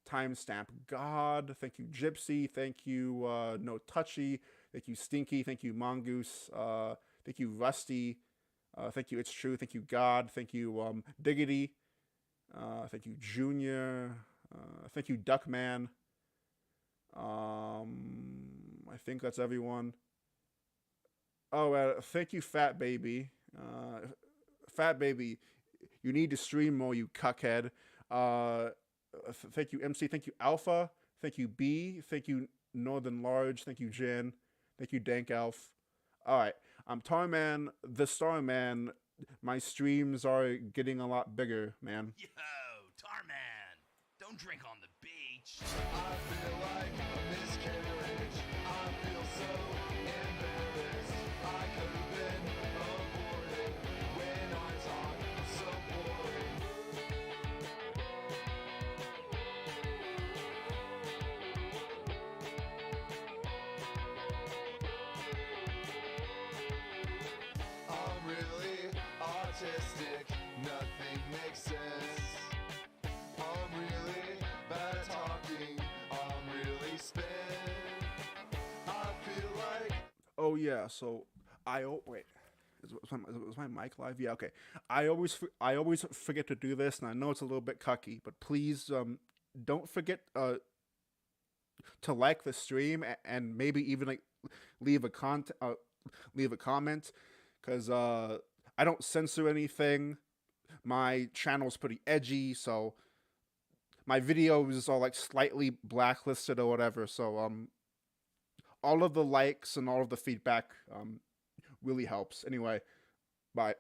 Timestamp God. Thank you, Gypsy. Thank you, No Touchy. Thank you, Stinky. Thank you, Mongoose. Thank you, Rusty. Thank you, It's True. Thank you, God. Thank you, Diggity. Thank you, Junior. Thank you, Duckman. I think that's everyone. Oh, thank you, Fat Baby. Fat Baby, you need to stream more, you cuckhead. Thank you, MC. Thank you, Alpha. Thank you, B. Thank you, Northern Large. Thank you, Jan. Thank you, Dank Elf. All right, I'm Tarman, the Starman. My streams are getting a lot bigger, man. Yo, Tarman, don't drink on the beach. I feel like a miscarriage. I feel so embarrassed. I could have been aborted when I talk so boring. I'm really autistic. Nothing makes sense. I'm really bad at talking. I'm really spent. I feel like Oh yeah, so wait. Was my mic live? Yeah, okay. I always forget to do this, and I know it's a little bit cucky, but please don't forget to like the stream and maybe even like leave a comment, because I don't censor anything. My channel's pretty edgy, so my videos are like slightly blacklisted or whatever. So all of the likes and all of the feedback really helps. Anyway, bye.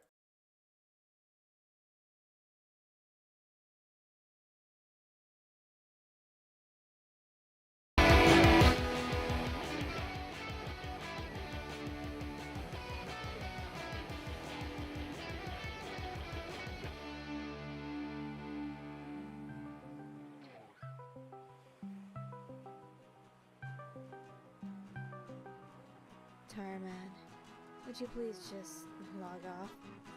Tarman, would you please just log off?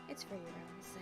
It's for your own sake.